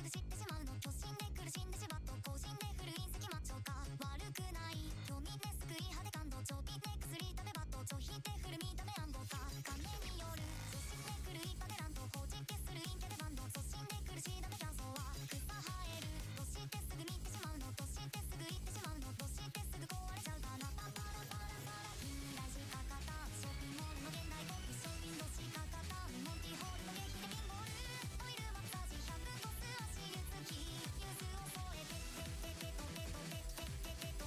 く知ってしまうの。虚心で苦しんでしばっと後進で古い隕石マッチョか悪くない。興味で救い派で感動長期で薬食べバットちょひで古見た目暗号か金によるそして狂いパネランド法実決する陰キャでバンド阻心で苦しいダメキャンソーは草生えるどしてすぐ見てしまうのどしてすぐ言ってしまうのどしてすぐ壊れちゃうかなパパラパラパラ近代史かかたショッピングモールの現代国ショッピングしかかたメモンティーホールの劇でピンボールオイルマッサージ100度数足湯付きユースを添えててててとてとててててて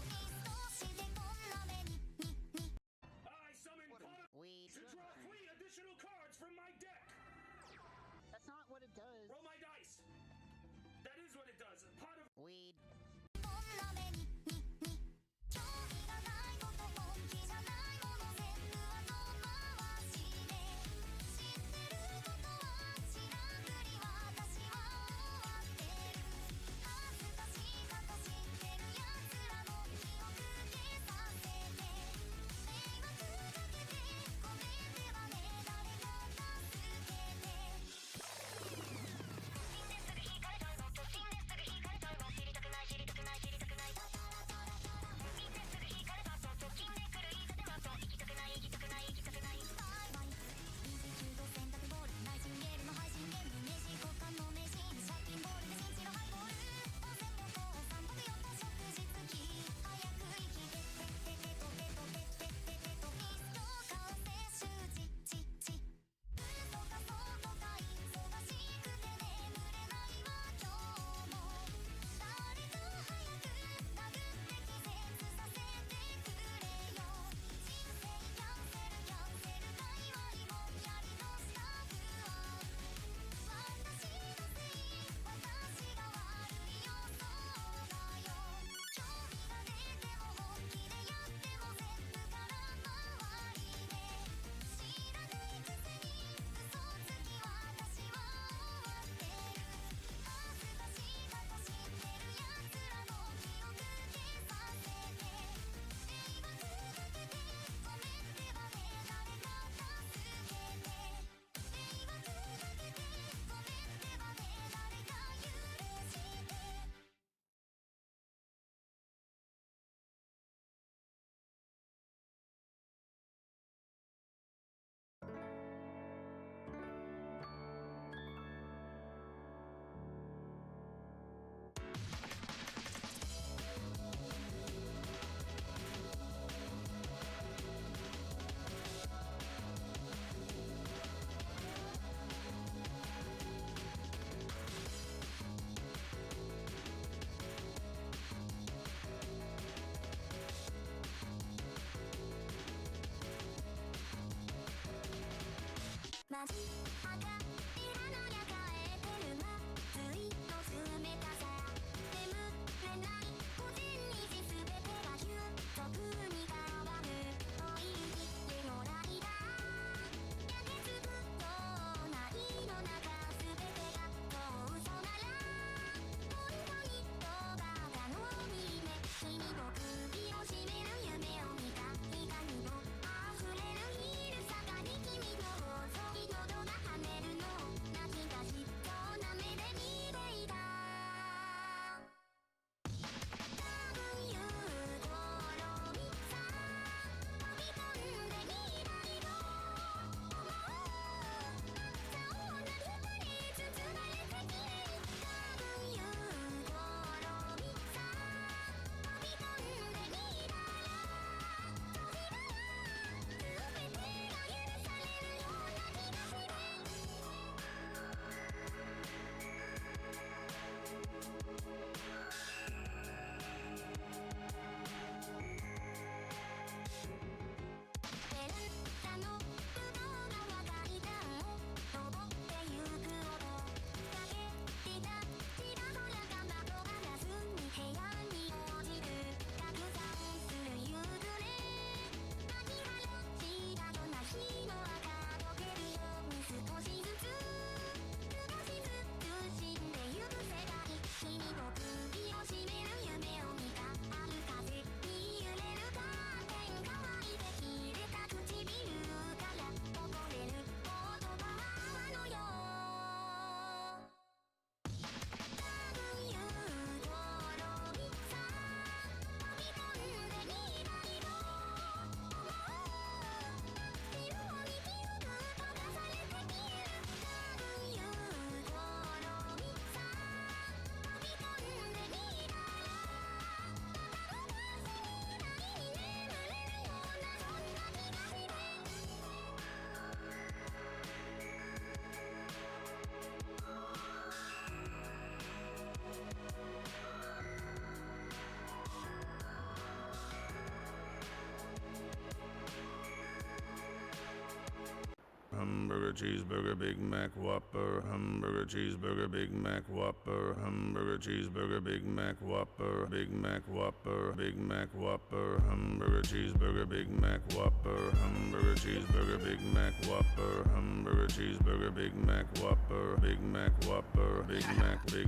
hamburger cheeseburger Big Mac Whopper, hamburger cheeseburger Big Mac Whopper, hamburger cheeseburger Big Mac Whopper, Big Mac Whopper, Big Mac Whopper, hamburger cheeseburger Big Mac Whopper, hamburger cheeseburger Big Mac Whopper, hamburger cheeseburger Big Mac Whopper, Big Mac Whopper, Big Mac Big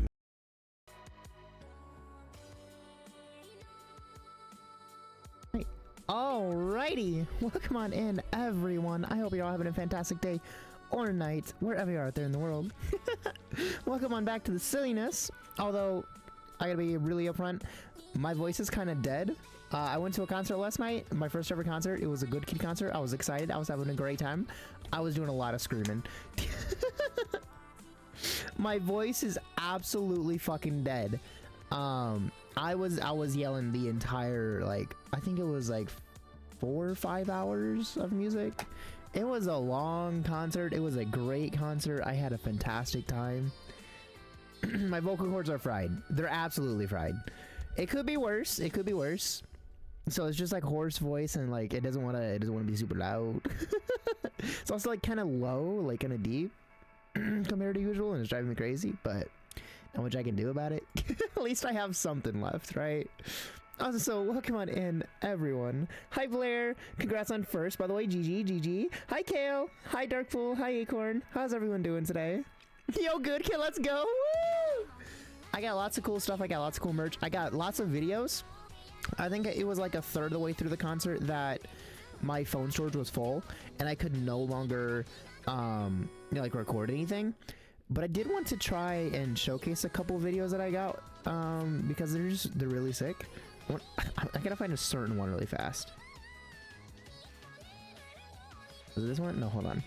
Alrighty, welcome on in everyone. I hope you're all having a fantastic day or night, wherever you are out there in the world. Welcome on back to the silliness. Although, I gotta be really upfront, my voice is kind of dead. I went to a concert last night, my first ever concert. It was a Good Kid concert. I was excited. I was having a great time. I was doing a lot of screaming. My voice is absolutely fucking dead. I was yelling the entire, like, I think it was like 4 or 5 hours of music. It was a long concert. It was a great concert. I had a fantastic time. My vocal cords are fried. They're absolutely fried. It could be worse. It could be worse. So it's just like hoarse voice, and like it doesn't want to be super loud. It's also like kind of low, like kind of deep compared to usual, and it's driving me crazy, but not much I can do about it. At least I have something left, right? Also, so welcome on in, everyone. Hi, Blair. Congrats on first, by the way. GG. Hi, Kale. Hi, Darkpool. Hi, Acorn. How's everyone doing today? Yo, good kid. Let's go. Woo! I got lots of cool stuff. I got lots of cool merch. I got lots of videos. I think it was like a third of the way through the concert that my phone storage was full, and I could no longer, like record anything. But I did want to try and showcase a couple videos that I got, because they're really sick. I gotta find a certain one really fast. Was it this one? No, hold on.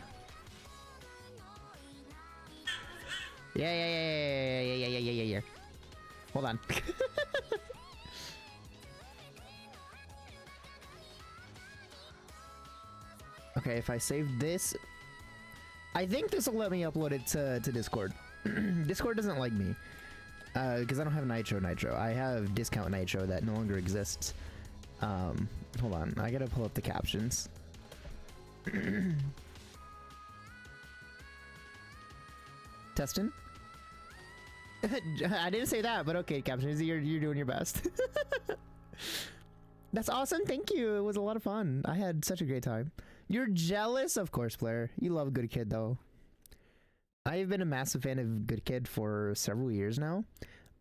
Yeah. Hold on. Okay, if I save this, I think this will let me upload it to Discord. Discord doesn't like me, because I don't have Nitro. I have Discount Nitro that no longer exists. Hold on, I gotta pull up the captions. Testing? I didn't say that, but okay, captions, you're doing your best. That's awesome, thank you. It was a lot of fun. I had such a great time. You're jealous? Of course, Blair. You love Good Kid, though. I've been a massive fan of Good Kid for several years now.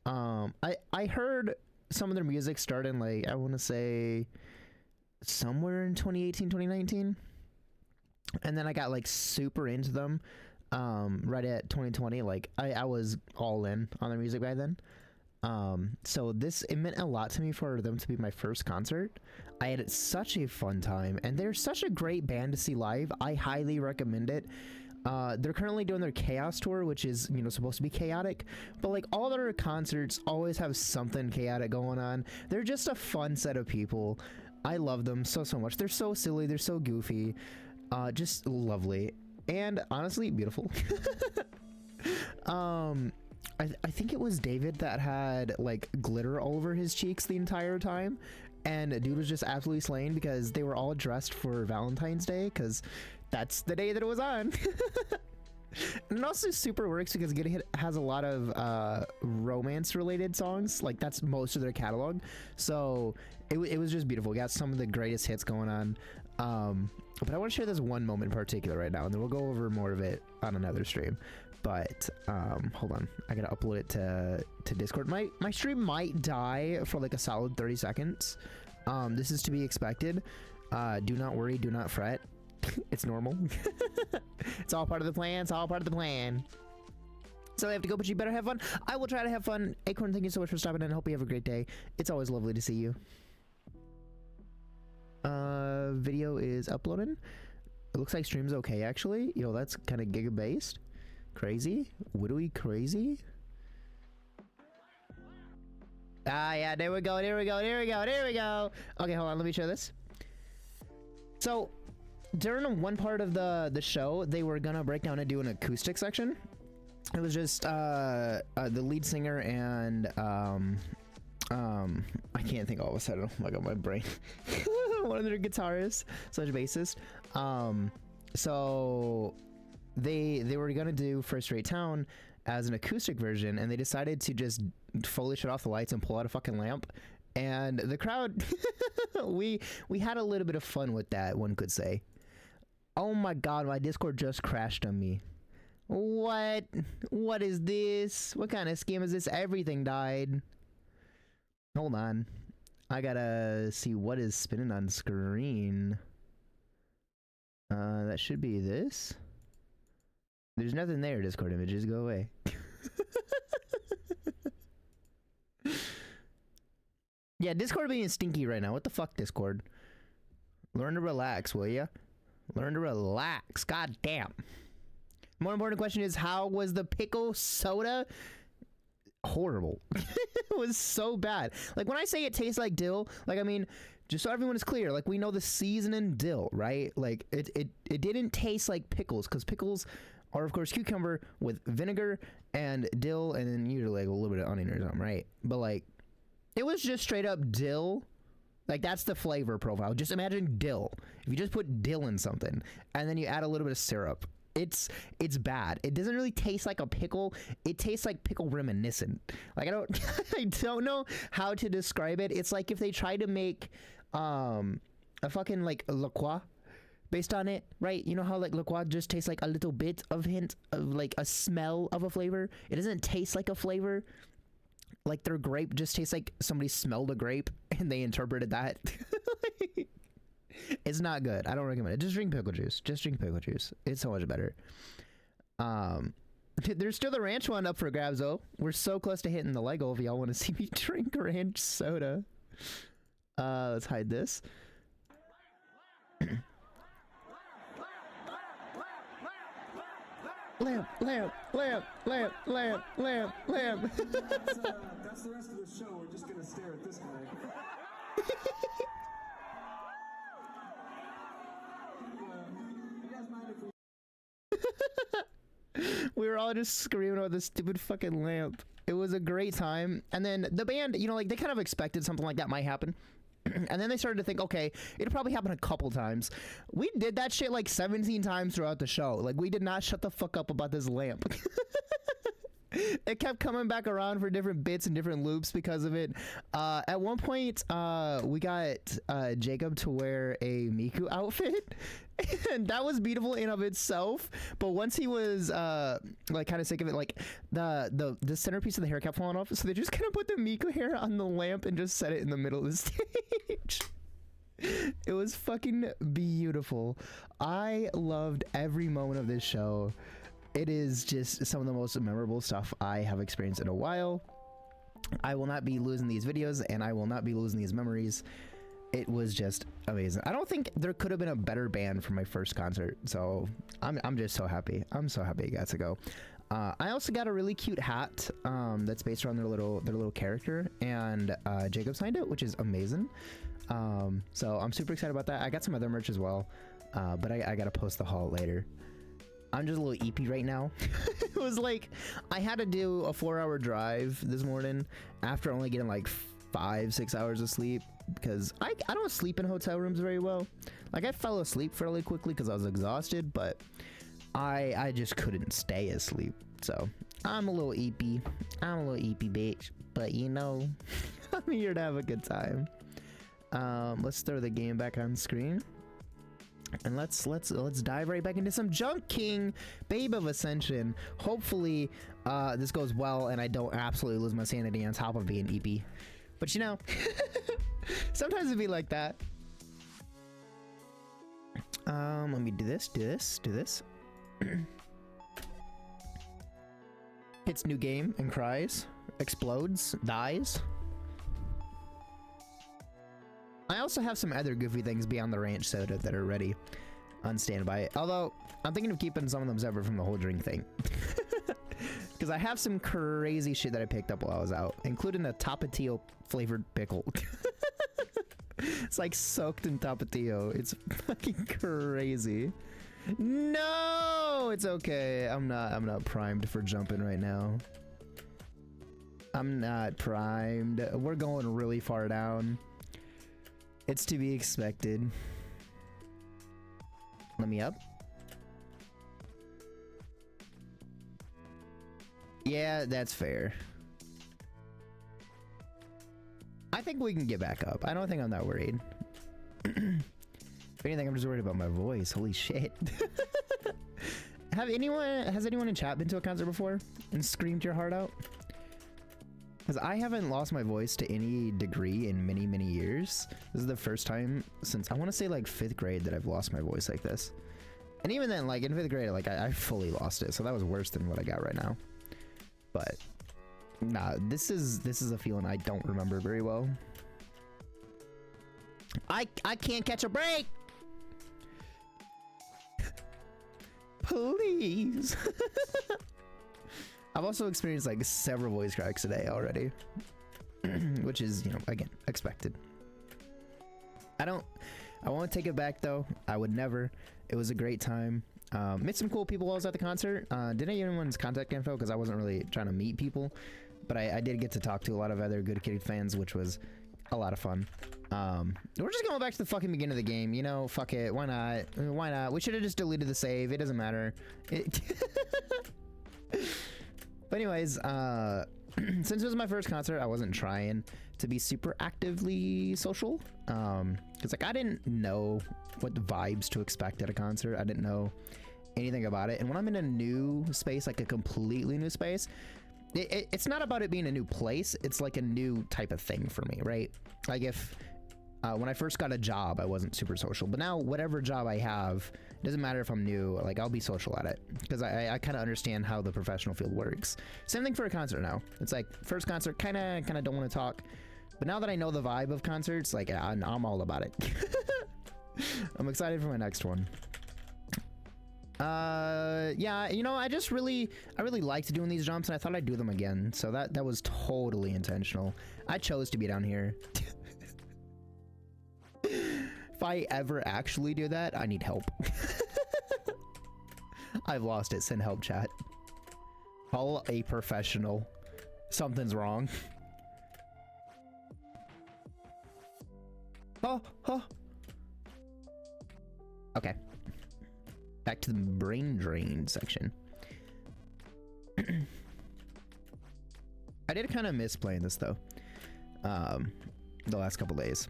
I heard some of their music start in, like, I want to say somewhere in 2018, 2019. And then I got, like, super into them right at 2020. Like, I was all in on their music by then. So it meant a lot to me for them to be my first concert. I had such a fun time, and they're such a great band to see live. I highly recommend it. They're currently doing their Chaos tour, which is, supposed to be chaotic, but like all their concerts always have something chaotic going on. They're just a fun set of people. I love them so much. They're so silly, they're so goofy, just lovely, and honestly beautiful. I think it was David that had like glitter all over his cheeks the entire time, and dude was just absolutely slain because they were all dressed for Valentine's Day, because that's the day that it was on. And it also super works because Good Hit has a lot of romance related songs, like that's most of their catalog, so it was just beautiful. We got some of the greatest hits going on. But I want to share this one moment in particular right now, and then we'll go over more of it on another stream. But hold on, I gotta upload it to Discord. My stream might die for like a solid 30 seconds. This is to be expected. Do not worry, do not fret. It's normal. It's all part of the plan. It's all part of the plan. So I have to go, but you better have fun. I will try to have fun. Acorn, thank you so much for stopping in. I hope you have a great day. It's always lovely to see you. Video is uploading. It looks like stream's okay, actually. Yo, that's kind of giga based. Crazy? Widowy crazy? Ah, yeah, there we go. Okay, hold on, let me show this. So, during one part of the show, they were gonna break down and do an acoustic section. It was just the lead singer and I can't think all of a sudden. Oh my god, my brain. One of their guitarists slash bassist. So they were gonna do First Rate Town as an acoustic version, and they decided to just fully shut off the lights and pull out a fucking lamp. And the crowd, we had a little bit of fun with that, one could say. Oh my god, my Discord just crashed on me. What? What is this? What kind of scam is this? Everything died. Hold on. I gotta see what is spinning on screen. That should be this. There's nothing there, Discord images. Go away. Yeah, Discord being stinky right now. What the fuck, Discord? Learn to relax, will ya? Learn to relax. God damn. More important question is, how was the pickle soda? Horrible. It was so bad. Like, when I say it tastes like dill, like, I mean, just so everyone is clear, like, we know the seasoning dill, right? Like, it didn't taste like pickles, because pickles are, of course, cucumber with vinegar and dill, and then usually like a little bit of onion or something, right? But like, it was just straight up dill. Like, that's the flavor profile. Just imagine dill. If you just put dill in something and then you add a little bit of syrup, it's bad. It doesn't really taste like a pickle. It tastes like pickle reminiscent. Like, I don't know how to describe it. It's like if they tried to make a fucking like La Croix based on it, right? You know how like La Croix just tastes like a little bit of hint of like a smell of a flavor. It doesn't taste like a flavor. Like, their grape just tastes like somebody smelled a grape and they interpreted that. It's not good. I don't recommend it. Just drink pickle juice. Just drink pickle juice. It's so much better. There's still the ranch one up for grabs, though. We're so close to hitting the Lego if y'all want to see me drink ranch soda. Let's hide this. Lamp, lamp, lamp, lamp, lamp, lamp, lamp. That's the rest of the show. We're just gonna stare at this guy. You guys mind if We were all just screaming about this stupid fucking lamp. It was a great time. And then the band, you know, like, they kind of expected something like that might happen. And then they started to think, okay, it'll probably happen a couple times. We did that shit like 17 times throughout the show. Like, we did not shut the fuck up about this lamp. It kept coming back around for different bits and different loops because of it. At one point, we got Jacob to wear a Miku outfit, and that was beautiful in of itself. But once he was like kind of sick of it, like the centerpiece of the hair kept falling off, so they just kind of put the Miku hair on the lamp and just set it in the middle of the stage. It was fucking beautiful. I loved every moment of this show. It is just some of the most memorable stuff I have experienced in a while. I will not be losing these videos, and I will not be losing these memories. It was just amazing. I don't think there could have been a better band for my first concert, so I'm just so happy. I'm so happy I got to go. I also got a really cute hat that's based around their little character, and Jacob signed it, which is amazing. So I'm super excited about that. I got some other merch as well, but I gotta post the haul later. I'm just a little eepy right now. It was like, I had to do a 4-hour drive this morning after only getting like 5-6 hours of sleep, because I don't sleep in hotel rooms very well. Like, I fell asleep fairly quickly because I was exhausted, but I just couldn't stay asleep. So I'm a little eepy. I'm a little eepy bitch, but you know, I'm here to have a good time. Let's throw the game back on screen. And let's dive right back into some Junk King, Babe of Ascension. Hopefully this goes well and I don't absolutely lose my sanity on top of being EP. But you know, sometimes it'd be like that. Let me do this. Hits new game and cries, explodes, dies. I also have some other goofy things beyond the ranch soda that are ready on standby. Although, I'm thinking of keeping some of them separate from the whole drink thing. Because I have some crazy shit that I picked up while I was out, including a Tapatio flavored pickle. It's like soaked in Tapatio. It's fucking crazy. No! It's okay. I'm not primed for jumping right now. I'm not primed. We're going really far down. It's to be expected. Let me up. Yeah, that's fair. I think we can get back up. I don't think I'm that worried. If anything, I'm just worried about my voice. Holy shit. Has anyone in chat been to a concert before and screamed your heart out? Because I haven't lost my voice to any degree in many, many years. This is the first time since, I want to say like 5th grade, that I've lost my voice like this. And even then, like in 5th grade, like I fully lost it. So that was worse than what I got right now. But nah, this is a feeling I don't remember very well. I can't catch a break. Please. I've also experienced like several voice cracks today already, which is, you know, again, expected. I won't take it back though. I would never. It was a great time. Met some cool people while I was at the concert. Didn't get anyone's contact info because I wasn't really trying to meet people, but I did get to talk to a lot of other Good Kid fans, which was a lot of fun. We're just going back to the fucking beginning of the game, you know, fuck it, why not? Why not? We should have just deleted the save, it doesn't matter. But anyways, since it was my first concert, I wasn't trying to be super actively social, because like I didn't know what vibes to expect at a concert. I didn't know anything about it, and when I'm in a new space, like a completely new space, it's not about it being a new place, it's like a new type of thing for me, right? Like if when I first got a job, I wasn't super social, but now whatever job I have, it doesn't matter if I'm new, like I'll be social at it because I kind of understand how the professional field works. Same thing for a concert now. It's like first concert, kind of don't want to talk, but now that I know the vibe of concerts, like I'm all about it. I'm excited for my next one. Yeah, you know, I really liked doing these jumps, and I thought I'd do them again, so that was totally intentional. I chose to be down here. If I ever actually do that, I need help. I've lost it. Send help, chat. Call a professional. Something's wrong. Oh. Okay. Back to the brain drain section. I did kind of miss playing this though. The last couple days.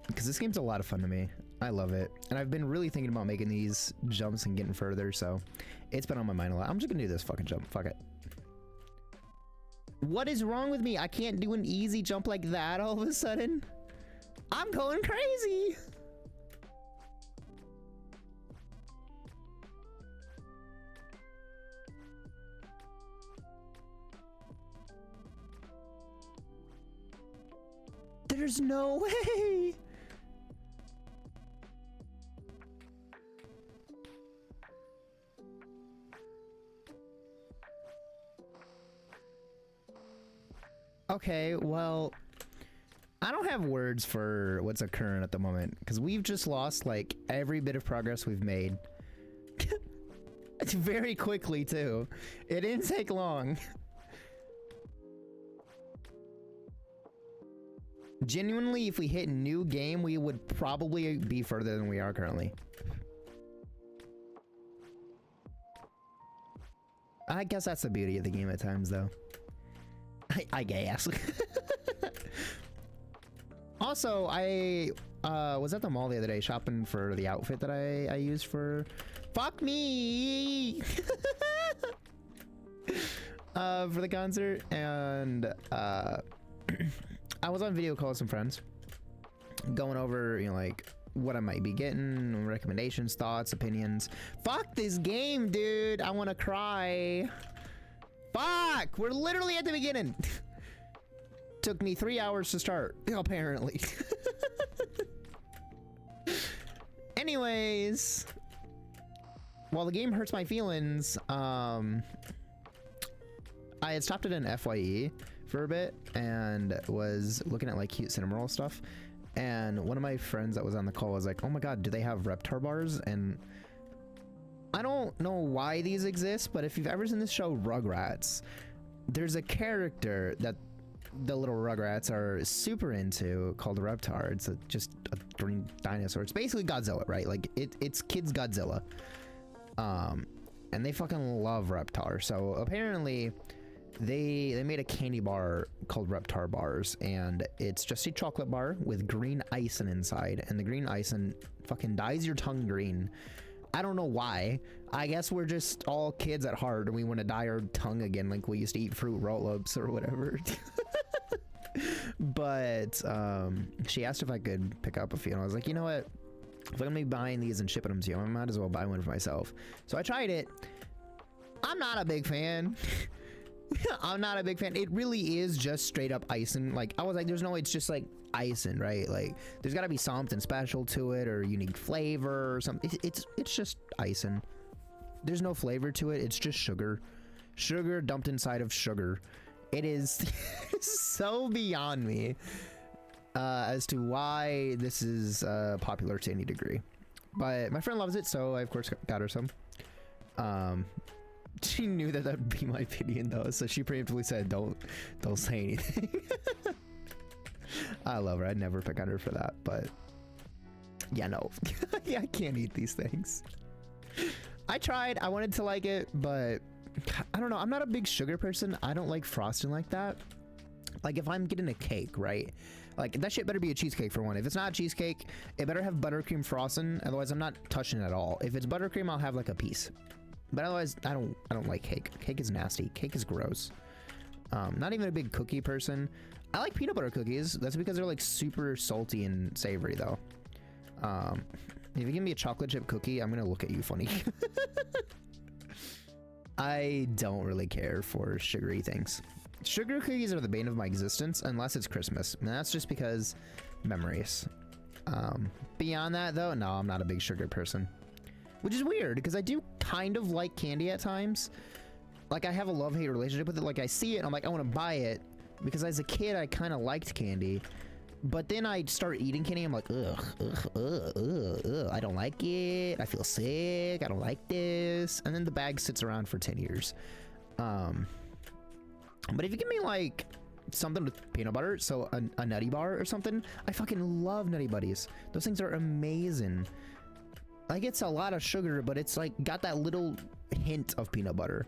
Because this game's a lot of fun to me. I love it. And I've been really thinking about making these jumps and getting further, so it's been on my mind a lot. I'm just gonna do this fucking jump. Fuck it. What is wrong with me? I can't do an easy jump like that all of a sudden. I'm going crazy. There's no way. Okay, well, I don't have words for what's occurring at the moment because we've just lost like every bit of progress we've made. It's very quickly too. It didn't take long. Genuinely, if we hit new game, we would probably be further than we are currently. I guess that's the beauty of the game at times, though. I guess. Also, I was at the mall the other day shopping for the outfit that I used for... Fuck me! For the concert, and I was on video call with some friends, going over, you know, like what I might be getting, recommendations, thoughts, opinions. Fuck this game, dude! I want to cry. Fuck! We're literally at the beginning. Took me 3 hours to start, apparently. Anyways, while the game hurts my feelings, I had stopped at an FYE for a bit and was looking at like cute Cinnamoroll stuff, and one of my friends that was on the call was like, oh my god, do they have Reptar bars? And I don't know why these exist, but if you've ever seen this show Rugrats, there's a character that the little Rugrats are super into called Reptar. It's just a green dinosaur. It's basically Godzilla, right? Like it's kids Godzilla. And they fucking love Reptar. So apparently they made a candy bar called Reptar bars, and it's just a chocolate bar with green icing inside, and the green icing fucking dyes your tongue green. I don't know why. I guess we're just all kids at heart and we want to dye our tongue again like we used to eat fruit roll-ups or whatever. But she asked if I could pick up a few, and I was like, you know what, if I'm gonna be buying these and shipping them to you, I might as well buy one for myself. So I tried it. I'm not a big fan. I'm not a big fan. It really is just straight up icing. Like, I was like, there's no way, it's just like icing, right? Like, there's gotta be something special to it or unique flavor or something. It's just icing. There's no flavor to it. It's just sugar dumped inside of sugar. It is so beyond me as to why this is popular to any degree. But my friend loves it, so I of course got her some. She knew that would be my opinion though, so she preemptively said, don't say anything. I love her. I'd never pick on her for that, but yeah, no. Yeah, I can't eat these things. I tried. I wanted to like it, but I don't know. I'm not a big sugar person. I don't like frosting like that. Like, if I'm getting a cake, right? Like, that shit better be a cheesecake for one. If it's not a cheesecake, it better have buttercream frosting. Otherwise, I'm not touching it at all. If it's buttercream, I'll have like a piece. But otherwise, I don't like cake. Cake is nasty. Cake is gross. Not even a big cookie person. I like peanut butter cookies. That's because they're like super salty and savory though. If you give me a chocolate chip cookie, I'm gonna look at you funny. I don't really care for sugary things. Sugar cookies are the bane of my existence unless it's Christmas, and that's just because memories. Beyond that though, no, I'm not a big sugar person. Which is weird, because I do kind of like candy at times. Like, I have a love-hate relationship with it. Like, I see it, and I'm like, I want to buy it. Because as a kid, I kind of liked candy. But then I start eating candy, I'm like, ugh, I don't like it. I feel sick. I don't like this. And then the bag sits around for 10 years. But if you give me, like, something with peanut butter, so a Nutty Bar or something, I fucking love Nutty Buddies. Those things are amazing. Like, it's a lot of sugar, but it's like got that little hint of peanut butter.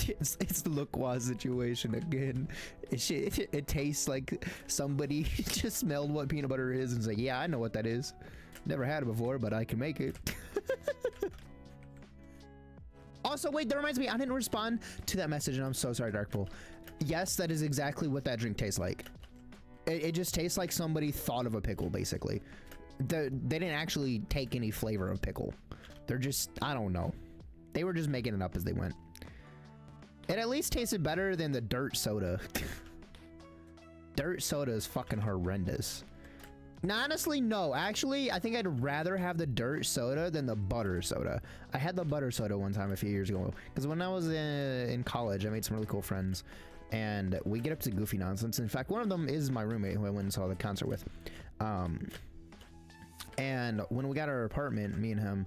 It's the LaCroix situation again. It tastes like somebody just smelled what peanut butter is and was like, yeah, I know what that is. Never had it before, but I can make it. Also, wait, that reminds me, I didn't respond to that message, and I'm so sorry, Darkpool. Yes, that is exactly what that drink tastes like. It just tastes like somebody thought of a pickle, basically. They didn't actually take any flavor of pickle. They're just, I don't know. They were just making it up as they went. It at least tasted better than the dirt soda. Dirt soda is fucking horrendous. No, honestly, no. Actually, I think I'd rather have the dirt soda than the butter soda. I had the butter soda one time a few years ago. Because when I was in college, I made some really cool friends. And we get up to goofy nonsense. In fact, one of them is my roommate who I went and saw the concert with. And when we got our apartment, me and him,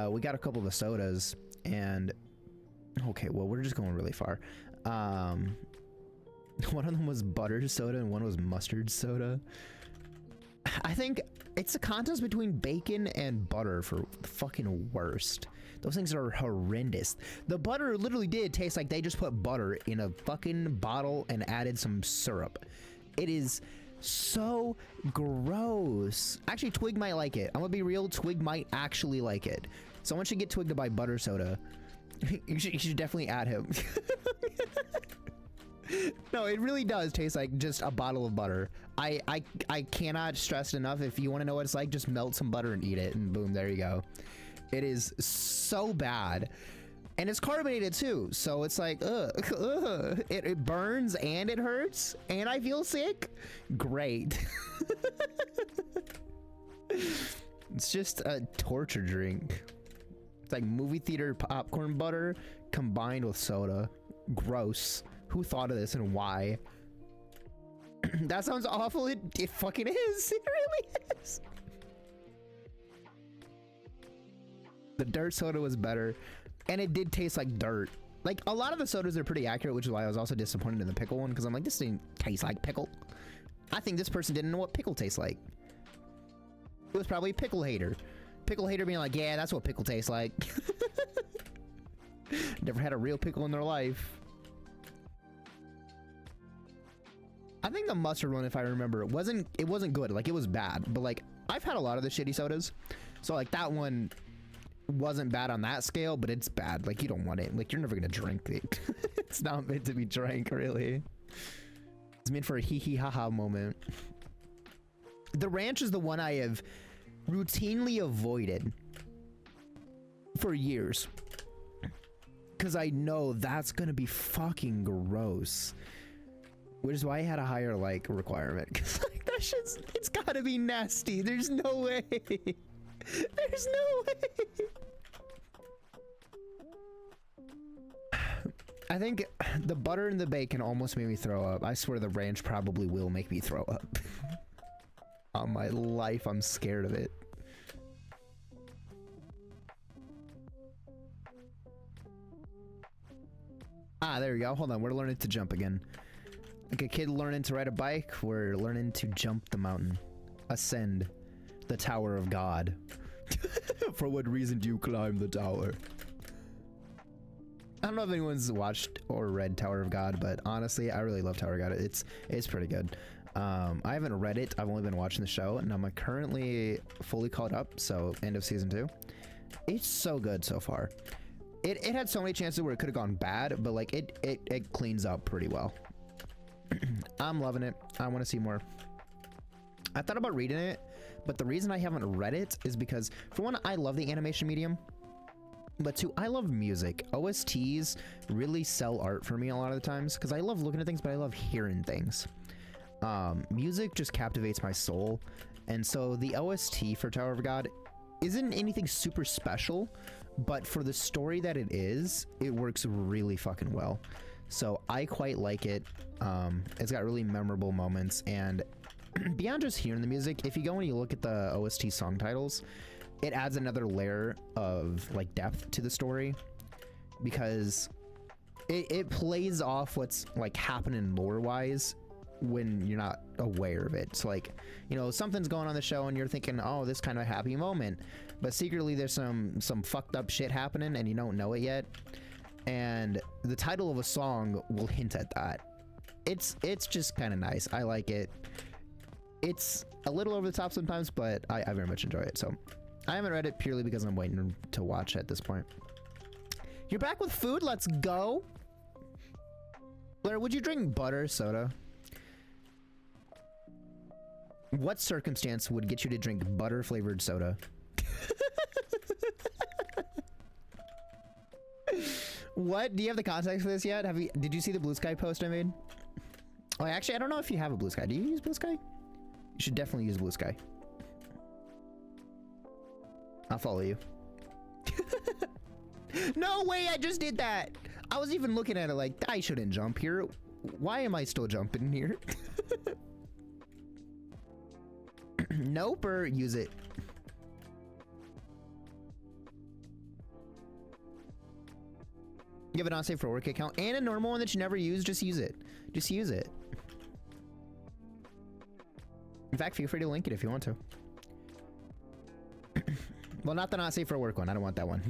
we got a couple of the sodas, and okay, well, we're just going really far. One of them was butter soda and one was mustard soda. I think it's a contest between bacon and butter for the fucking worst. Those things are horrendous. The butter literally did taste like they just put butter in a fucking bottle and added some syrup. It is so gross. Actually, Twig might like it. I'm gonna be real, Twig might actually like it. Someone should get Twig to buy butter soda. You should definitely add him. No, it really does taste like just a bottle of butter. I cannot stress it enough. If you want to know what it's like, just melt some butter and eat it, and boom, there you go. It is so bad. And it's carbonated too, so it's like, ugh. It burns and it hurts, and I feel sick. Great. It's just a torture drink. It's like movie theater popcorn butter combined with soda. Gross. Who thought of this and why? That sounds awful. It fucking is. It really is. The dirt soda was better. And it did taste like dirt. Like, a lot of the sodas are pretty accurate, which is why I was also disappointed in the pickle one, because I'm like, this didn't taste like pickle. I think this person didn't know what pickle tastes like. It was probably a pickle hater. Pickle hater being like, yeah, that's what pickle tastes like. Never had a real pickle in their life. I think the mustard one, if I remember, it wasn't good. Like, it was bad, but like I've had a lot of the shitty sodas, so like that one wasn't bad on that scale, but it's bad. Like, you don't want it. Like, you're never gonna drink it. It's not meant to be drank, really. It's meant for a hee hee ha ha moment. The ranch is the one I have routinely avoided for years, because I know that's gonna be fucking gross. Which is why I had a higher like requirement, because like that shit's, it's gotta be nasty. There's no way. There's no way. I think the butter and the bacon almost made me throw up. I swear the ranch probably will make me throw up. On my life, I'm scared of it. Ah, there we go. Hold on, we're learning to jump again. Like a kid learning to ride a bike, we're learning to jump the mountain. Ascend the Tower of God. For what reason do you climb the tower? I don't know if anyone's watched or read Tower of God, but honestly, I really love Tower of God. It's pretty good. I haven't read it. I've only been watching the show, and I'm currently fully caught up, so end of season 2. It's so good so far. It had so many chances where it could have gone bad, but like it cleans up pretty well. I'm loving it. I want to see more. I thought about reading it, but the reason I haven't read it is because, for one, I love the animation medium, but two, I love music. OSTs really sell art for me a lot of the times, because I love looking at things, but I love hearing things. Music just captivates my soul, and so the OST for Tower of God isn't anything super special, but for the story that it is, it works really fucking well. So I quite like it. It's got really memorable moments, and beyond just hearing the music, if you go and you look at the OST song titles, it adds another layer of like depth to the story, because it plays off what's like happening lore wise when you're not aware of it. So like, you know, something's going on the show and you're thinking, oh, this kind of a happy moment, but secretly there's some fucked up shit happening and you don't know it yet. And the title of a song will hint at that. It's just kind of nice. I like it. It's a little over the top sometimes, but I very much enjoy it. So I haven't read it purely because I'm waiting to watch at this point. You're back with food? Let's go. Blair, would you drink butter soda? What circumstance would get you to drink butter flavored soda? What? Do you have the context for this yet? Did you see the Blue Sky post I made? Oh, actually, I don't know if you have a Blue Sky. Do you use Blue Sky? You should definitely use Blue Sky. I'll follow you. No way, I just did that. I was even looking at it like, I shouldn't jump here. Why am I still jumping here? Nope, or use it. You have an unsafe for work account and a normal one that you never use. Just use it. Just use it. In fact, feel free to link it if you want to. Well, not the not safe for work one. I don't want that one.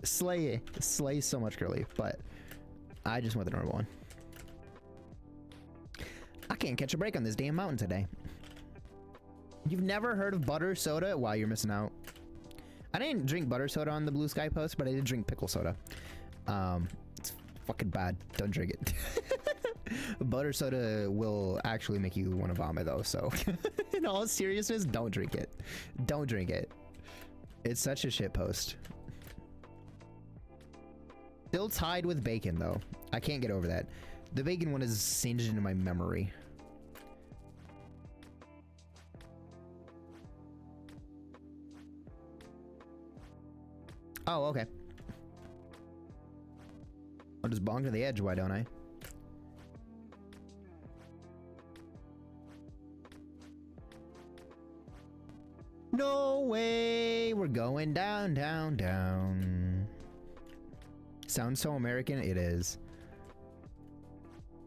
Slay so much, girly, but I just want the normal one. I can't catch a break on this damn mountain today. You've never heard of butter soda? Wow, you're missing out. I didn't drink butter soda on the Blue Sky post, but I did drink pickle soda. It's fucking bad. Don't drink it. Butter soda will actually make you want to vomit though, so in all seriousness, don't drink it. Don't drink it. It's such a shit post. Still tied with bacon though. I can't get over that. The bacon one is singed into my memory. Oh, okay. I'll just bong to the edge, why don't I? No way! We're going down, down, down. Sounds so American, it is.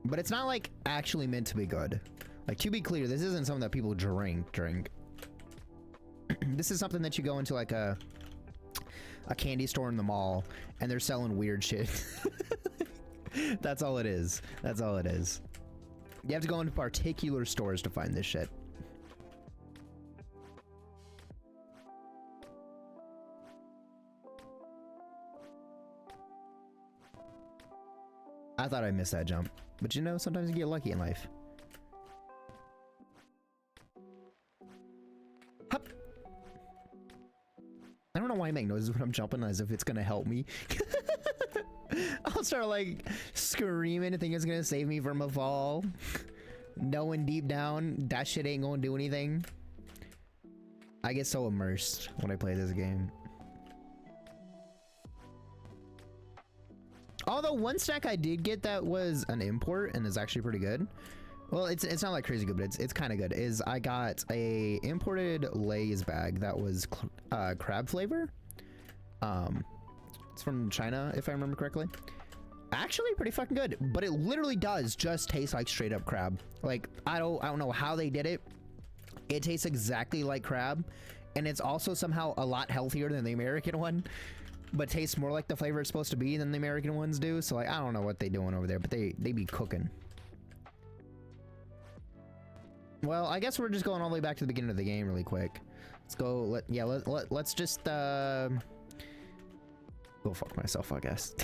But it's not like actually meant to be good. Like, to be clear, this isn't something that people drink. This is something that you go into like a candy store in the mall and they're selling weird shit. That's all it is. That's all it is. You have to go into particular stores to find this shit. I thought I missed that jump, but you know, sometimes you get lucky in life. Hup. I don't know why I make noises when I'm jumping as if it's gonna help me. I'll start like screaming and think it's gonna save me from a fall. Knowing deep down that shit ain't gonna do anything. I get so immersed when I play this game. Although one snack I did get that was an import and is actually pretty good. Well, it's not like crazy good, but it's kind of good. Is I got a imported Lay's bag that was crab flavor. It's from China, if I remember correctly. Actually, pretty fucking good. But it literally does just taste like straight up crab. Like I don't know how they did it. It tastes exactly like crab, and it's also somehow a lot healthier than the American one. But tastes more like the flavor it's supposed to be than the American ones do. So like I don't know what they doing over there, but they be cooking. Well, I guess we're just going all the way back to the beginning of the game really quick. Let's go. Let's just go fuck myself, I guess.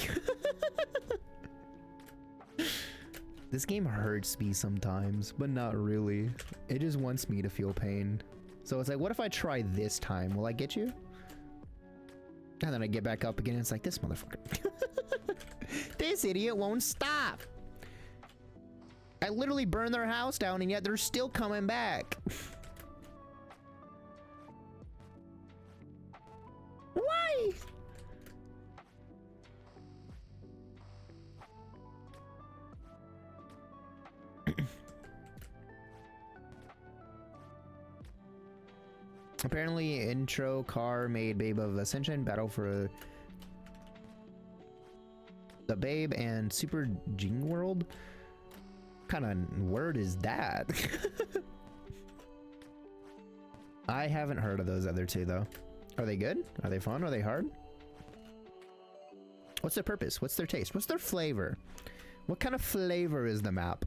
This game hurts me sometimes, but not really. It just wants me to feel pain. So it's like, what if I try this time? Will I get you? And then I get back up again and it's like, this motherfucker. This idiot won't stop. I literally burned their house down and yet they're still coming back. Why? Apparently, intro car made Babe of Ascension, battle for the Babe, and Super Gene World. What kind of word is that? I haven't heard of those other two though. Are they good? Are they fun? Are they hard? What's their purpose? What's their taste? What's their flavor? What kind of flavor is the map?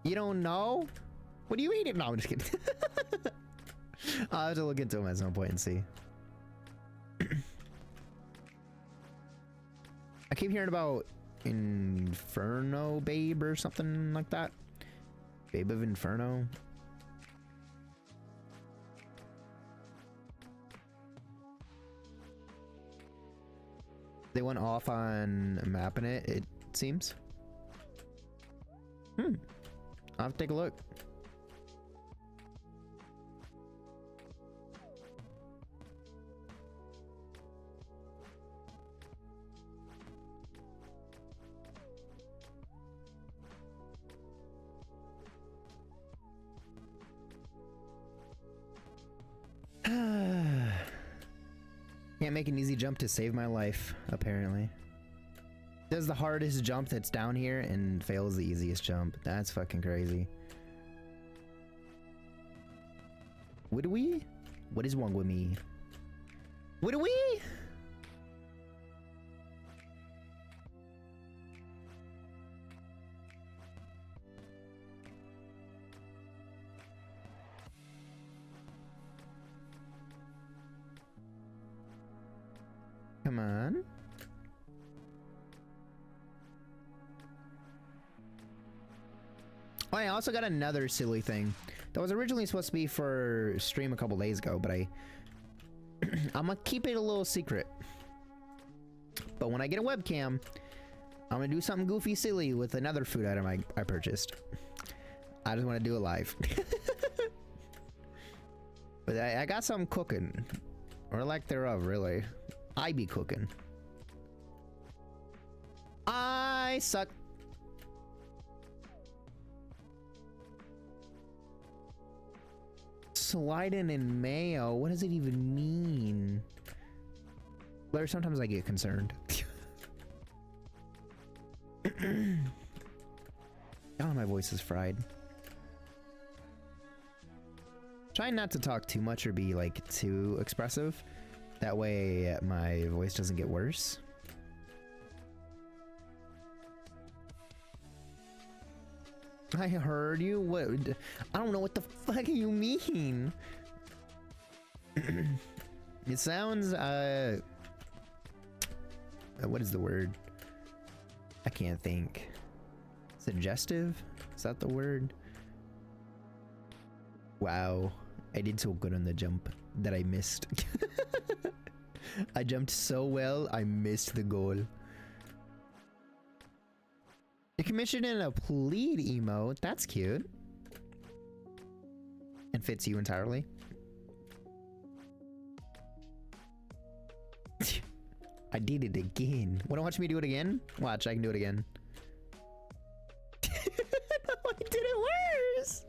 You don't know? What are you eating? No, I'm just kidding. I'll have to look into them at some point and see. I keep hearing about Inferno Babe or something like that. Babe of Inferno. They went off on mapping it, it seems. I'll have to take a look. Can't make an easy jump to save my life, apparently. Does the hardest jump that's down here and fails the easiest jump. That's fucking crazy. Would we? What is wrong with me? Would we? Come on. Oh, I also got another silly thing that was originally supposed to be for stream a couple days ago, but I'm gonna keep it a little secret. But when I get a webcam, I'm gonna do something goofy silly with another food item I purchased. I just want to do it live. But I got something cooking, or lack thereof, really. I be cooking. I suck. Sliding in mayo. What does it even mean? But sometimes I get concerned. Oh, my voice is fried. Trying not to talk too much or be like too expressive. That way my voice doesn't get worse. I heard you. What? I don't know what the fuck you mean. It sounds, what is the word? I can't think. Suggestive? Is that the word? Wow. I did so good on the jump that I missed. I jumped so well, I missed the goal. You commissioned in a plead emote. That's cute. And fits you entirely. I did it again. Wanna watch me do it again? Watch, I can do it again. No, I did it worse!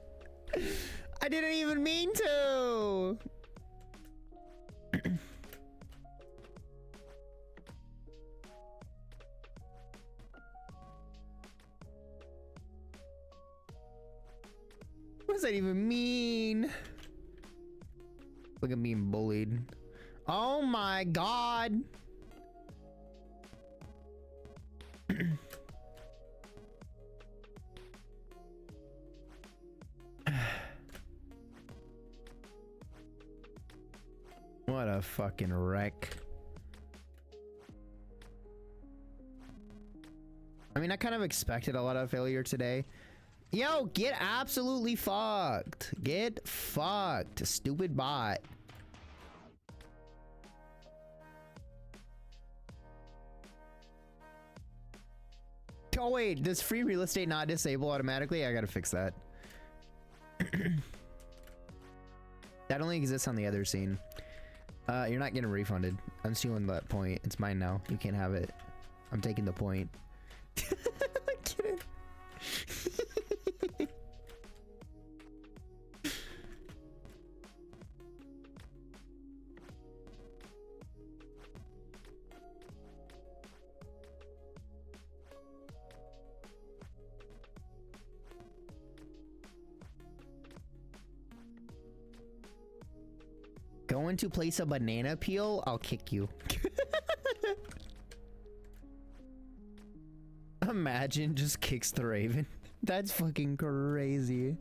I didn't even mean to! What does that even mean? Look at me being bullied. Oh my god! What a fucking wreck. I mean, I kind of expected a lot of failure today. Yo, get absolutely fucked. Get fucked, stupid bot. Oh wait, does free real estate not disable automatically? I gotta fix that. That only exists on the other scene. You're not getting refunded. I'm stealing that point. It's mine now. You can't have it. I'm taking the point. I'm kidding. Going to place a banana peel? I'll kick you. Imagine just kicks the Raven. That's fucking crazy.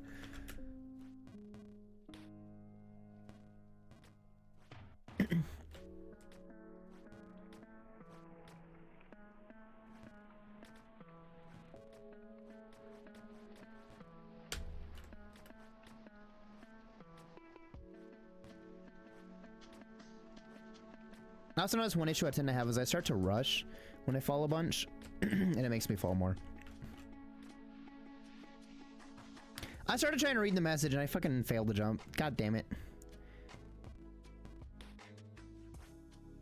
I also notice one issue I tend to have is I start to rush when I fall a bunch, and it makes me fall more. I started trying to read the message and I fucking failed to jump. God damn it.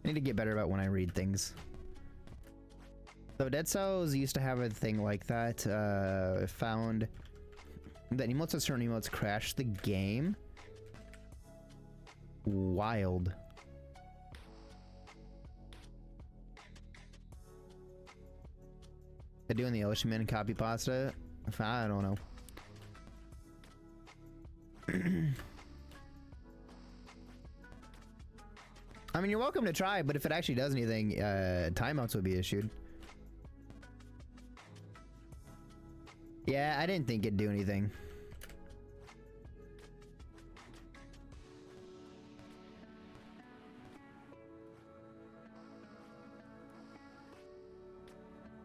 I need to get better about when I read things. So Dead Cells used to have a thing like that. Found that emotes with certain emotes crash the game. Wild. They're doing the Ocean Man copy pasta. I don't know. I mean, you're welcome to try, but if it actually does anything, timeouts would be issued. Yeah, I didn't think it'd do anything.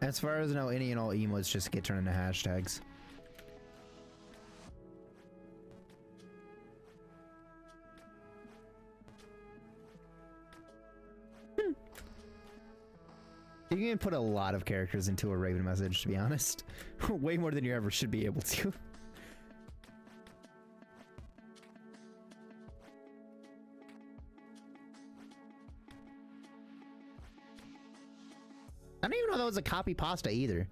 As far as I know, any and all emotes just get turned into hashtags. You can put a lot of characters into a Raven message, to be honest. Way more than you ever should be able to. I don't even know that was a copy pasta either.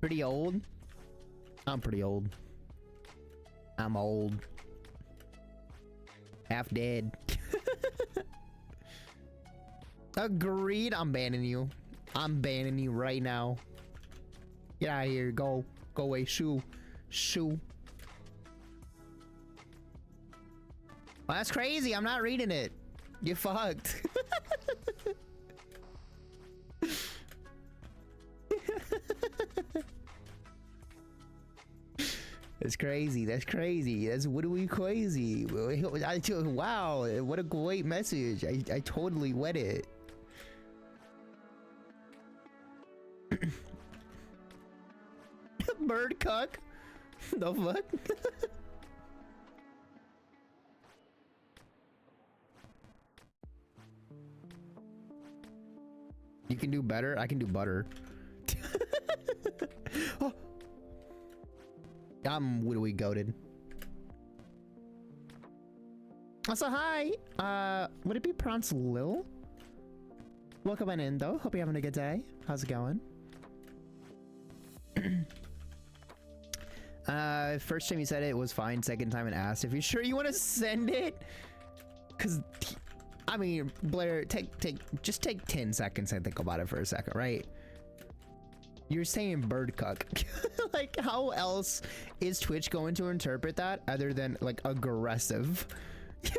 Pretty old? I'm pretty old. I'm old. Half dead. Agreed. I'm banning you. I'm banning you right now. Get out of here. Go. Go away. Shoo. Shoo. Well, that's crazy. I'm not reading it. You fucked. That's crazy. That's crazy. That's literally crazy. Wow, what a great message. I totally wet it. Bird cuck? The fuck? You can do better? I can do butter. Oh. I'm literally goated. Also, hi. Would it be pronounced Lil? Welcome on in, though. Hope you're having a good day. How's it going? First time you said it was fine. Second time and asked if you're sure you want to send it. Cause, I mean, Blair, just take 10 seconds and think about it for a second, right? You're saying bird cuck. Like, how else is Twitch going to interpret that other than like aggressive? If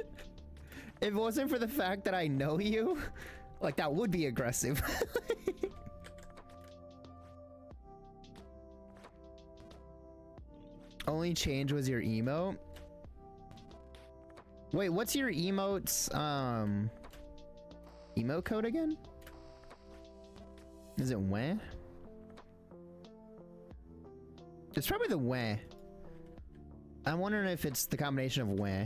it wasn't for the fact that I know you, like that would be aggressive. Only change was your emote. Wait, what's your emote's emote code again? Is it weh? It's probably the weh. I'm wondering if it's the combination of weh.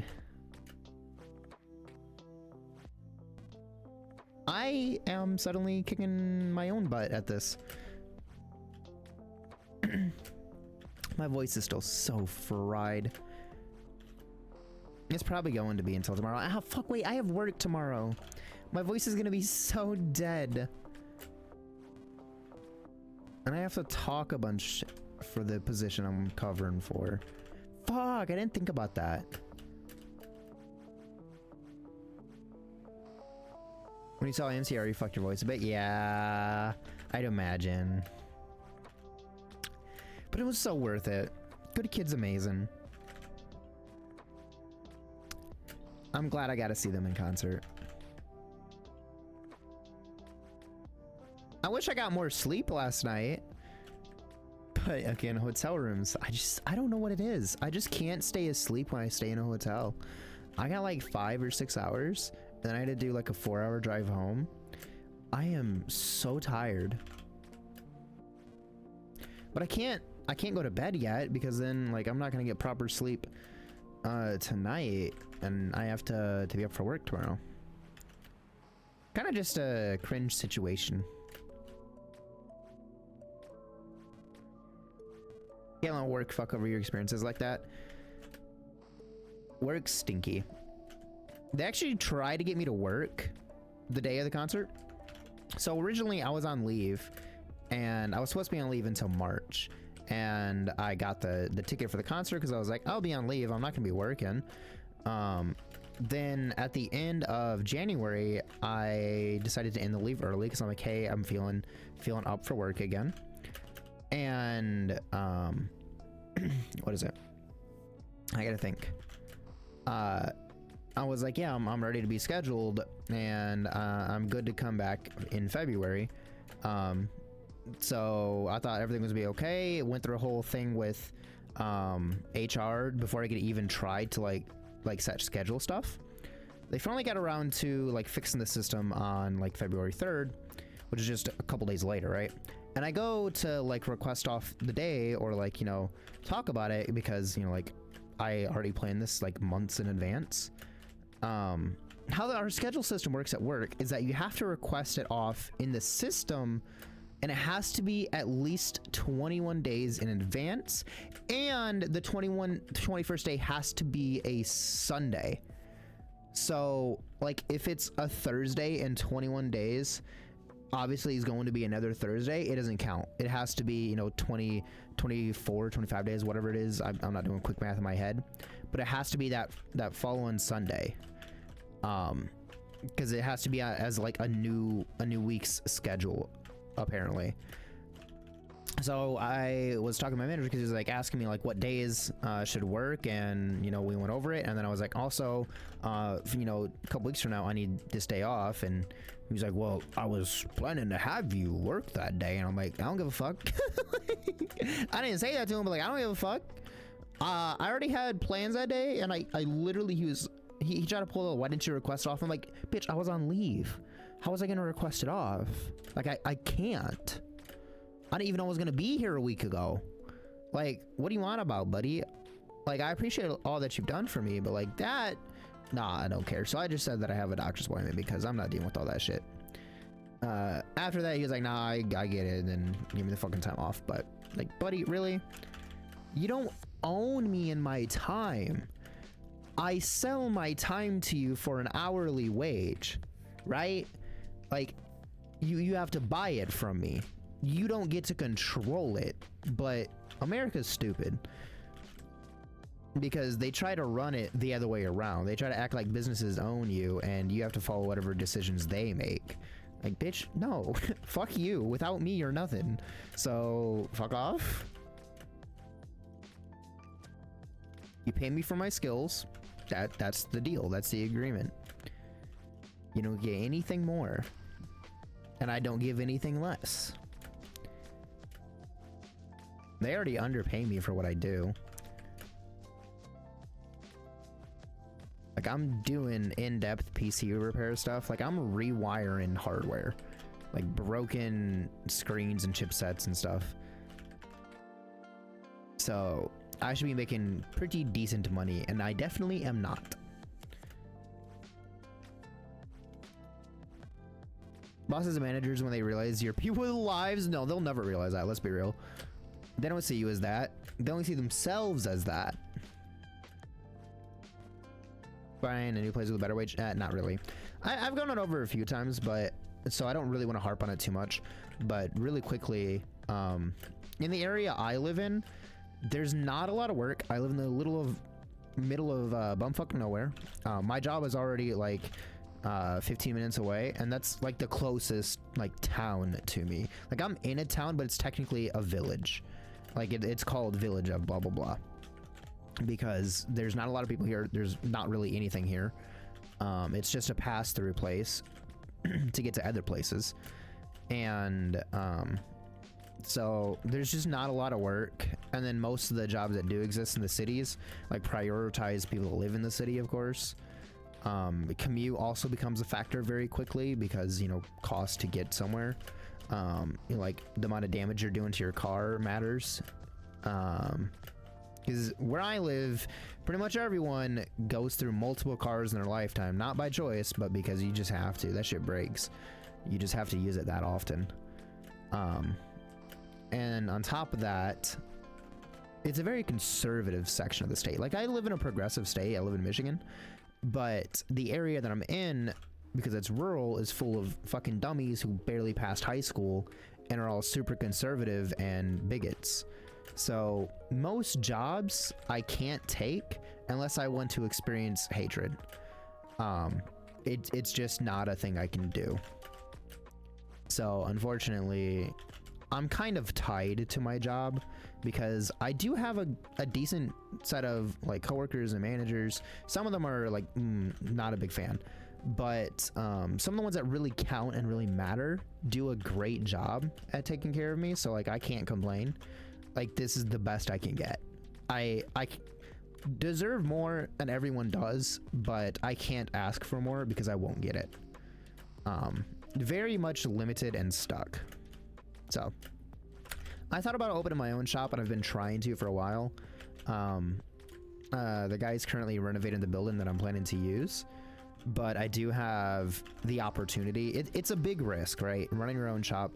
I am suddenly kicking my own butt at this. My voice is still so fried. It's probably going to be until tomorrow. Ah, fuck, wait, I have work tomorrow. My voice is gonna be so dead. And I have to talk a bunch for the position I'm covering for. Fuck, I didn't think about that. When you saw MCR, you fucked your voice a bit? Yeah, I'd imagine. But it was so worth it. Good Kid's amazing. I'm glad I got to see them in concert. I wish I got more sleep last night. But again, hotel rooms, I don't know what it is. I just can't stay asleep when I stay in a hotel. I got like 5 or 6 hours. Then I had to do like a 4-hour drive home. I am so tired. But I can't go to bed yet because then like I'm not gonna get proper sleep tonight, and I have to be up for work tomorrow. Kind of just a cringe situation. Can't let work fuck over your experiences like that. Work's stinky. They actually tried to get me to work the day of the concert. So originally I was on leave, and I was supposed to be on leave until March. And I got the ticket for the concert because I was like, I'll be on leave, I'm not gonna be working. Then at the end of January, I decided to end the leave early because I'm like, hey, I'm feeling up for work again. And what is it? I gotta think. I was like, yeah, I'm ready to be scheduled, and I'm good to come back in February. So I thought everything was gonna be okay. Went through a whole thing with HR before I could even try to like set schedule stuff. They finally got around to like fixing the system on like February 3rd, which is just a couple days later, right? And I go to like request off the day or like, you know, talk about it because, you know, like I already planned this like months in advance. How our schedule system works at work is that you have to request it off in the system, and it has to be at least 21 days in advance, and the 21st day has to be a Sunday. So like if it's a Thursday in 21 days, obviously it's going to be another Thursday. It doesn't count. It has to be, you know, 20, 24, 25 days, whatever it is. I'm not doing quick math in my head, but it has to be that following Sunday. Because it has to be as like a new week's schedule, apparently. So I was talking to my manager because he was like asking me like what days should work, and you know, we went over it, and then I was like, also you know, a couple weeks from now I need this day off, and he was like, well, I was planning to have you work that day, and I'm like, I don't give a fuck. I didn't say that to him, but like, I don't give a fuck. I already had plans that day, and I literally, he tried to pull the why didn't you request off. I'm like, bitch, I was on leave. How was I gonna request it off? Like, I can't. I didn't even know I was gonna be here a week ago. Like, what do you want about, buddy? Like, I appreciate all that you've done for me, but like that, nah, I don't care. So I just said that I have a doctor's appointment because I'm not dealing with all that shit. After that, he was like, nah, I get it, and then give me the fucking time off. But like, buddy, really? You don't own me in my time. I sell my time to you for an hourly wage, right? Like, you have to buy it from me. You don't get to control it. But America's stupid because they try to run it the other way around. They try to act like businesses own you and you have to follow whatever decisions they make. Like, bitch, no. Fuck you. Without me, you're nothing. So fuck off. You pay me for my skills. That's the deal. That's the agreement. You don't get anything more, and I don't give anything less. They already underpay me for what I do. Like, I'm doing in-depth PC repair stuff. Like, I'm rewiring hardware, like broken screens and chipsets and stuff. So I should be making pretty decent money, and I definitely am not. Bosses and managers, when they realize you're people with lives, no, they'll never realize that. Let's be real. They don't see you as that. They only see themselves as that. Buying a new place with a better wage? Not really. I've gone it over a few times, but so I don't really want to harp on it too much. But really quickly, in the area I live in, there's not a lot of work. I live in the middle of bumfuck nowhere. My job is already like 15 minutes away, and that's like the closest like town to me. Like, I'm in a town, but it's technically a village. Like, it's called Village of blah blah blah because there's not a lot of people here. There's not really anything here. It's just a pass-through place to get to other places, and so there's just not a lot of work. And then most of the jobs that do exist in the cities like prioritize people that live in the city, of course. Commute also becomes a factor very quickly because, you know, cost to get somewhere. You know, like the amount of damage you're doing to your car matters. Because where I live, pretty much everyone goes through multiple cars in their lifetime, not by choice, but because you just have to. That shit breaks. You just have to use it that often. And on top of that, it's a very conservative section of the state. Like, I live in a progressive state. I live in Michigan. But the area that I'm in, because it's rural, is full of fucking dummies who barely passed high school and are all super conservative and bigots. So most jobs I can't take unless I want to experience hatred. It's just not a thing I can do. So unfortunately, I'm kind of tied to my job because I do have a decent set of like coworkers and managers. Some of them are like not a big fan, but some of the ones that really count and really matter do a great job at taking care of me. So like, I can't complain. Like, this is the best I can get. I deserve more than everyone does, but I can't ask for more because I won't get it. Very much limited and stuck. So I thought about opening my own shop, and I've been trying to for a while. The guy's currently renovating the building that I'm planning to use, but I do have the opportunity. It's a big risk, right? Running your own shop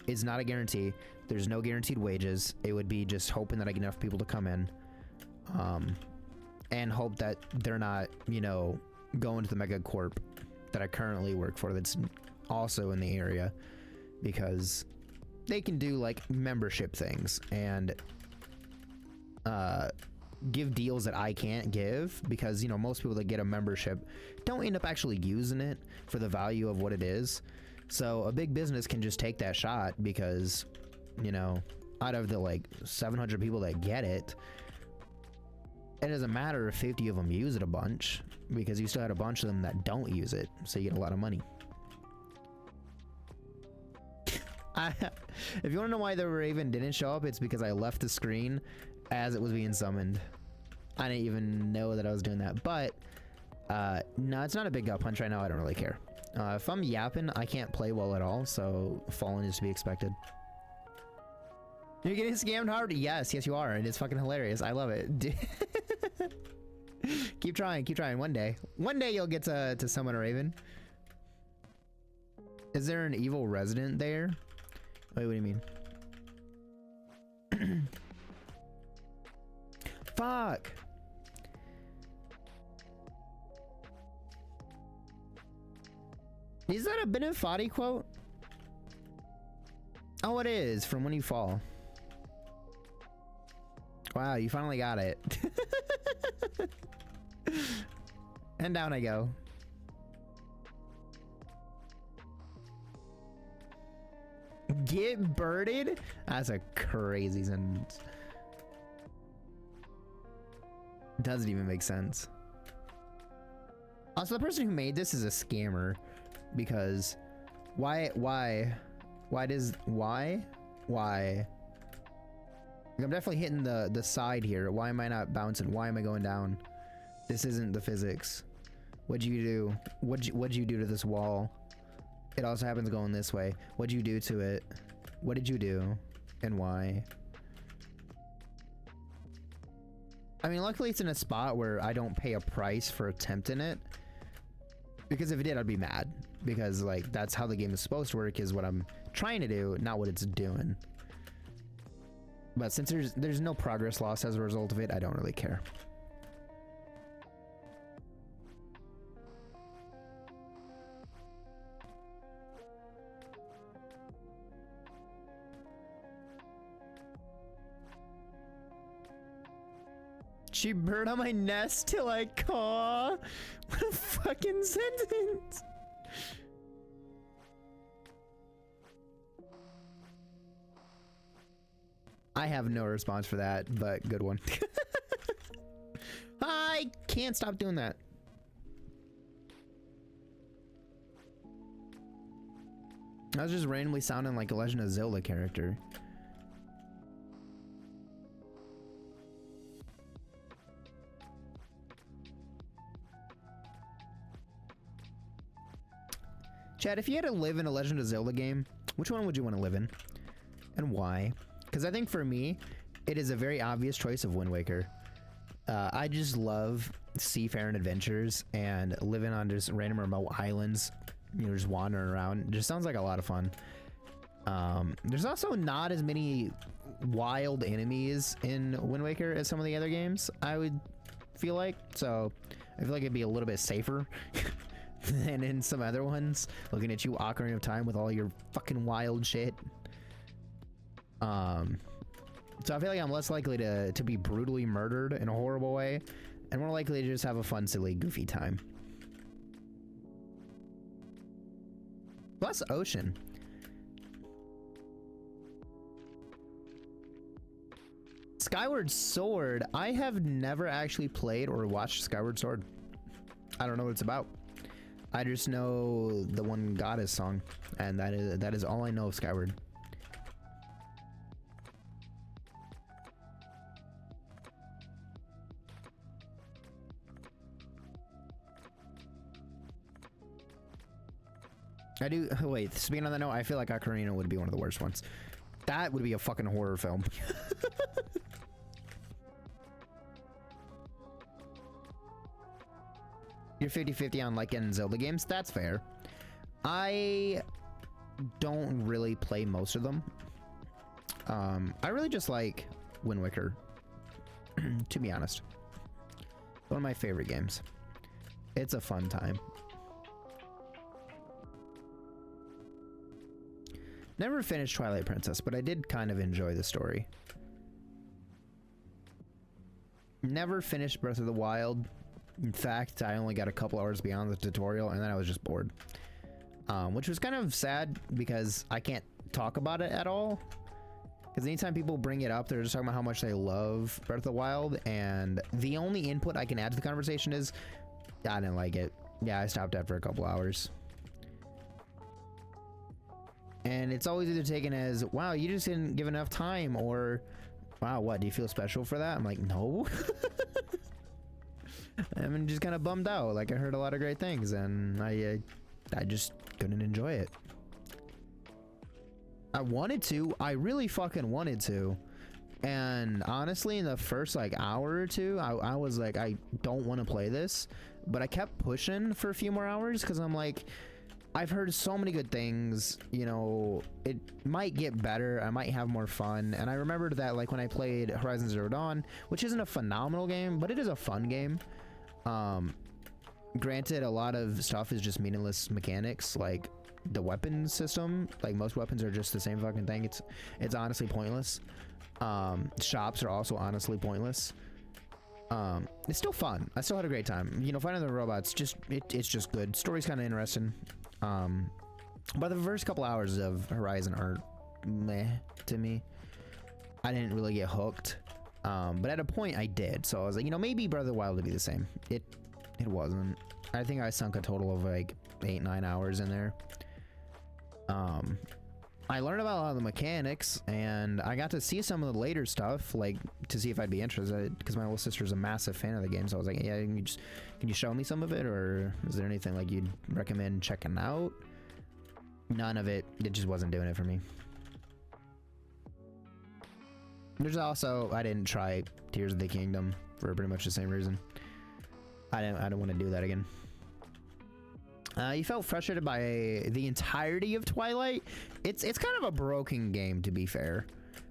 is not a guarantee. There's no guaranteed wages. It would be just hoping that I get enough people to come in, and hope that they're not, you know, going to the mega corp that I currently work for that's also in the area, because they can do like membership things and give deals that I can't give, because, you know, most people that get a membership don't end up actually using it for the value of what it is. So a big business can just take that shot because, you know, out of the like 700 people that get it, it doesn't matter if 50 of them use it a bunch, because you still had a bunch of them that don't use it, so you get a lot of money. If you want to know why the Raven didn't show up, it's because I left the screen as it was being summoned. I didn't even know that I was doing that, but no, it's not a big gut punch right now. I don't really care. If I'm yapping, I can't play well at all, so falling is to be expected. You're getting scammed hard? Yes, you are, and it's fucking hilarious. I love it. Keep trying, keep trying. One day you'll get to summon a Raven. Is there an evil resident there? Wait, what do you mean? Fuck. Is that a VOD quote? Oh, it is, from When You Fall. Wow, you finally got it. And down I go. Get birded? That's a crazy sentence. Doesn't even make sense. Also, the person who made this is a scammer, because why? I'm definitely hitting the side here. Why am I not bouncing? Why am I going down? This isn't the physics. What'd you do? What'd you do to this wall? It also happens going this way. What'd you do to it? What did you do? And why? I mean, luckily it's in a spot where I don't pay a price for attempting it. Because if it did, I'd be mad. Because, like, that's how the game is supposed to work, is what I'm trying to do, not what it's doing. But since there's no progress loss as a result of it, I don't really care. She burned on my nest till I caw. What a fucking sentence. I have no response for that, but good one. I can't stop doing that. I was just randomly sounding like a Legend of Zelda character. Chad, if you had to live in a Legend of Zelda game, which one would you want to live in? And why? Because I think for me, it is a very obvious choice of Wind Waker. I just love seafaring adventures and living on just random remote islands, you know, just wandering around. It just sounds like a lot of fun. There's also not as many wild enemies in Wind Waker as some of the other games, I would feel like. So I feel like it'd be a little bit safer than in some other ones, looking at you Ocarina of Time with all your fucking wild shit. So I feel like I'm less likely to be brutally murdered in a horrible way, and more likely to just have a fun, silly, goofy time. Plus ocean. Skyward Sword, I have never actually played or watched Skyward Sword. I don't know what it's about. I just know the one Goddess song, and that is all I know of Skyward. I do. Wait, speaking on that note, I feel like Ocarina would be one of the worst ones. That would be a fucking horror film. You're 50-50 on liking Zelda games? That's fair. I don't really play most of them. I really just like Wind Waker, to be honest. One of my favorite games. It's a fun time. Never finished Twilight Princess, but I did kind of enjoy the story. Never finished Breath of the Wild. In fact, I only got a couple hours beyond the tutorial, and then I was just bored. Which was kind of sad, because I can't talk about it at all. Because anytime people bring it up, they're just talking about how much they love Breath of the Wild, and the only input I can add to the conversation is, I didn't like it. Yeah, I stopped after a couple hours. And it's always either taken as, wow, you just didn't give enough time, or, wow, what, do you feel special for that? I'm like, no. I'm just kind of bummed out. Like, I heard a lot of great things, and I just couldn't enjoy it. I wanted to. I really fucking wanted to. And honestly, in the first like hour or two, I was like, I don't want to play this. But I kept pushing for a few more hours because I'm like, I've heard so many good things. You know, it might get better. I might have more fun. And I remembered that like when I played Horizon Zero Dawn, which isn't a phenomenal game, but it is a fun game. Granted, a lot of stuff is just meaningless mechanics, like the weapon system. Like most weapons are just the same fucking thing. It's honestly pointless. Shops are also honestly pointless. It's still fun. I still had a great time. You know, fighting the robots, it's just good. Story's kind of interesting. But the first couple hours of Horizon are meh to me. I didn't really get hooked. But at a point I did. So I was like, you know, maybe Breath of the Wild would be the same. It wasn't. I think I sunk a total of like 8-9 hours in there. I learned about a lot of the mechanics, and I got to see some of the later stuff, like to see if I'd be interested, because my little sister's a massive fan of the game. So I was like, yeah, can you show me some of it, or is there anything like you'd recommend checking out? None of it. It just wasn't doing it for me. There's also, I didn't try Tears of the Kingdom for pretty much the same reason. I don't want to do that again. You felt frustrated by the entirety of Twilight. It's kind of a broken game, to be fair,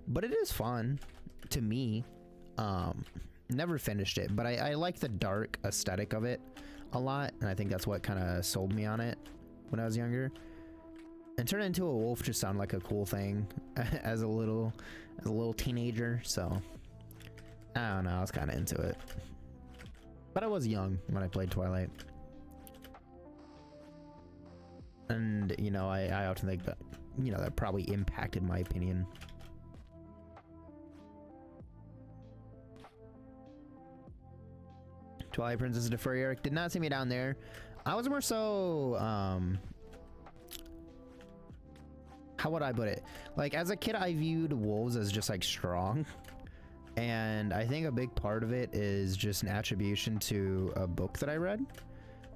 but it is fun to me. Never finished it, but I like the dark aesthetic of it a lot, and I think that's what kind of sold me on it when I was younger. And turning into a wolf just sounded like a cool thing as a little teenager, so I don't know, I was kind of into it. But I was young when I played Twilight. And, you know, I often think that, you know, that probably impacted my opinion. Twilight Princess defer Eric did not see me down there. I was more so, how would I put it? Like, as a kid, I viewed wolves as just, like, strong. And I think a big part of it is just an attribution to a book that I read.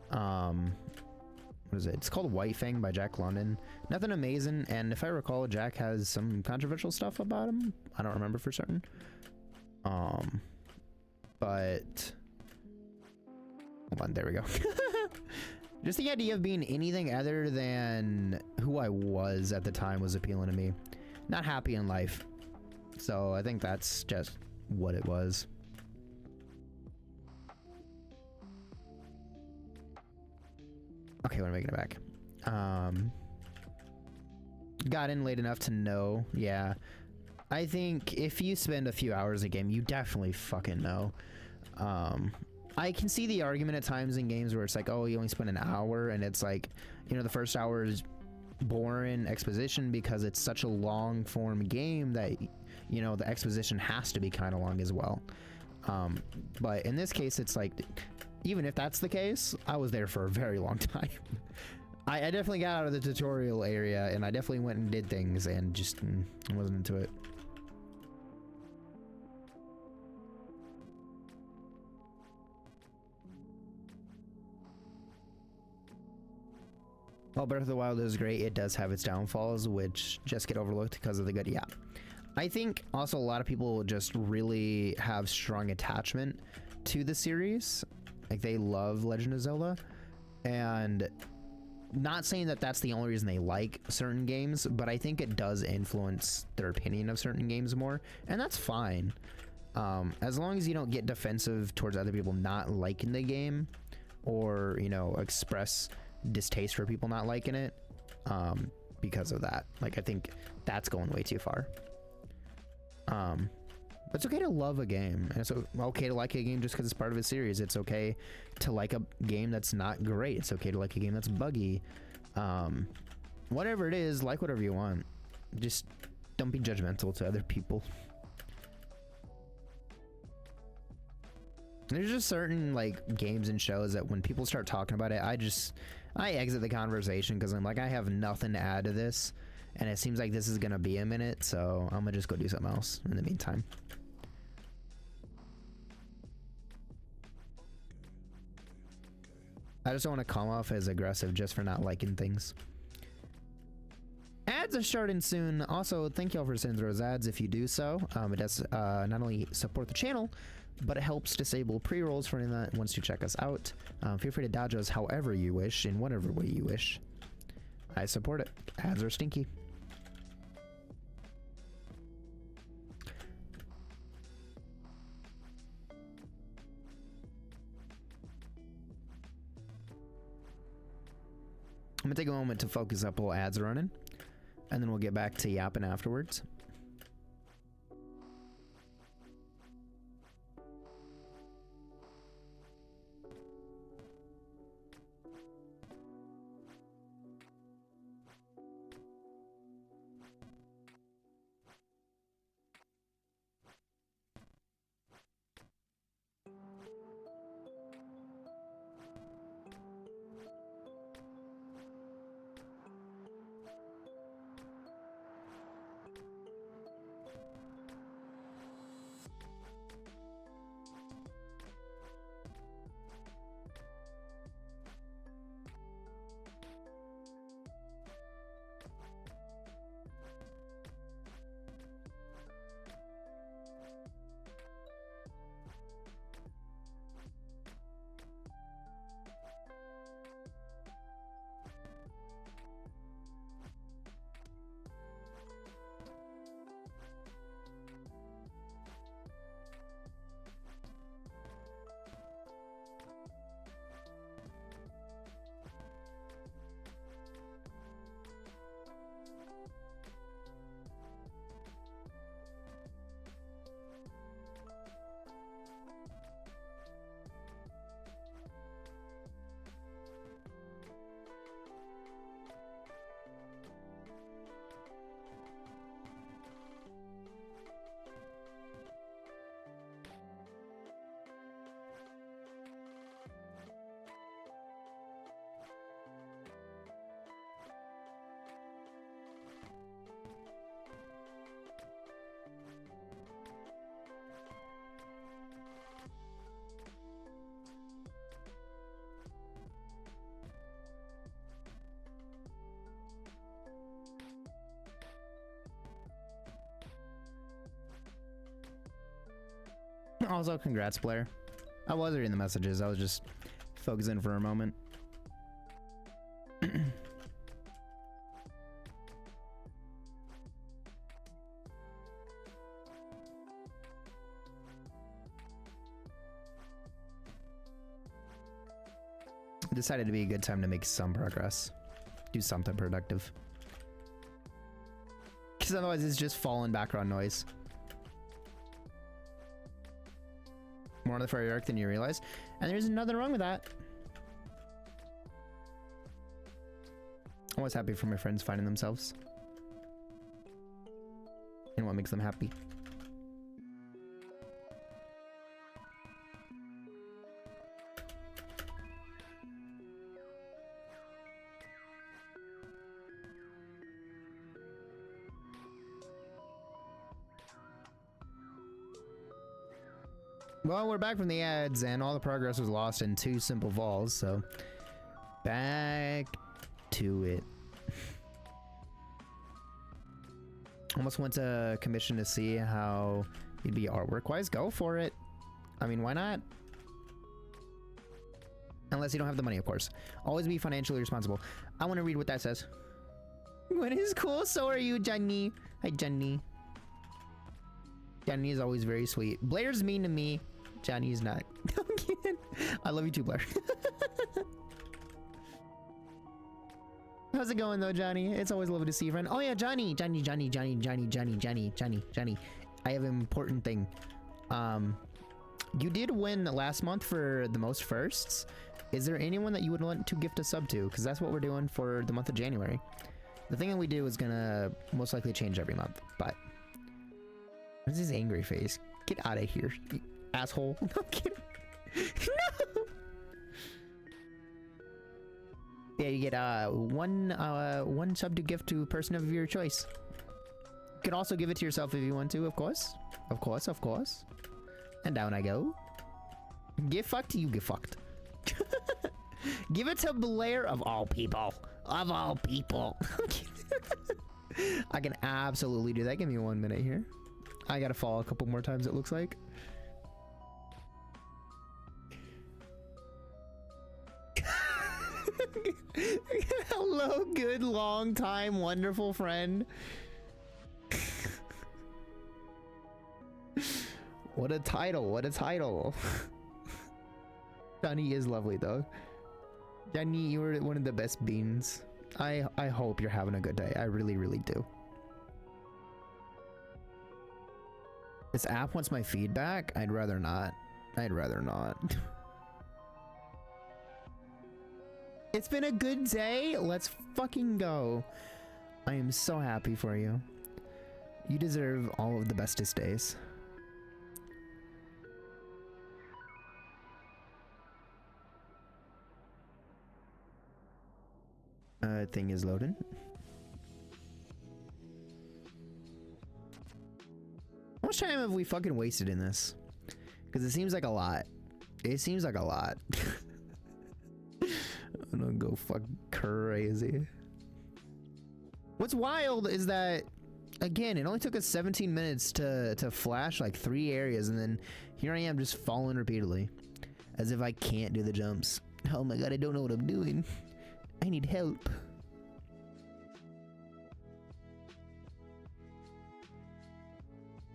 What is it? It's called White Fang by Jack London. Nothing amazing, and if I recall, Jack has some controversial stuff about him. I don't remember for certain. But hold on, there we go. Just the idea of being anything other than who I was at the time was appealing to me. Not happy in life. So I think that's just what it was. Okay, we're making it back. Got in late enough to know. Yeah, I think if you spend a few hours a game, you definitely fucking know. I can see the argument at times in games where it's like, oh, you only spend an hour, and it's like, you know, the first hour is boring exposition because it's such a long form game that, you know, the exposition has to be kind of long as well. But in this case, it's like, even if that's the case, I was there for a very long time. I definitely got out of the tutorial area, and I definitely went and did things, and just wasn't into it. While Breath of the Wild is great, it does have its downfalls, which just get overlooked because of the good. Yeah. I think also a lot of people just really have strong attachment to the series. Like, they love Legend of Zelda, and not saying that that's the only reason they like certain games, but I think it does influence their opinion of certain games more, and that's fine. As long as you don't get defensive towards other people not liking the game, or, you know, express distaste for people not liking it because of that. Like, I think that's going way too far. It's okay to love a game, and it's okay to like a game just because it's part of a series. It's okay to like a game that's not great. It's okay to like a game that's buggy. Whatever it is, like whatever you want. Just don't be judgmental to other people. There's just certain like games and shows that when people start talking about it, I exit the conversation because I'm like, I have nothing to add to this, and it seems like this is gonna be a minute, so I'm gonna just go do something else in the meantime. I just don't want to come off as aggressive just for not liking things. Ads are starting soon. Also, thank y'all for sending those ads if you do so. It does not only support the channel, but it helps disable pre-rolls for anyone that wants to check us out. Feel free to dodge us however you wish, in whatever way you wish. I support it. Ads are stinky. I'm gonna take a moment to focus up while ads are running, and then we'll get back to yapping afterwards. Also, congrats, Blair. I was reading the messages. I was just focusing for a moment. Decided to be a good time to make some progress. Do something productive. Because otherwise it's just falling background noise. More on the furry arc than you realize. And there's nothing wrong with that. I'm always happy for my friends finding themselves. And what makes them happy. Well, we're back from the ads, and all the progress was lost in 2 simple falls, so back to it. Almost went to commission to see how you'd be artwork-wise. Go for it. I mean, why not? Unless you don't have the money, of course. Always be financially responsible. I want to read what that says. Gwen is cool, so are you, Jenny. Hi, Jenny. Jenny is always very sweet. Blair's mean to me. Johnny's not. I'm kidding. I love you too, Blair. How's it going though, Johnny? It's always lovely to see you, friend. Oh yeah, Johnny. Johnny. I have an important thing. You did win last month for the most firsts. Is there anyone that you would want to gift a sub to? Because that's what we're doing for the month of January. The thing that we do is gonna most likely change every month, but what's his angry face? Get out of here, you asshole. No, I'm kidding. No! Yeah, you get one sub to gift to a person of your choice. You can also give it to yourself if you want to, of course. Of course, of course. And down I go. Get fucked, you get fucked. Give it to Blair of all people. Of all people. I can absolutely do that. Give me 1 minute here. I gotta fall a couple more times, it looks like. Hello, good long time, wonderful friend. What a title, what a title. Johnny is lovely though. Johnny, you're one of the best beans. I hope you're having a good day. I really, really do. This app wants my feedback? I'd rather not. I'd rather not. It's been a good day. Let's fucking go. I am so happy for you. You deserve all of the bestest days. Thing is loading. How much time have we fucking wasted in this? Because it seems like a lot. It seems like a lot. I'm gonna go fuck crazy. What's wild is that, again, it only took us 17 minutes to flash like 3 areas, and then here I am just falling repeatedly. As if I can't do the jumps. Oh my god, I don't know what I'm doing. I need help.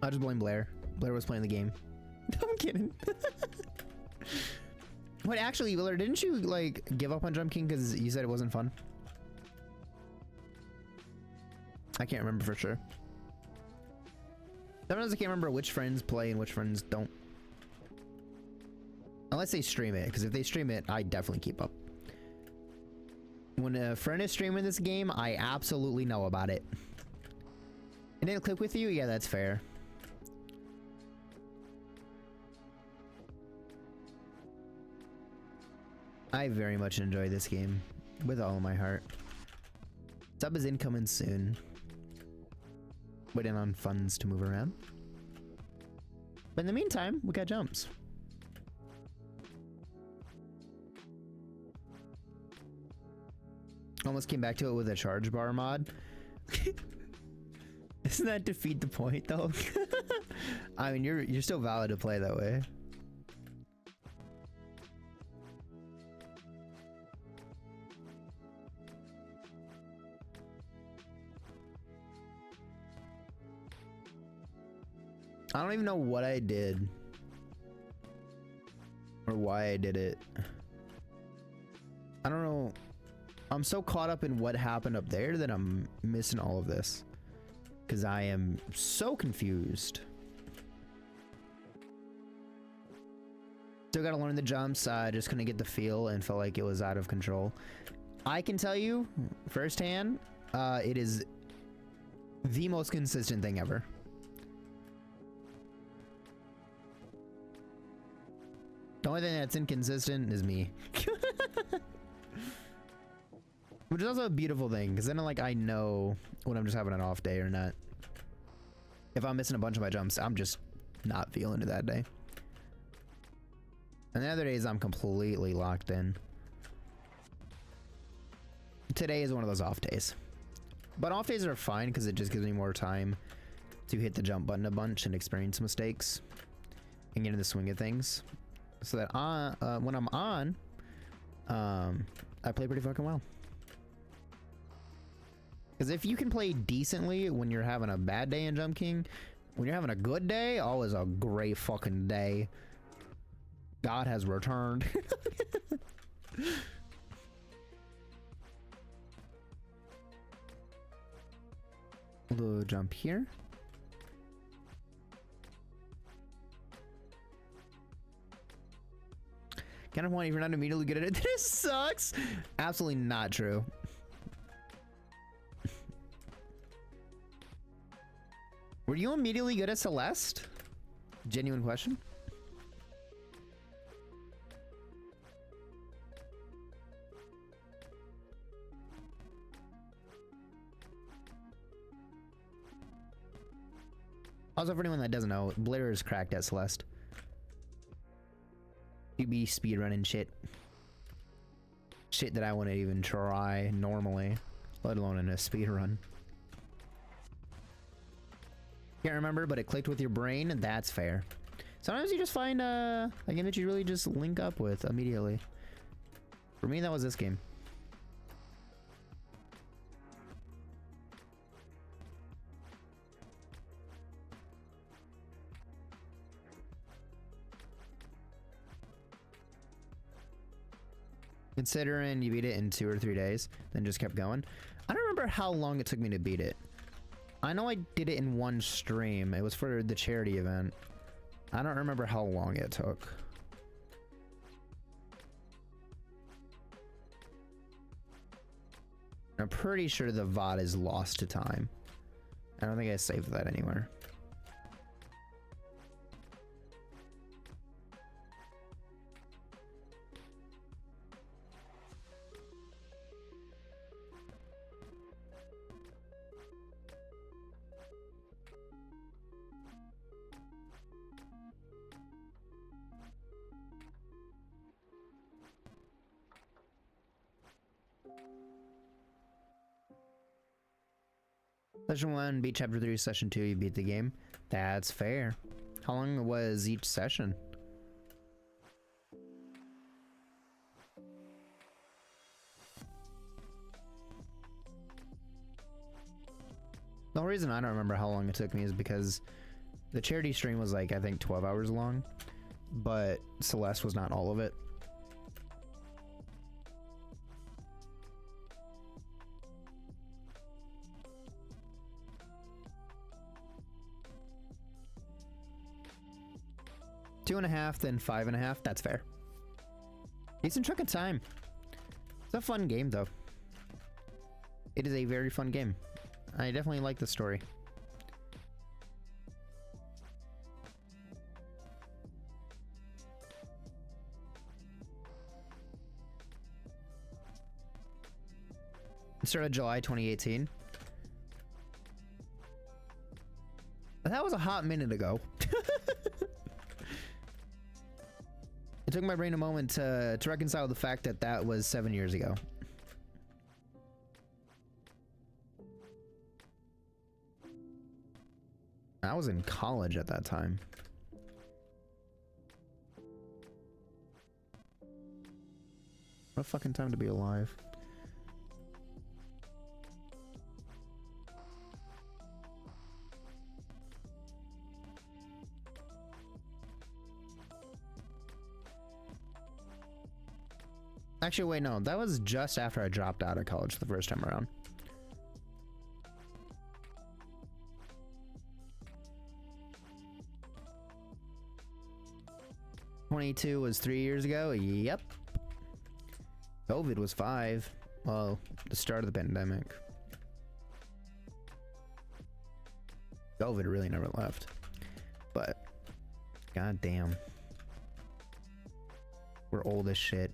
I'll just blame Blair. Blair was playing the game. I'm kidding. Wait, actually, Blair, didn't you like give up on Jump King because you said it wasn't fun? I can't remember for sure. Sometimes I can't remember which friends play and which friends don't. Unless they stream it, because if they stream it, I definitely keep up. When a friend is streaming this game, I absolutely know about it. It didn't click with you? Yeah, that's fair. I very much enjoy this game with all of my heart. Sub is incoming soon. Waiting on funds to move around. But in the meantime, we got jumps. Almost came back to it with a charge bar mod. Doesn't that defeat the point though? I mean, you're still valid to play that way. I don't even know what I did or why I did it. I don't know. I'm so caught up in what happened up there that I'm missing all of this because I am so confused. Still gotta learn the jumps. Just couldn't get the feel and felt like it was out of control. I can tell you firsthand, it is the most consistent thing ever. The only thing that's inconsistent is me. Which is also a beautiful thing, because then like I know when I'm just having an off day or not. If I'm missing a bunch of my jumps, I'm just not feeling it that day. And the other days I'm completely locked in. Today is one of those off days. But off days are fine because it just gives me more time to hit the jump button a bunch and experience mistakes and get in the swing of things. So that when I'm on, I play pretty fucking well. Because if you can play decently when you're having a bad day in Jump King, when you're having a good day, always a great fucking day. God has returned. We'll jump here. Kind of want if you're not immediately good at it. This sucks. Absolutely not true. Were you immediately good at Celeste? Genuine question. Also, for anyone that doesn't know, Blair is cracked at Celeste. You be speedrunning shit. Shit that I wouldn't even try normally, let alone in a speedrun. Can't remember, but it clicked with your brain, and that's fair. Sometimes you just find a game that you really just link up with immediately. For me, that was this game. Considering you beat it in 2 or 3 days, then just kept going. I don't remember how long it took me to beat it. I know I did it in one stream. It was for the charity event. I don't remember how long it took. I'm pretty sure the VOD is lost to time. I don't think I saved that anywhere. Session 1, beat Chapter 3, Session 2, you beat the game. That's fair. How long was each session? The only reason I don't remember how long it took me is because the charity stream was like, I think 12 hours long, but Celeste was not all of it. Two and a half, then 5.5. That's fair. Decent chunk of time. It's a fun game, though. It is a very fun game. I definitely like the story. It started July 2018. That was a hot minute ago. It took my brain a moment to reconcile the fact that that was 7 years ago. I was in college at that time. What a fucking time to be alive. Actually, wait, no. That was just after I dropped out of college the first time around. '22 was 3 years ago. Yep. COVID was 5. Well, the start of the pandemic. COVID really never left. But, goddamn. We're old as shit.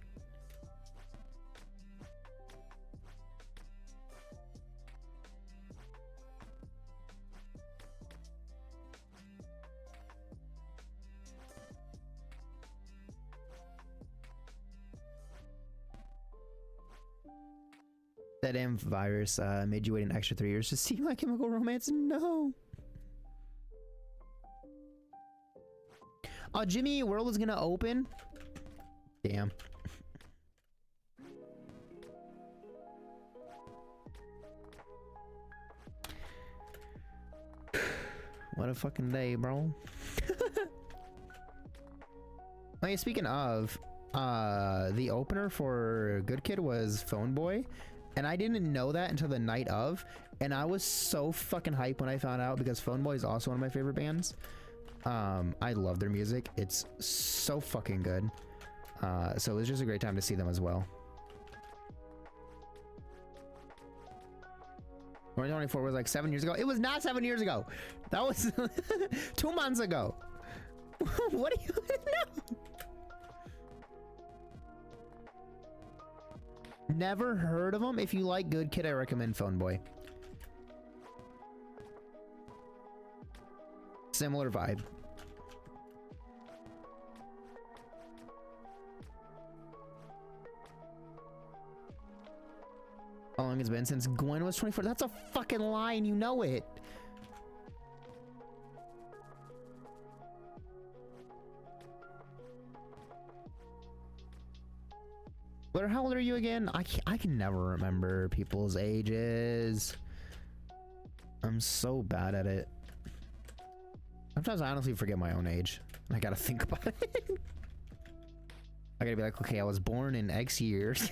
That damn virus made you wait an extra 3 years to see My Chemical Romance? No! Oh, Jimmy World is gonna open? Damn. What a fucking day, bro. Oh yeah, speaking of, the opener for Good Kid was Phone Boy. And I didn't know that until the night of, and I was so fucking hyped when I found out because Phone Boy is also one of my favorite bands. I love their music. It's so fucking good. So it was just a great time to see them as well. 2024 was like 7 years ago. It was not 7 years ago. That was 2 months ago. What do you know? Never heard of them. If you like Good Kid, I recommend Phone Boy. Similar vibe. How long it's been since Gwen was 24? That's a fucking lie and you know it. But how old are you again? I can never remember people's ages. I'm so bad at it. Sometimes I honestly forget my own age. I gotta think about it. I gotta be like, okay, I was born in X years.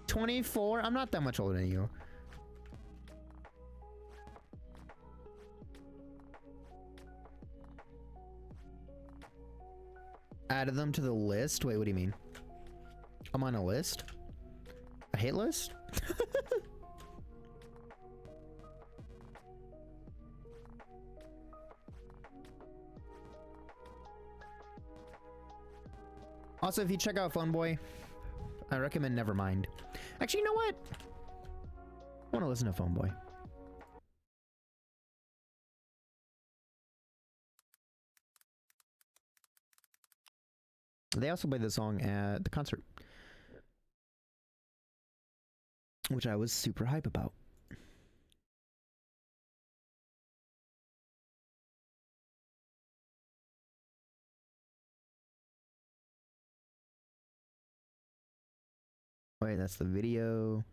24? I'm not that much older than you. Added them to the list? Wait, what do you mean? I'm on a list? A hit list? Also, if you check out Phone Boy, I recommend Nevermind. Actually, you know what? I want to listen to Phone Boy. They also played the song at the concert, which I was super hype about. Wait, that's the video.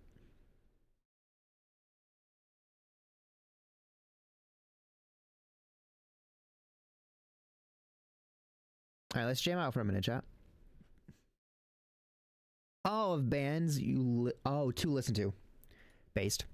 All right, let's jam out for a minute, chat. Oh, of bands you to listen to. Based.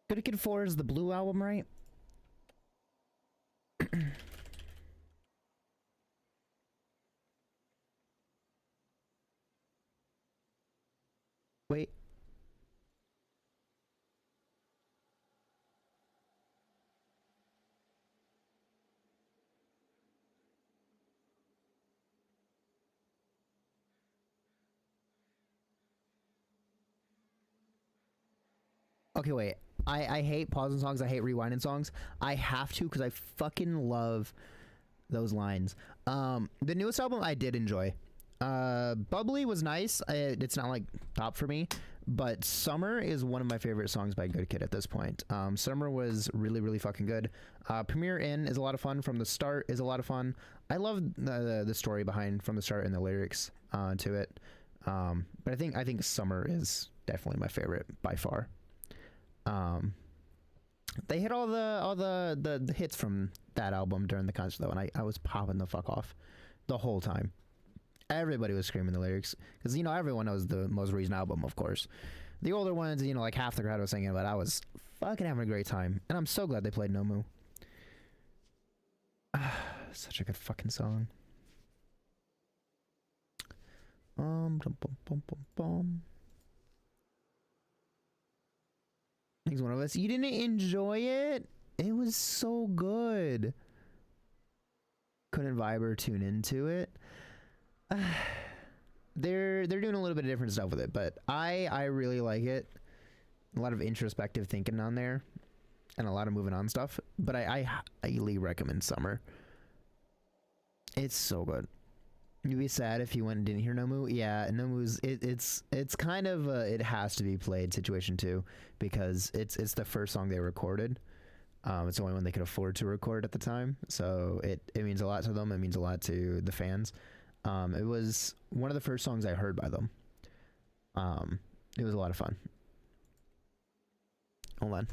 Good Kid 4 is the Blue album, right? Wait. Okay, wait. I hate pausing songs. I hate rewinding songs. I have to because I fucking love those lines. The newest album I did enjoy. Bubbly was nice. It's not like top for me, but Summer is one of my favorite songs by Good Kid at this point. Summer was really, really fucking good. Premiere In is a lot of fun. From the Start is a lot of fun. I love the story behind From the Start and the lyrics to it. But I think Summer is definitely my favorite by far. They hit all the hits from that album during the concert though, and I was popping the fuck off the whole time. Everybody was screaming the lyrics because, you know, everyone knows the Most Recent album, of course. The older ones, you know, like half the crowd was singing, but I was fucking having a great time, and I'm so glad they played Nomu. Such a good fucking song. Bum, bum, bum, bum, bum. He's one of us. You didn't enjoy it? It was so good. Couldn't vibe or tune into it. They're doing a little bit of different stuff with it, but I really like it. A lot of introspective thinking on there, and a lot of moving on stuff. But I highly recommend Summer. It's so good. You'd be sad if you went and didn't hear Nomu. Yeah, Nomu's it's kind of a it has to be played situation too, because it's the first song they recorded. It's the only one they could afford to record at the time, so it means a lot to them. It means a lot to the fans. It was one of the first songs I heard by them. It was a lot of fun. Hold on.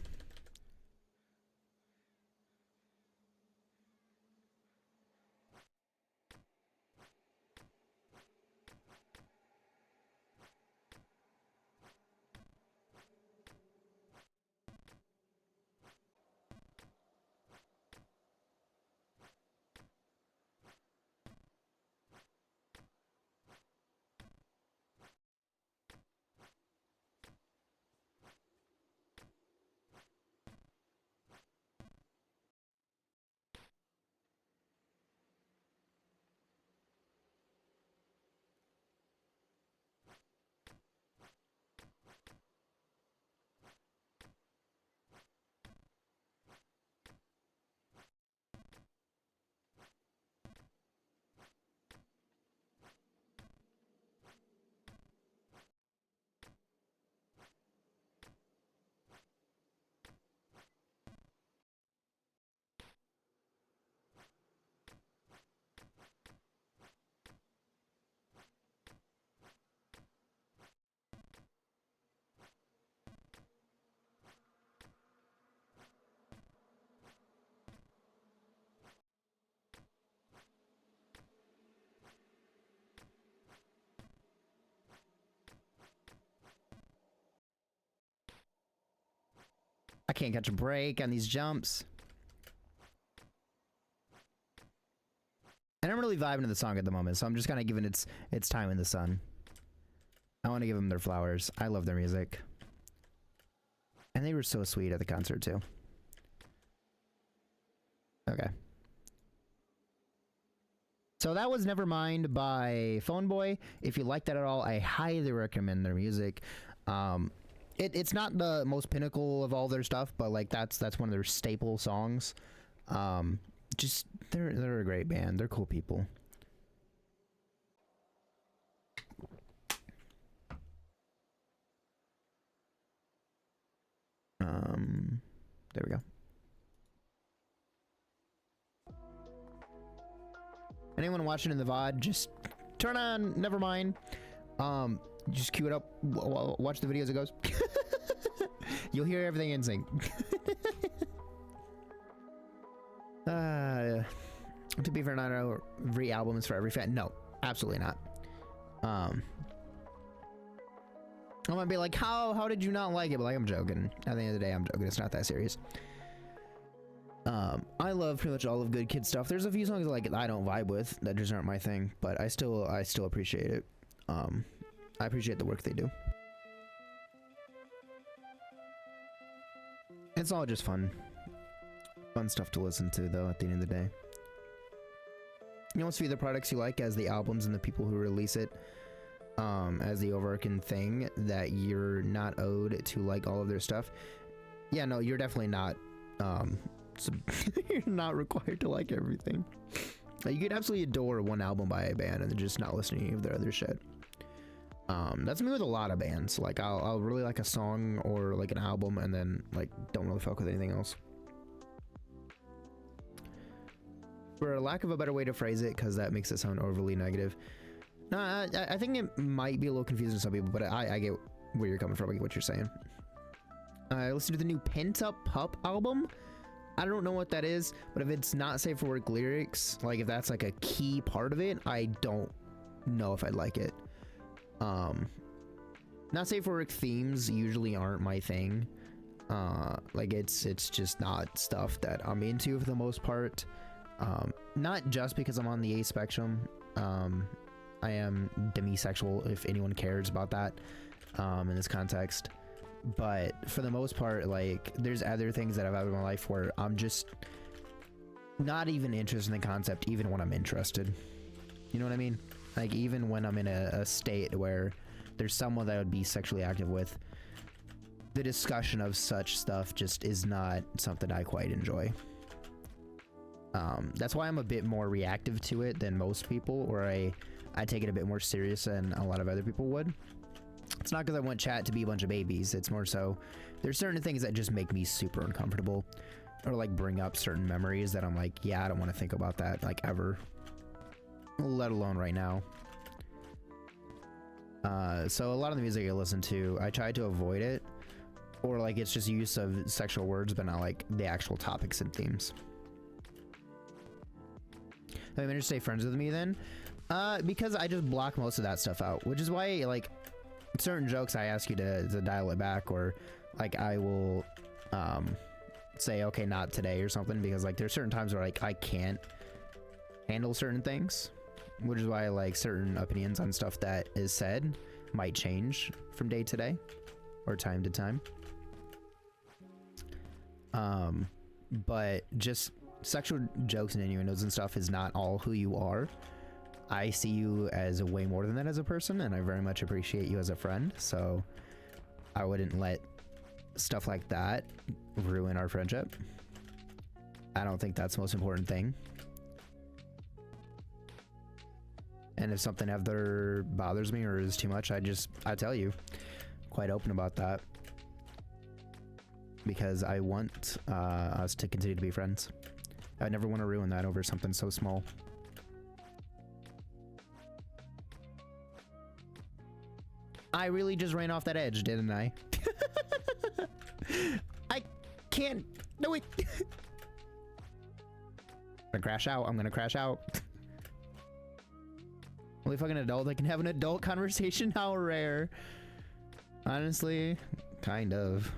I can't catch a break on these jumps. And I'm really vibing to the song at the moment, so I'm just kind of giving its time in the sun. I want to give them their flowers. I love their music. And they were so sweet at the concert, too. Okay. So that was Nevermind by Phone Boy. If you like that at all, I highly recommend their music. It's not the most pinnacle of all their stuff, but like that's one of their staple songs. Just they're a great band. They're cool people. There we go. Anyone watching in the VOD, just turn on Nevermind. Just cue it up, watch the video as it goes. You'll hear everything in sync. To be fair, not every album is for every fan. No, absolutely not. I'm gonna be like, how did you not like it? But like, I'm joking. At the end of the day, I'm joking. It's not that serious. I love pretty much all of Good Kid stuff. There's a few songs like I don't vibe with that just aren't my thing, but I still appreciate it. I appreciate the work they do. It's all just fun stuff to listen to, though. At the end of the day, you almost view the products you like as the albums and the people who release it as the overarching thing, that you're not owed to like all of their stuff. Yeah, no, you're definitely not. You're not required to like everything. You could absolutely adore one album by a band and then just not listen to any of their other shit. That's me with a lot of bands. Like I'll really like a song or like an album and then like don't really fuck with anything else. For a lack of a better way to phrase it, because that makes it sound overly negative. No, I think it might be a little confusing to some people, but I get where you're coming from. I get what you're saying. I listened to the new Pent Up Pup album. I don't know what that is, but if it's not safe for work lyrics, like if that's like a key part of it, I don't know if I'd like it. Not safe for work themes usually aren't my thing. Like it's just not stuff that I'm into for the most part. Not just because I'm on the A spectrum. I am demisexual, if anyone cares about that, in this context. But for the most part, like, there's other things that I've had in my life where I'm just not even interested in the concept, even when I'm interested. You know what I mean? Like, even when I'm in a state where there's someone that I would be sexually active with, the discussion of such stuff just is not something I quite enjoy. That's why I'm a bit more reactive to it than most people, or I take it a bit more serious than a lot of other people would. It's not because I want chat to be a bunch of babies. It's more so there's certain things that just make me super uncomfortable, or like bring up certain memories that I'm like, yeah, I don't want to think about that like ever, let alone right now. So a lot of the music I listen to, I try to avoid it, or like it's just use of sexual words, but not like the actual topics and themes. I'm gonna stay friends with me then, because I just block most of that stuff out, which is why like certain jokes I ask you to dial it back, or like I will say okay, not today or something, because like there's certain times where like I can't handle certain things, which is why like certain opinions on stuff that is said might change from day to day or time to time. But just sexual jokes and innuendos and stuff is not all who you are. I see you as way more than that as a person, and I very much appreciate you as a friend, so I wouldn't let stuff like that ruin our friendship. I don't think that's the most important thing. And if something ever bothers me or is too much, I tell you, quite open about that, because I want us to continue to be friends. I never want to ruin that over something so small. I really just ran off that edge, didn't I? I can't do it. I'm gonna crash out. I'm gonna crash out. Only fucking adult that can have an adult conversation. How rare. Honestly, kind of.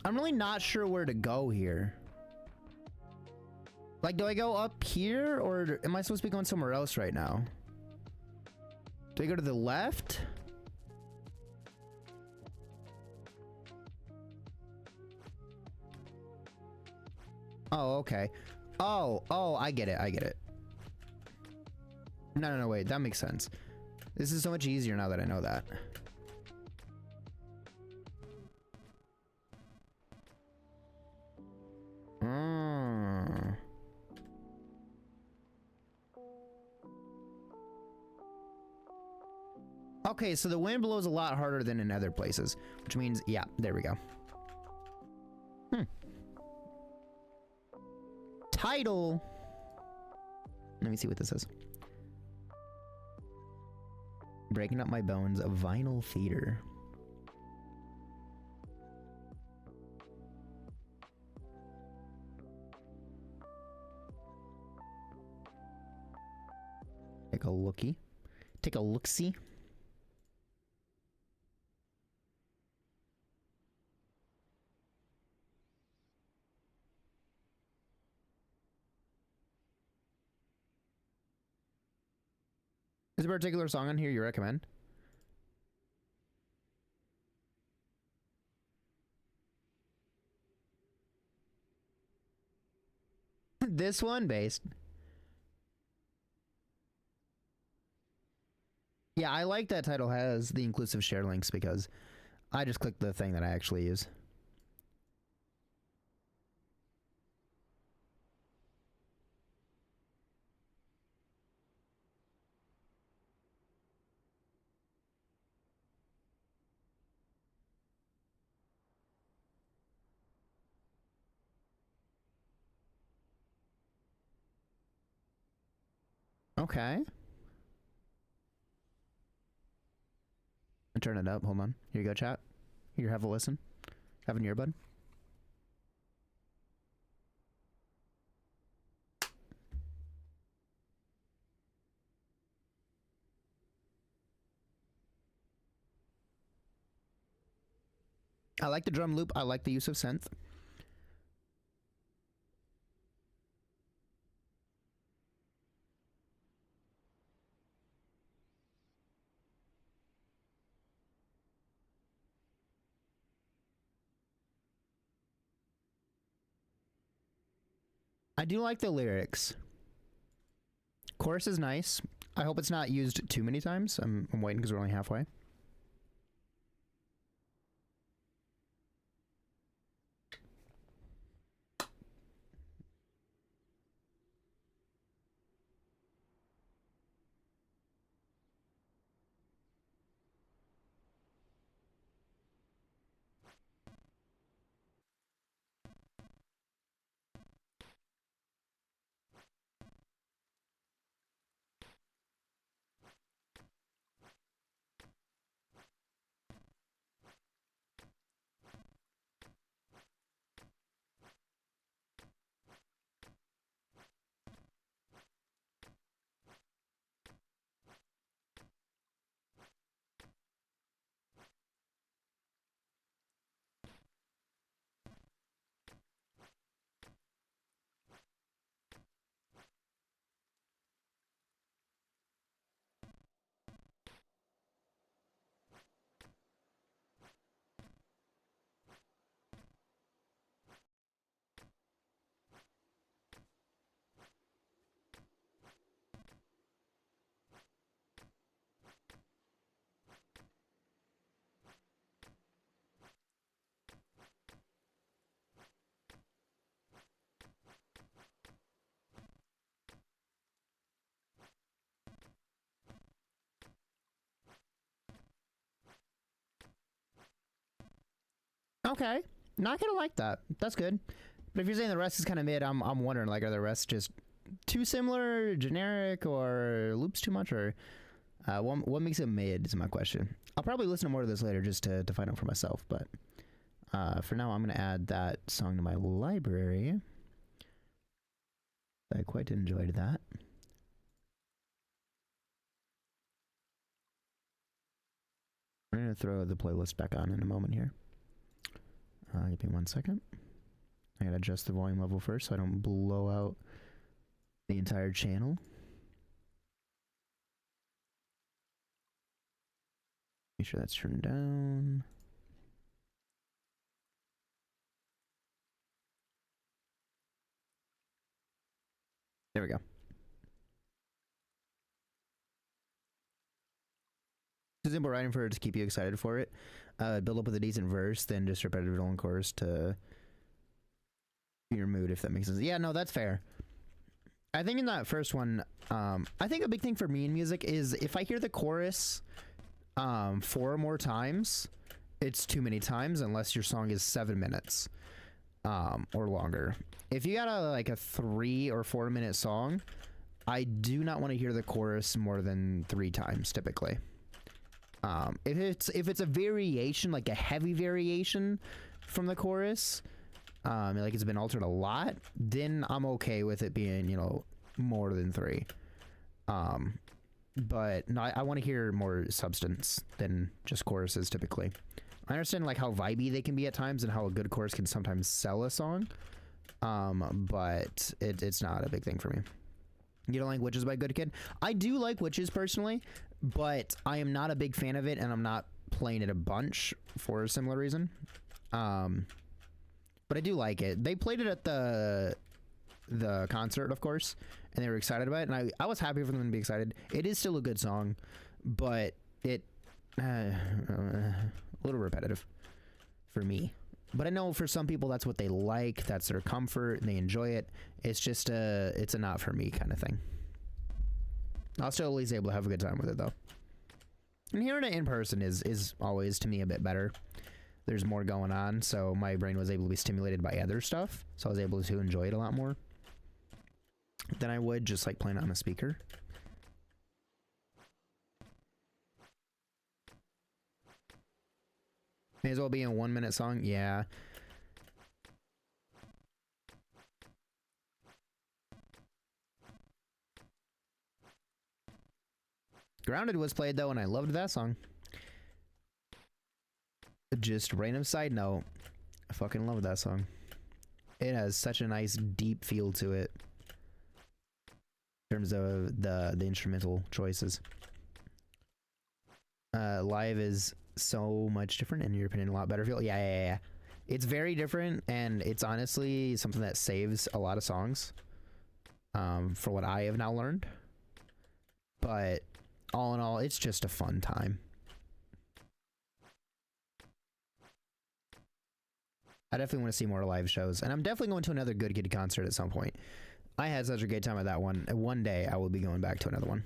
I'm really not sure where to go here. Like, do I go up here, or am I supposed to be going somewhere else right now? Do I go to the left? Oh, okay. Oh, I get it. I get it. No, wait. That makes sense. This is so much easier now that I know that. Okay, so the wind blows a lot harder than in other places, which means, yeah, there we go. Title. Let me see what this is. Breaking Up My Bones, Vinyl Theater. Take a lookie. Take a look-see. Is there a particular song on here you recommend? This one, based. Yeah, I like that title has the inclusive share links because I just clicked the thing that I actually use. Okay. Turn it up. Hold on. Here you go, chat. Here, have a listen. Have an earbud. I like the drum loop. I like the use of synth. I do like the lyrics. Chorus is nice. I hope it's not used too many times. I'm waiting because we're only halfway. Okay. Not gonna like that. That's good. But if you're saying the rest is kind of mid, I'm wondering, like, are the rest just too similar, generic, or loops too much, or what makes it mid is my question. I'll probably listen to more of this later just to find out for myself, but for now I'm gonna add that song to my library. I quite enjoyed that. I'm gonna throw the playlist back on in a moment here. Give me 1 second. I gotta adjust the volume level first so I don't blow out the entire channel. Make sure that's turned down. There we go. It's simple writing for it to keep you excited for it. Build up with a decent verse, then just repetitive long chorus to your mood, if that makes sense. Yeah, no, that's fair. I think in that first one, I think a big thing for me in music is if I hear the chorus 4 or more times, it's too many times unless your song is 7 minutes or longer. If you got a 3 or 4 minute song, I do not want to hear the chorus more than 3 times typically. If it's a variation, like a heavy variation from the chorus, like it's been altered a lot, then I'm okay with it being, more than 3. But no, I want to hear more substance than just choruses typically. I understand like how vibey they can be at times and how a good chorus can sometimes sell a song, but it's not a big thing for me. You don't like Witches by Good Kid? I do like Witches personally, but I am not a big fan of it, and I'm not playing it a bunch for a similar reason. But I do like it. They played it at the concert, of course, and they were excited about it, and I was happy for them to be excited. It is still a good song. but it a little repetitive for me. But I know for some people that's what they like, that's their comfort, and they enjoy it. It's just it's a not for me kind of thing. I'll still at least able to have a good time with it though. And hearing it in person is always to me a bit better. There's more going on, so my brain was able to be stimulated by other stuff, so I was able to enjoy it a lot more than I would just like playing it on a speaker. May as well be a 1 minute song. Yeah. Grounded was played though, and I loved that song. Just random side note, I fucking love that song. It has such a nice deep feel to it in terms of the instrumental choices. Live is so much different, in your opinion, a lot better feel. Yeah. It's very different, and it's honestly something that saves a lot of songs, for what I have now learned. But all in all, it's just a fun time. I definitely want to see more live shows, and I'm definitely going to another Good Kid concert at some point. I had such a great time at that one. One day I will be going back to another one.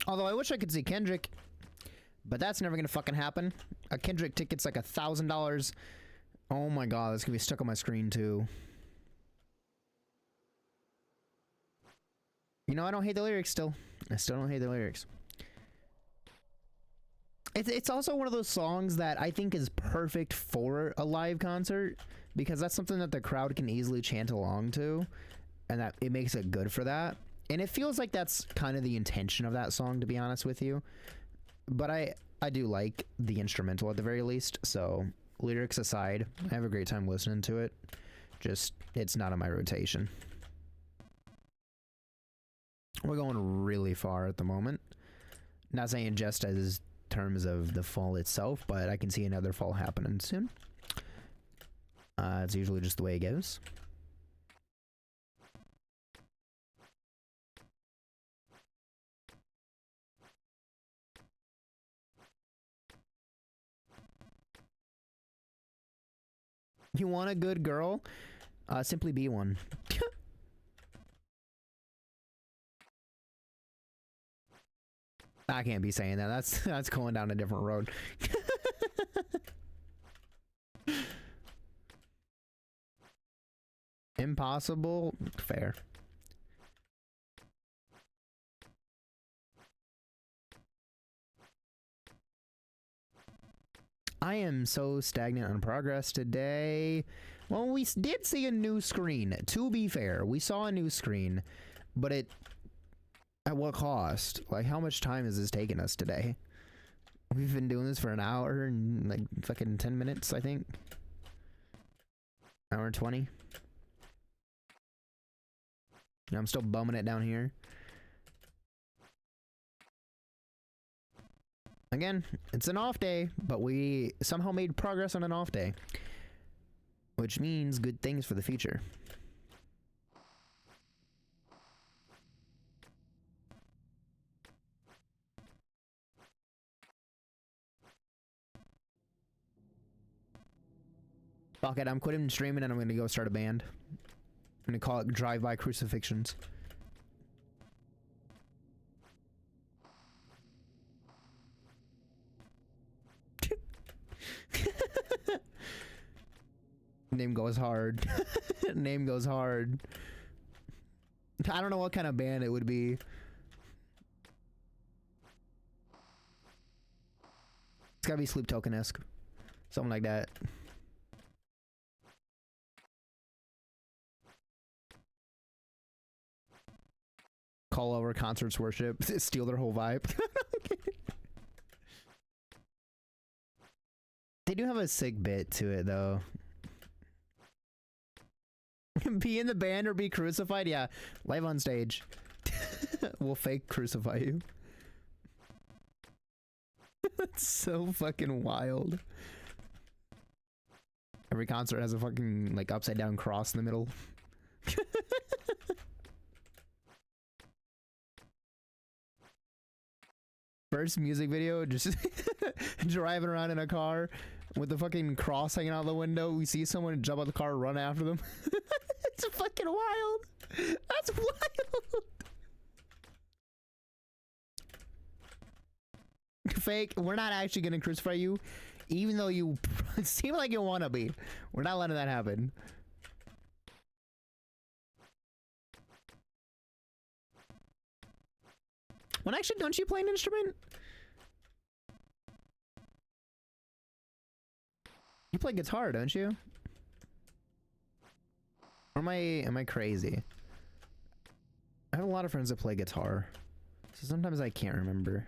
Although I wish I could see Kendrick, but that's never gonna fucking happen. A Kendrick ticket's like $1,000. Oh my god, that's gonna be stuck on my screen too. You know, I don't hate the lyrics still. I still don't hate the lyrics. It's also one of those songs that I think is perfect for a live concert, because that's something that the crowd can easily chant along to, and that it makes it good for that. And it feels like that's kind of the intention of that song, to be honest with you. But I do like the instrumental at the very least, so lyrics aside, I have a great time listening to it. Just, it's not on my rotation. We're going really far at the moment. Not saying just as terms of the fall itself, but I can see another fall happening soon. It's usually just the way it goes. You want a good girl? Simply be one. I can't be saying that. That's going down a different road. Impossible? Fair. I am so stagnant on progress today. Well, we did see a new screen. To be fair, we saw a new screen, but at what cost? Like, how much time has this taken us today? We've been doing this for an hour and like fucking 10 minutes, I think. Hour and 20. I'm still bumming it down here. Again, it's an off day, but we somehow made progress on an off day, which means good things for the future. Fuck it, I'm quitting streaming and I'm gonna go start a band. I'm gonna call it Drive-By Crucifixions. Name goes hard. Name goes hard. I don't know what kind of band it would be. It's gotta be Sleep Token-esque. Something like that. call over concerts worship, steal their whole vibe. They do have a sick bit to it though. Be in the band or be crucified? Yeah, live on stage. We'll fake crucify you. That's so fucking wild. Every concert has a fucking like upside down cross in the middle. First music video, just driving around in a car with the fucking cross hanging out the window. We see someone jump out the car, run after them. It's fucking wild. That's wild. Fake, we're not actually gonna crucify you, even though you seem like you wanna be. We're not letting that happen. Well, actually, don't you play an instrument? You play guitar, don't you? Or am I crazy? I have a lot of friends that play guitar, so sometimes I can't remember.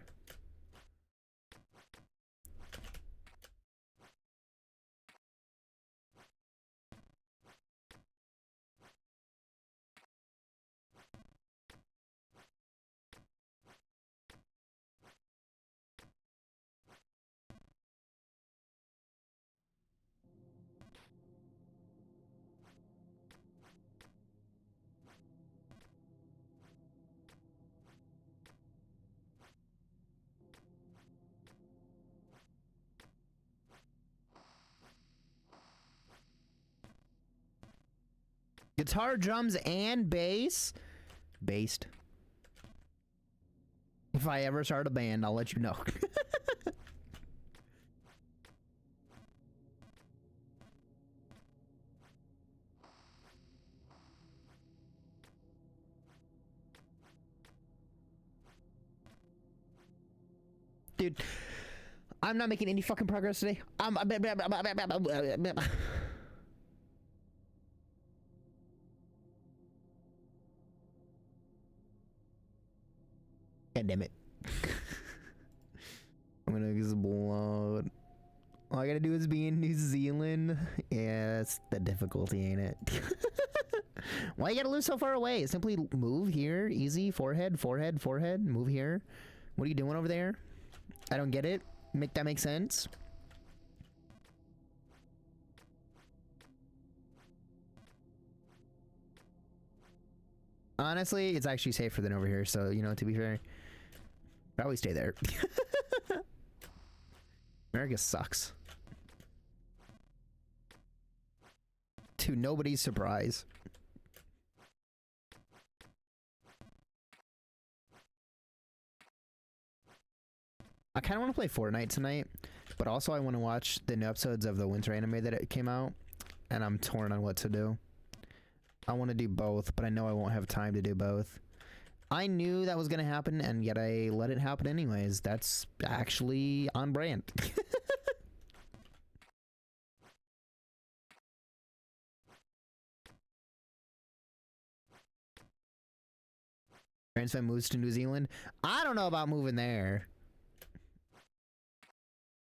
Guitar, drums, and bass? Based. If I ever start a band, I'll let you know. Dude, I'm not making any fucking progress today. God damn it. I'm gonna explode. All I gotta do is be in New Zealand. Yeah, that's the difficulty, ain't it? Why you gotta live so far away? Simply move here. Easy. Forehead, forehead, forehead. Move here. What are you doing over there? I don't get it. Make that make sense? Honestly, it's actually safer than over here, so, you know, to be fair, probably stay there. America sucks. To nobody's surprise. I kind of want to play Fortnite tonight, but also I want to watch the new episodes of the winter anime that it came out, and I'm torn on what to do. I want to do both, but I know I won't have time to do both. I knew that was going to happen, and yet I let it happen anyways. That's actually on brand. Transfer moves to New Zealand. I don't know about moving there.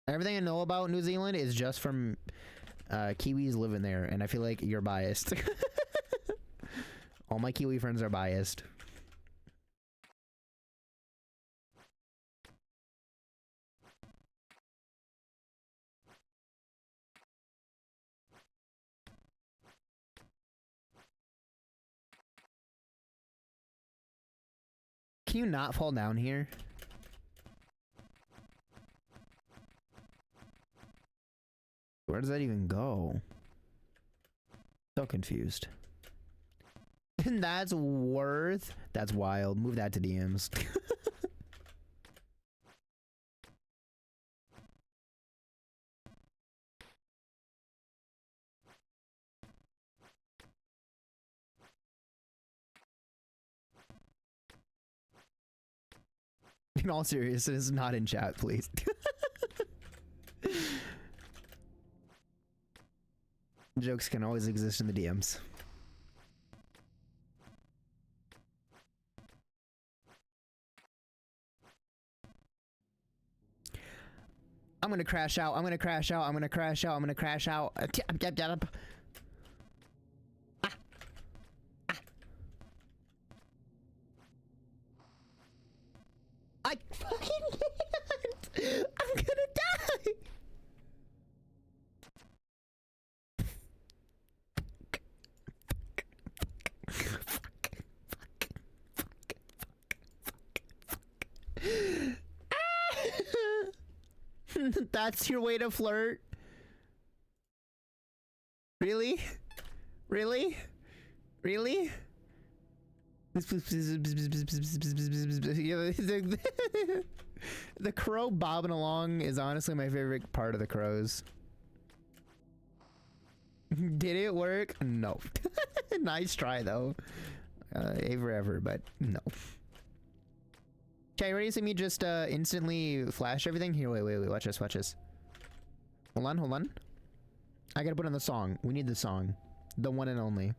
Everything I know about New Zealand is just from Kiwis living there, and I feel like you're biased. All my Kiwi friends are biased. Can you not fall down here? Where does that even go? So confused. And that's worth. That's wild. Move that to DMs. In all seriousness, not in chat, please. Jokes can always exist in the DMs. I'm gonna crash out. I'm gonna crash out. I'm gonna crash out. I'm gonna crash out. I fucking can't. I'm gonna die. That's your way to flirt? Really? Really? Really? The crow bobbing along is honestly my favorite part of the crows. Did it work? No. Nice try though. A forever, but no. Okay, ready to see me just instantly flash everything? Here, wait, watch this, watch this. Hold on. I gotta put on the song. We need the song. The one and only.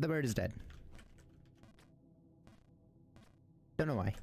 The bird is dead. Don't know why.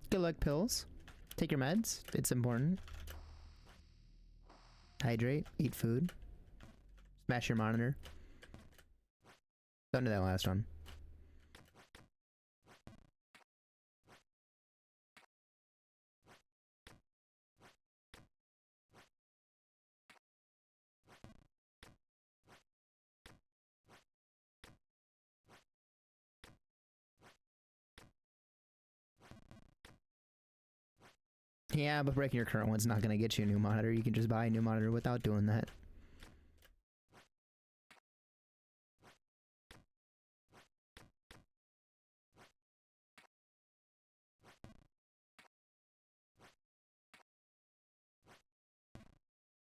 Good luck, pills. Take your meds. It's important. Hydrate. Eat food. Smash your monitor. Don't do that last one. Yeah, but breaking your current one's not gonna get you a new monitor. You can just buy a new monitor without doing that.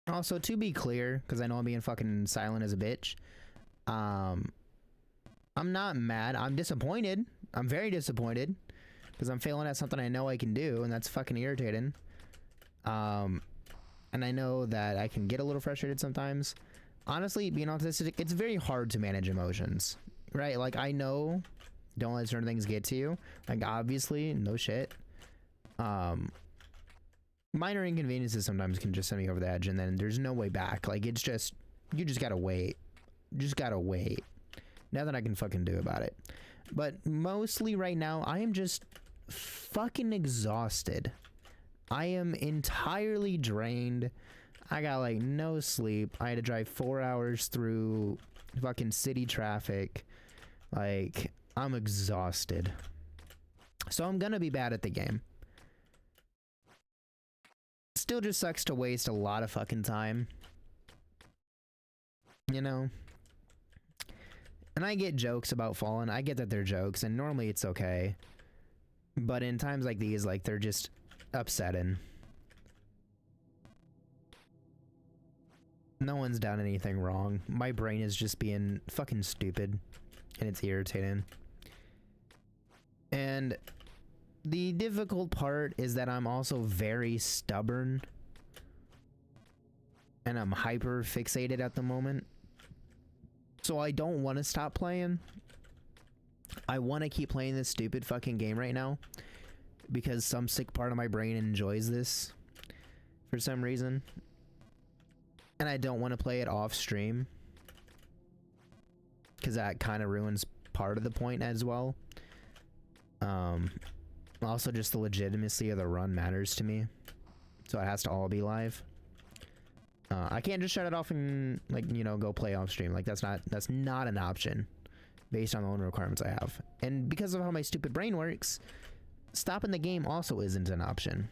Also, to be clear, because I know I'm being fucking silent as a bitch, I'm not mad. I'm disappointed. I'm very disappointed because I'm failing at something I know I can do, and that's fucking irritating. And I know that I can get a little frustrated sometimes. Honestly, being autistic, it's very hard to manage emotions, right? Like, I know, don't let certain things get to you. Like, obviously, no shit. Minor inconveniences sometimes can just send me over the edge, and then there's no way back. Like, it's just, you just gotta wait. Just gotta wait. Nothing I can fucking do about it. But mostly right now, I am just fucking exhausted. I am entirely drained. I got like no sleep. I had to drive 4 hours through fucking city traffic. Like, I'm exhausted. So I'm gonna be bad at the game. Still just sucks to waste a lot of fucking time. You know? And I get jokes about Fallen. I get that they're jokes, and normally it's okay. But in times like these, like, they're just upsetting. No one's done anything wrong. My brain is just being fucking stupid, and it's irritating. And the difficult part is that I'm also very stubborn, and I'm hyper fixated at the moment. So I don't want to stop playing. I want to keep playing this stupid fucking game right now because some sick part of my brain enjoys this for some reason. And I don't want to play it off stream because that kind of ruins part of the point as well. Also, just the legitimacy of the run matters to me, so it has to all be live. I can't just shut it off and, like, you know, go play off stream. Like, that's not an option based on the own requirements I have. And because of how my stupid brain works, stopping the game also isn't an option.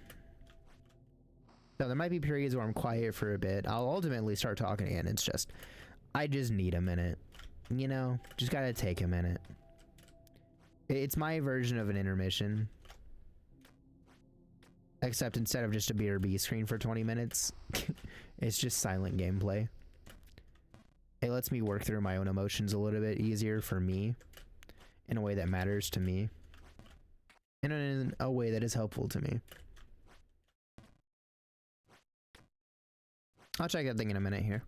So there might be periods where I'm quiet for a bit. I'll ultimately start talking again. It's just, I just need a minute. You know, just gotta take a minute. It's my version of an intermission. Except instead of just a BRB screen for 20 minutes, it's just silent gameplay. It lets me work through my own emotions a little bit easier for me, in a way that matters to me, and in a way that is helpful to me. I'll check that thing in a minute here.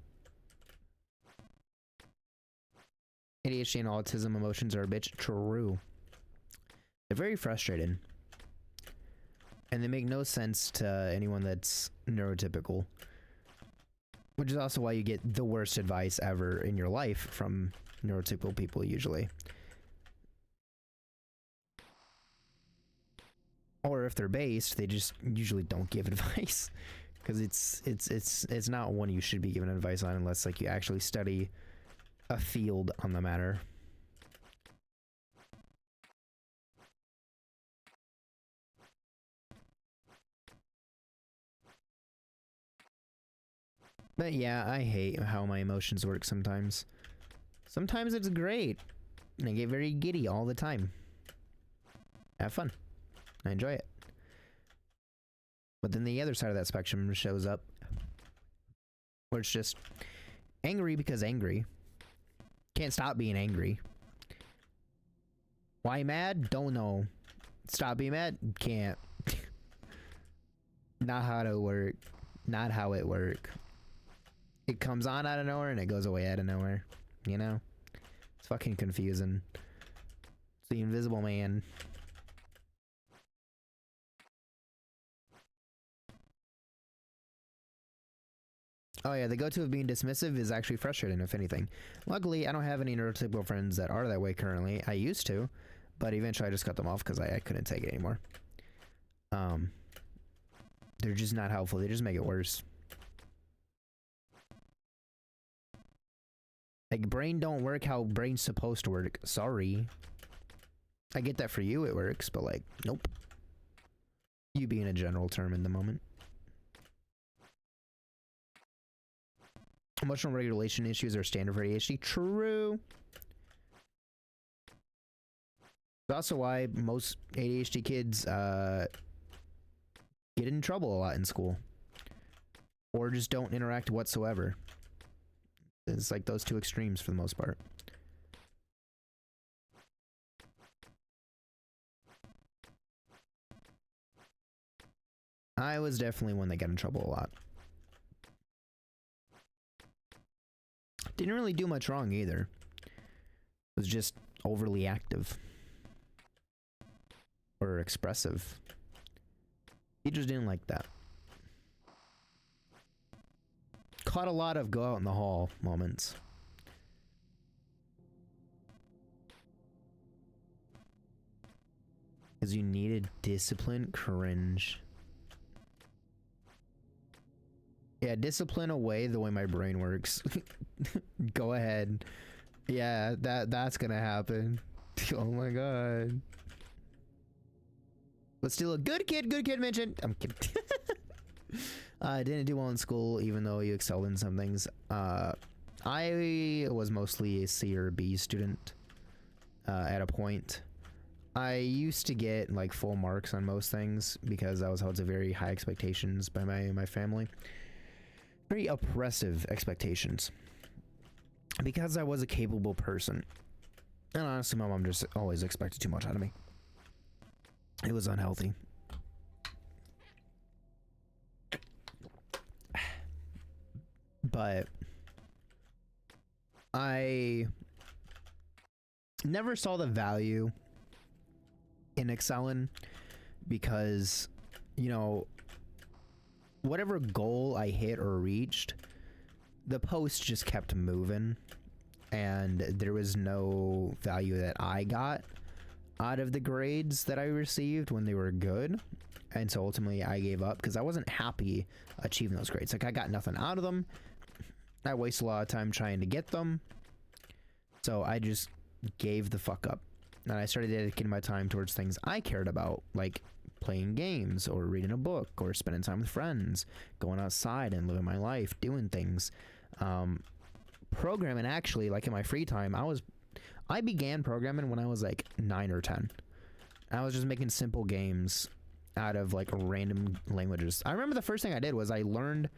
ADHD and autism emotions are a bitch. True. They're very frustrated. And they make no sense to anyone that's neurotypical. Which is also why you get the worst advice ever in your life from neurotypical people usually. Or if they're based, they just usually don't give advice. Because it's not one you should be given advice on unless like you actually study a field on the matter. But yeah, I hate how my emotions work sometimes. Sometimes it's great. And I get very giddy all the time. Have fun. I enjoy it. But then the other side of that spectrum shows up. Where it's just angry because angry. Can't stop being angry. Why mad? Don't know. Stop being mad? Can't. Not how to work. Not how it work. It comes on out of nowhere and it goes away out of nowhere. You know? It's fucking confusing. It's the invisible man. Oh yeah, the go-to of being dismissive is actually frustrating, if anything. Luckily, I don't have any neurotypical friends that are that way currently. I used to, but eventually I just cut them off because I couldn't take it anymore. They're just not helpful. They just make it worse. Like, brain don't work how brain's supposed to work. Sorry. I get that for you it works, but like, nope. You being a general term in the moment. Emotional regulation issues are standard for ADHD. True. That's also why most ADHD kids get in trouble a lot in school. Or just don't interact whatsoever. It's like those two extremes for the most part. I was definitely one that got in trouble a lot. Didn't really do much wrong either. Was just overly active. Or expressive. Teachers didn't like that. Caught a lot of go out in the hall moments. Because you needed discipline. Cringe. Yeah, discipline away the way my brain works. Go ahead. Yeah, that's gonna happen. Oh my god. But still a good kid mentioned. I'm kidding. I didn't do well in school, even though you excelled in some things. I was mostly a C or B student at a point. I used to get like full marks on most things because I was held to very high expectations by my family. Very oppressive expectations. Because I was a capable person. And honestly, my mom just always expected too much out of me. It was unhealthy. But I never saw the value in excelling because, you know, whatever goal I hit or reached, the post just kept moving and there was no value that I got out of the grades that I received when they were good. And so ultimately I gave up because I wasn't happy achieving those grades. Like, I got nothing out of them. I wasted a lot of time trying to get them. So I just gave the fuck up. And I started dedicating my time towards things I cared about, like playing games or reading a book or spending time with friends, going outside and living my life, doing things. Programming, actually, like in my free time, I began programming when I was like 9 or 10. I was just making simple games out of like random languages. I remember the first thing I did was I learned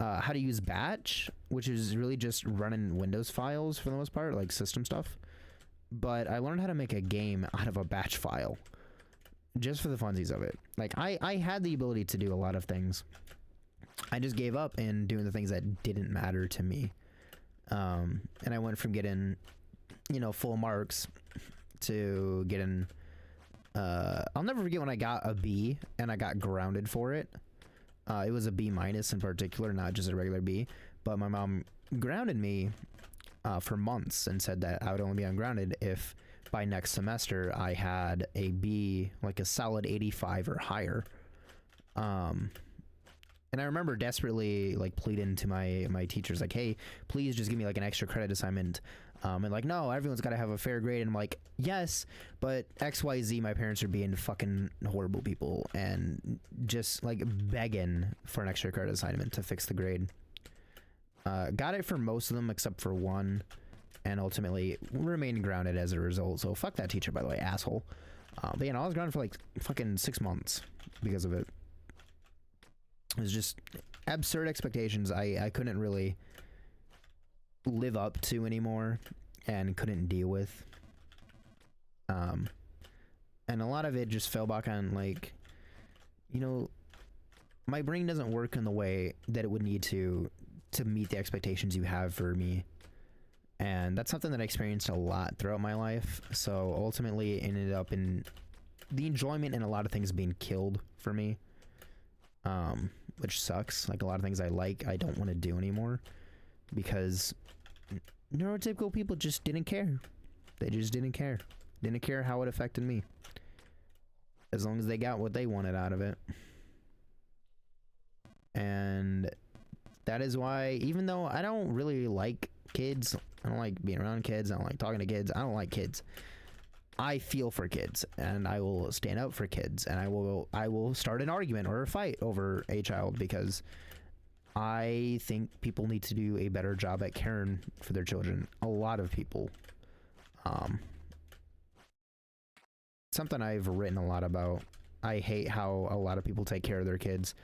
how to use batch, which is really just running Windows files for the most part, like system stuff. But I learned how to make a game out of a batch file just for the funsies of it. Like, I had the ability to do a lot of things I just gave up and doing the things that didn't matter to me. And I went from getting, full marks to getting, I'll never forget when I got a B and I got grounded for it. It was a B minus in particular, not just a regular B, but my mom grounded me for months and said that I would only be ungrounded if by next semester I had a B, like a solid 85 or higher. And I remember desperately like pleading to my teachers, like, hey, please just give me like an extra credit assignment. And like, no, everyone's got to have a fair grade. And I'm like, yes, but XYZ, my parents are being fucking horrible people and just like begging for an extra credit assignment to fix the grade. Got it for most of them except for one, and ultimately remained grounded as a result. So fuck that teacher, by the way, asshole. But I was grounded for like fucking 6 months because of it. It was just absurd expectations I couldn't really live up to anymore and couldn't deal with. And a lot of it just fell back on like, my brain doesn't work in the way that it would need to meet the expectations you have for me. And that's something that I experienced a lot throughout my life. So ultimately it ended up in the enjoyment in a lot of things being killed for me. Which sucks. Like a lot of things I don't want to do anymore because neurotypical people just didn't care. They just didn't care. Didn't care how it affected me. As long as they got what they wanted out of it. And that is why, even though I don't really like kids, I don't like being around kids, I don't like talking to kids, I don't like kids, I feel for kids and I will stand up for kids and I will start an argument or a fight over a child because I think people need to do a better job at caring for their children. A lot of people. Something I've written a lot about. I hate how a lot of people take care of their kids.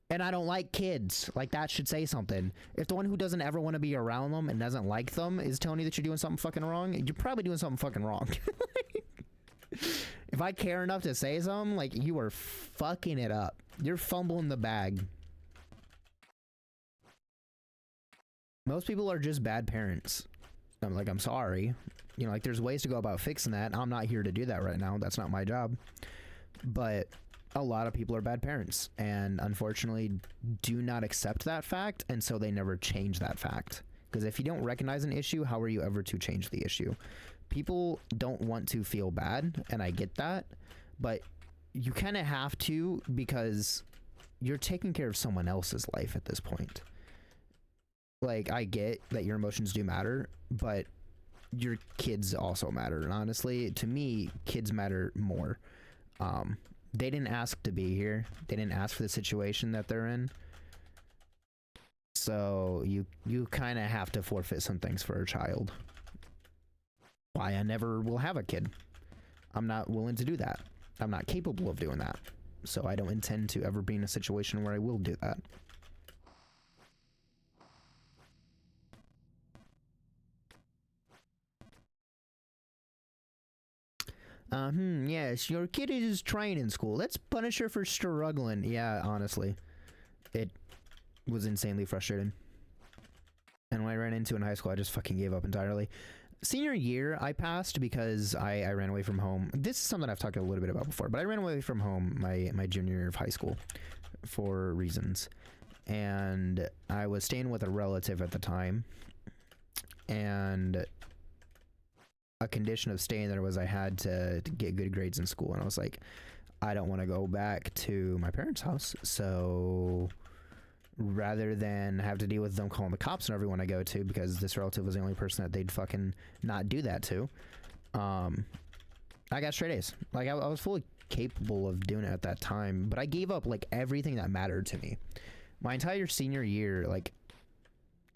And I don't like kids. Like, that should say something. If the one who doesn't ever want to be around them and doesn't like them is telling you that you're doing something fucking wrong, you're probably doing something fucking wrong. If I care enough to say something, like, you are fucking it up. You're fumbling the bag. Most people are just bad parents. I'm sorry. Like, there's ways to go about fixing that. I'm not here to do that right now. That's not my job. But a lot of people are bad parents and unfortunately do not accept that fact, and so they never change that fact. Because if you don't recognize an issue, how are you ever to change the issue? People don't want to feel bad, and I get that, but you kind of have to because you're taking care of someone else's life at this point. Like, I get that your emotions do matter, but your kids also matter. And honestly, to me, kids matter more. They didn't ask to be here. They didn't ask for the situation that they're in. So you kind of have to forfeit some things for a child. Why I never will have a kid. I'm not willing to do that. I'm not capable of doing that. So I don't intend to ever be in a situation where I will do that. Yes, your kid is trying in school. Let's punish her for struggling. Yeah, honestly. It was insanely frustrating. And when I ran into in high school, I just fucking gave up entirely. Senior year, I passed because I ran away from home. This is something I've talked a little bit about before, but I ran away from home my junior year of high school for reasons. And I was staying with a relative at the time. And a condition of staying there was I had to get good grades in school, and I was like, I don't want to go back to my parents' house, so rather than have to deal with them calling the cops on everyone I go to because this relative was the only person that they'd fucking not do that to, I got straight A's. Like, I was fully capable of doing it at that time, but I gave up like everything that mattered to me. My entire senior year, like,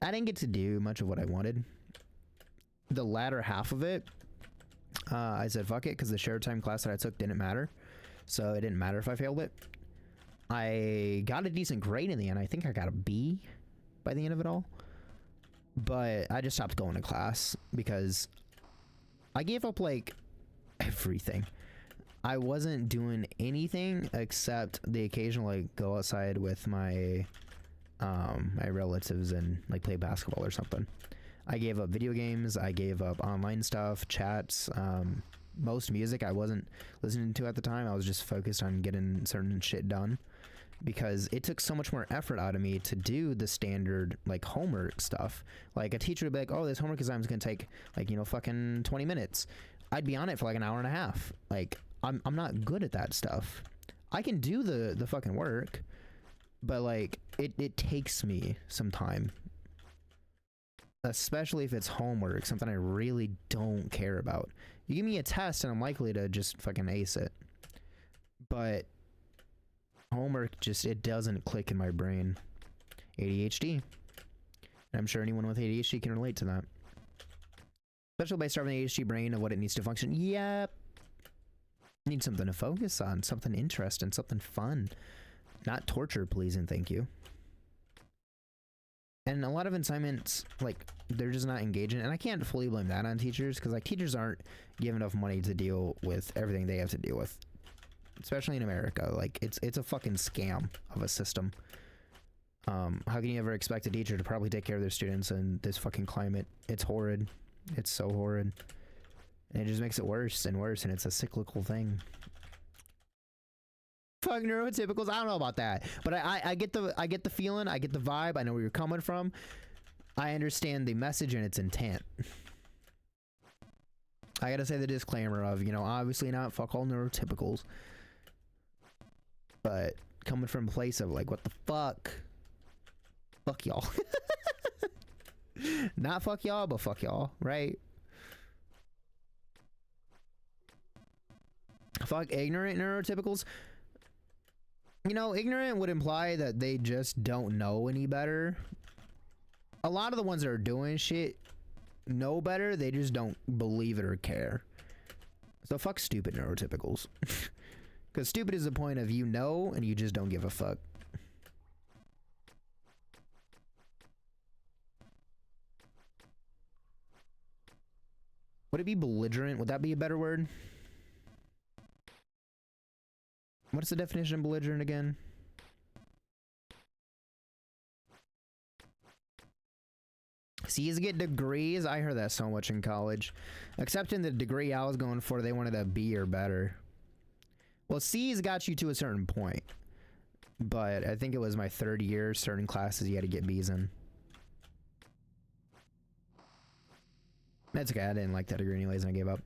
I didn't get to do much of what I wanted. The latter half of it, I said fuck it because the shared time class that I took didn't matter, so it didn't matter if I failed it. I got a decent grade in the end. I think I got a B by the end of it all, but I just stopped going to class because I gave up like everything. I wasn't doing anything except the occasional like go outside with my my relatives and like play basketball or something. I gave up video games. I gave up online stuff, chats. Most music I wasn't listening to at the time. I was just focused on getting certain shit done because it took so much more effort out of me to do the standard like homework stuff. Like a teacher would be like, oh, this homework assignment is going to take like, you know, fucking 20 minutes. I'd be on it for like an hour and a half. Like I'm not good at that stuff. I can do the fucking work, but like it takes me some time. Especially if it's homework, something I really don't care about. You give me a test and I'm likely to just fucking ace it. But homework just, it doesn't click in my brain. ADHD. And I'm sure anyone with ADHD can relate to that. Especially by starving the ADHD brain of what it needs to function. Yep. Need something to focus on, something interesting, something fun. Not torture, please and thank you. And a lot of assignments, like, they're just not engaging. And I can't fully blame that on teachers, because, like, teachers aren't given enough money to deal with everything they have to deal with. Especially in America. Like, it's a fucking scam of a system. How can you ever expect a teacher to probably take care of their students in this fucking climate? It's horrid. It's so horrid. And it just makes it worse and worse, and it's a cyclical thing. Fuck neurotypicals, I don't know about that, but I get the feeling, I get the vibe, I know where you're coming from. I understand the message and its intent. I gotta say the disclaimer of, you know, obviously not fuck all neurotypicals, but coming from a place of like, what the fuck y'all. Not fuck y'all, but fuck y'all, right? Fuck ignorant neurotypicals. You know, ignorant would imply that they just don't know any better. A lot of the ones that are doing shit know better, they just don't believe it or care. So fuck stupid neurotypicals. Because stupid is the point of you know and you just don't give a fuck. Would it be belligerent? Would that be a better word? What's the definition of belligerent again? C's get degrees. I heard that so much in college. Except in the degree I was going for, they wanted a B or better. Well, C's got you to a certain point. But I think it was my third year, certain classes you had to get B's in. That's okay, I didn't like that degree anyways and I gave up.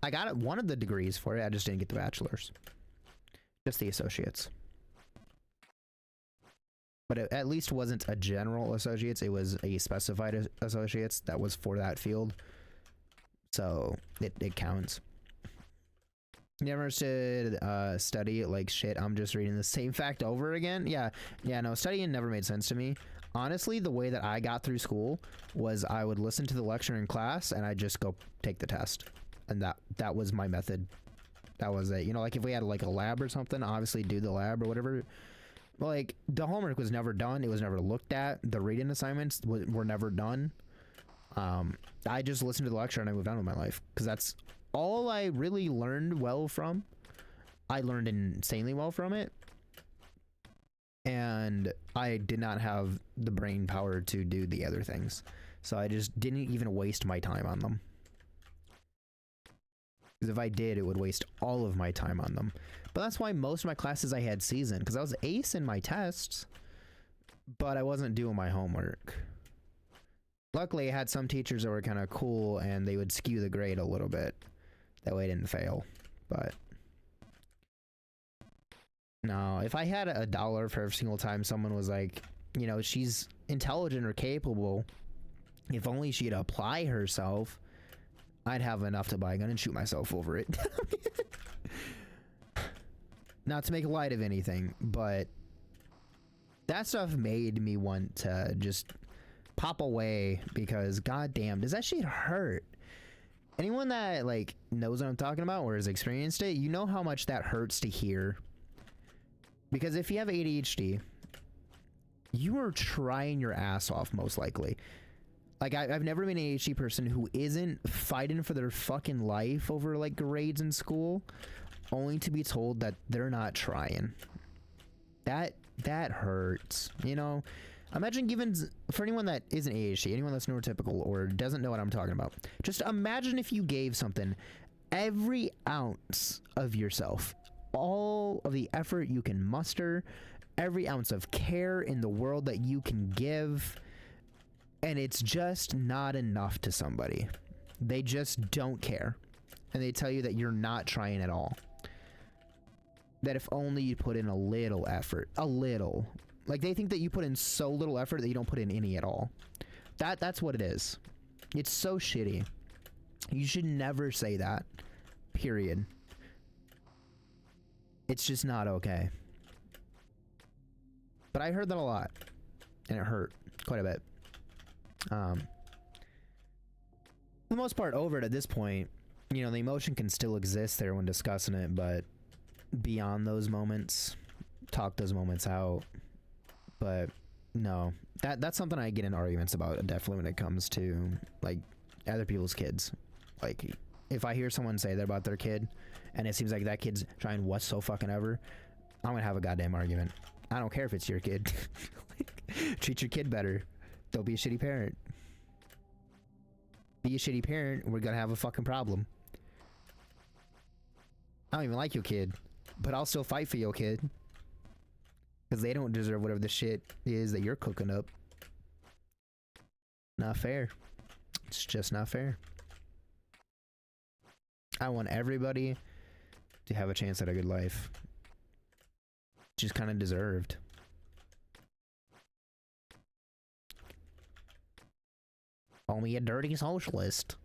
I got one of the degrees for it, I just didn't get the bachelor's. Just the associates. But it at least wasn't a general associates, it was a specified associates that was for that field. So it counts. Never understood study like shit, I'm just reading the same fact over again. Yeah, no, studying never made sense to me. Honestly, the way that I got through school was I would listen to the lecture in class and I'd just go take the test. And that was my method. That was it. You know, like if we had like a lab or something, obviously do the lab or whatever. Like the homework was never done. It was never looked at. The reading assignments were never done. I just listened to the lecture and I moved on with my life. Because that's all I really learned well from. I learned insanely well from it. And I did not have the brain power to do the other things. So I just didn't even waste my time on them. Because if I did, it would waste all of my time on them. But that's why most of my classes I had C's in. Because I was ace in my tests. But I wasn't doing my homework. Luckily, I had some teachers that were kind of cool. And they would skew the grade a little bit. That way I didn't fail. But no, if I had $1 for every single time someone was like, you know, she's intelligent or capable. If only she'd apply herself, I'd have enough to buy a gun and shoot myself over it. Not to make light of anything, but that stuff made me want to just pop away because goddamn, does that shit hurt? Anyone that like knows what I'm talking about or has experienced it, you know how much that hurts to hear. Because if you have ADHD, you are trying your ass off most likely. Like, I've never been an ADHD person who isn't fighting for their fucking life over, like, grades in school, only to be told that they're not trying. That That hurts, you know? Imagine giving, for anyone that isn't ADHD, anyone that's neurotypical or doesn't know what I'm talking about, just imagine if you gave something every ounce of yourself, all of the effort you can muster, every ounce of care in the world that you can give, and it's just not enough to somebody. They just don't care. And they tell you that you're not trying at all. That if only you put in a little effort. A little. Like, they think that you put in so little effort that you don't put in any at all. That's what it is. It's so shitty. You should never say that. Period. It's just not okay. But I heard that a lot. And it hurt quite a bit. For the most part, over it at this point. You know, the emotion can still exist there when discussing it, but beyond those moments, talk those moments out. But no, that's something I get in arguments about, definitely, when it comes to like other people's kids. Like, if I hear someone say that about their kid and it seems like that kid's trying what's so fucking ever, I'm gonna have a goddamn argument. I don't care if it's your kid. Treat your kid better. Don't be a shitty parent. Be a shitty parent, we're gonna have a fucking problem. I don't even like your kid, but I'll still fight for your kid. Because they don't deserve whatever the shit is that you're cooking up. Not fair. It's just not fair. I want everybody to have a chance at a good life. Just kind of deserved. Call me a dirty socialist.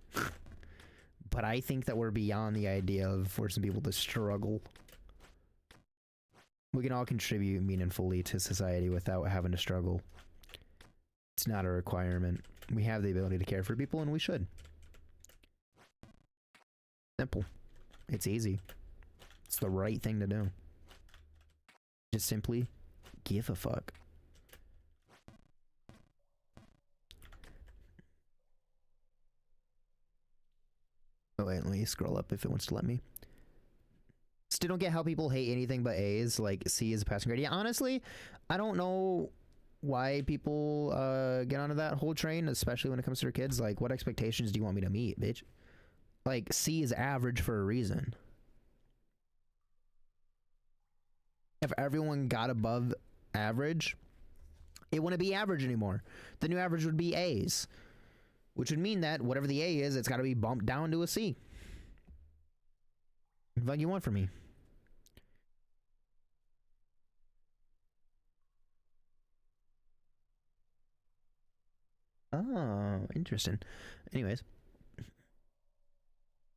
But I think that we're beyond the idea of forcing people to struggle. We can all contribute meaningfully to society without having to struggle. It's not a requirement. We have the ability to care for people, and we should. Simple. It's easy. It's the right thing to do. Just simply give a fuck. Oh wait, let me scroll up if it wants to let me. Still don't get how people hate anything but A's, like C is a passing grade. Yeah, honestly, I don't know why people get onto that whole train, especially when it comes to their kids. Like, what expectations do you want me to meet, bitch? Like, C is average for a reason. If everyone got above average, it wouldn't be average anymore. The new average would be A's. Which would mean that whatever the A is, it's got to be bumped down to a C. What you want from me? Oh, interesting. Anyways.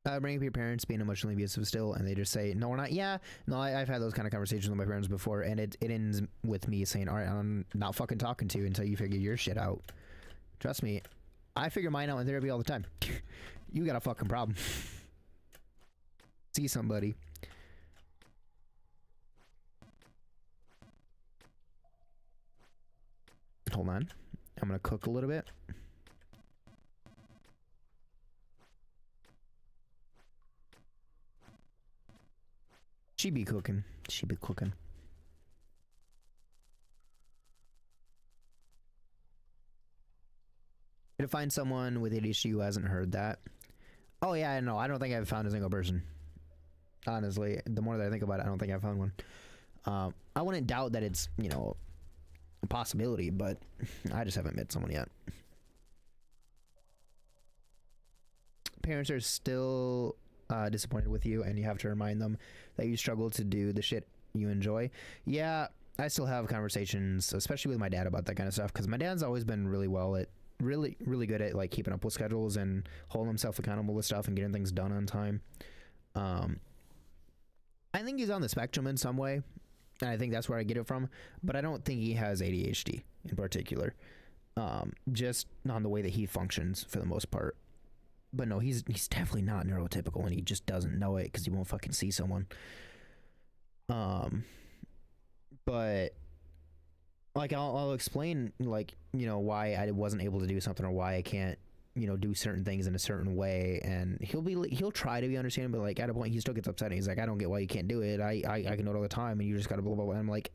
Bringing up your parents being emotionally abusive still, and they just say, no, we're not. Yeah, no, I've had those kind of conversations with my parents before, and it ends with me saying, all right, I'm not fucking talking to you until you figure your shit out. Trust me. I figure mine out in therapy all the time. You got a fucking problem. See somebody. Hold on. I'm gonna cook a little bit. She be cooking. She be cooking. To find someone with ADHD who hasn't heard that. Oh yeah, I know. I don't think I've found a single person. Honestly, the more that I think about it, I don't think I've found one. I wouldn't doubt that it's, you know, a possibility, but I just haven't met someone yet. Parents are still disappointed with you, and you have to remind them that you struggle to do the shit you enjoy. Yeah, I still have conversations, especially with my dad, about that kind of stuff, because my dad's always been really really good at like keeping up with schedules and holding himself accountable with stuff and getting things done on time. I think he's on the spectrum in some way, and I think that's where I get it from, but I don't think he has ADHD in particular. Just on the way that he functions for the most part. But no, he's definitely not neurotypical, and he just doesn't know it because he won't fucking see someone. But like I'll explain, like, you know, why I wasn't able to do something or why I can't, you know, do certain things in a certain way, and he'll try to be understanding, but like at a point he still gets upset and he's like, I don't get why you can't do it. I can do it all the time, and you just gotta blah blah blah. And I'm like,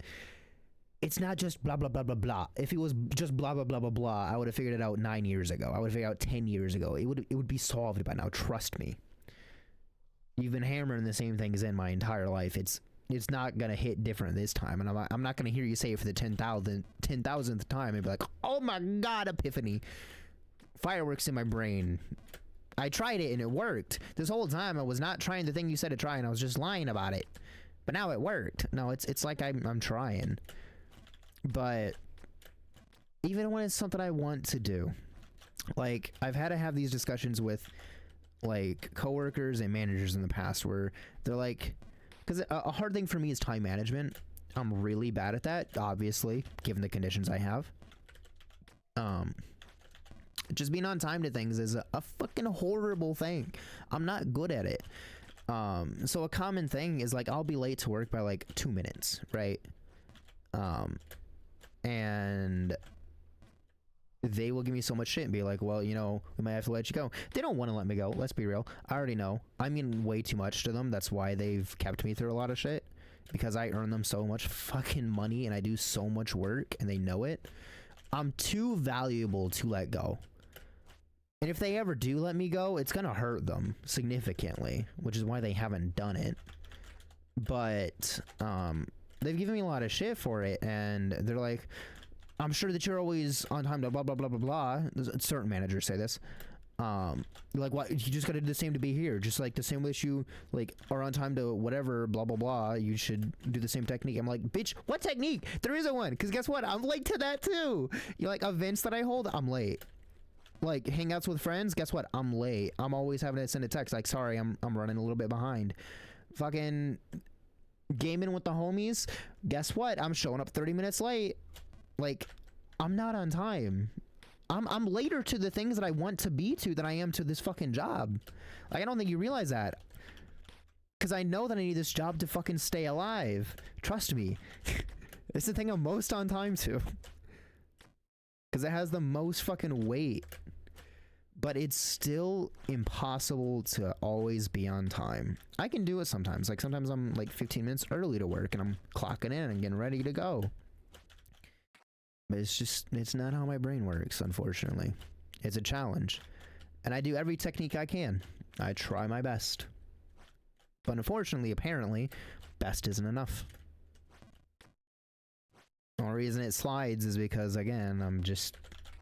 it's not just blah blah blah blah blah. If it was just blah blah blah blah blah, I would have figured it out 9 years ago. I would have figured it out 10 years ago. It would be solved by now. Trust me. You've been hammering the same things in my entire life. It's not gonna hit different this time, and I'm not gonna hear you say it for the 10,000th time and be like, oh my god, epiphany, fireworks in my brain. I tried it and it worked. This whole time I was not trying the thing you said to try, and I was just lying about it. But now it worked. No, it's like I'm trying. But even when it's something I want to do, like I've had to have these discussions with like coworkers and managers in the past where they're like, because a hard thing for me is time management. I'm really bad at that, obviously, given the conditions I have. Just being on time to things is a fucking horrible thing. I'm not good at it. So a common thing is like I'll be late to work by like 2 minutes, right? And they will give me so much shit and be like, well, you know, we might have to let you go. They don't want to let me go. Let's be real. I already know. I mean way too much to them. That's why they've kept me through a lot of shit, because I earn them so much fucking money and I do so much work and they know it. I'm too valuable to let go. And if they ever do let me go, it's gonna hurt them significantly, which is why they haven't done it. But they've given me a lot of shit for it, and they're like, I'm sure that you're always on time to blah blah blah blah blah. Certain managers say this. Like, what, you just gotta do the same to be here, just like the same way that you like are on time to whatever blah blah blah, you should do the same technique. I'm like, bitch, what technique? There isn't one, because guess what, I'm late to that too. You like events that I hold, I'm late. Like hangouts with friends, guess what, I'm late. I'm always having to send a text like, sorry, I'm running a little bit behind. Fucking gaming with the homies, guess what, I'm showing up 30 minutes late. Like, I'm not on time. I'm later to the things that I want to be to than I am to this fucking job. Like, I don't think you realize that. Because I know that I need this job to fucking stay alive. Trust me. It's the thing I'm most on time to. Because it has the most fucking weight. But it's still impossible to always be on time. I can do it sometimes. Like, sometimes I'm like 15 minutes early to work and I'm clocking in and getting ready to go. But it's not how my brain works, unfortunately. It's a challenge. And I do every technique I can. I try my best. But unfortunately, apparently, best isn't enough. The only reason it slides is because, again, I'm just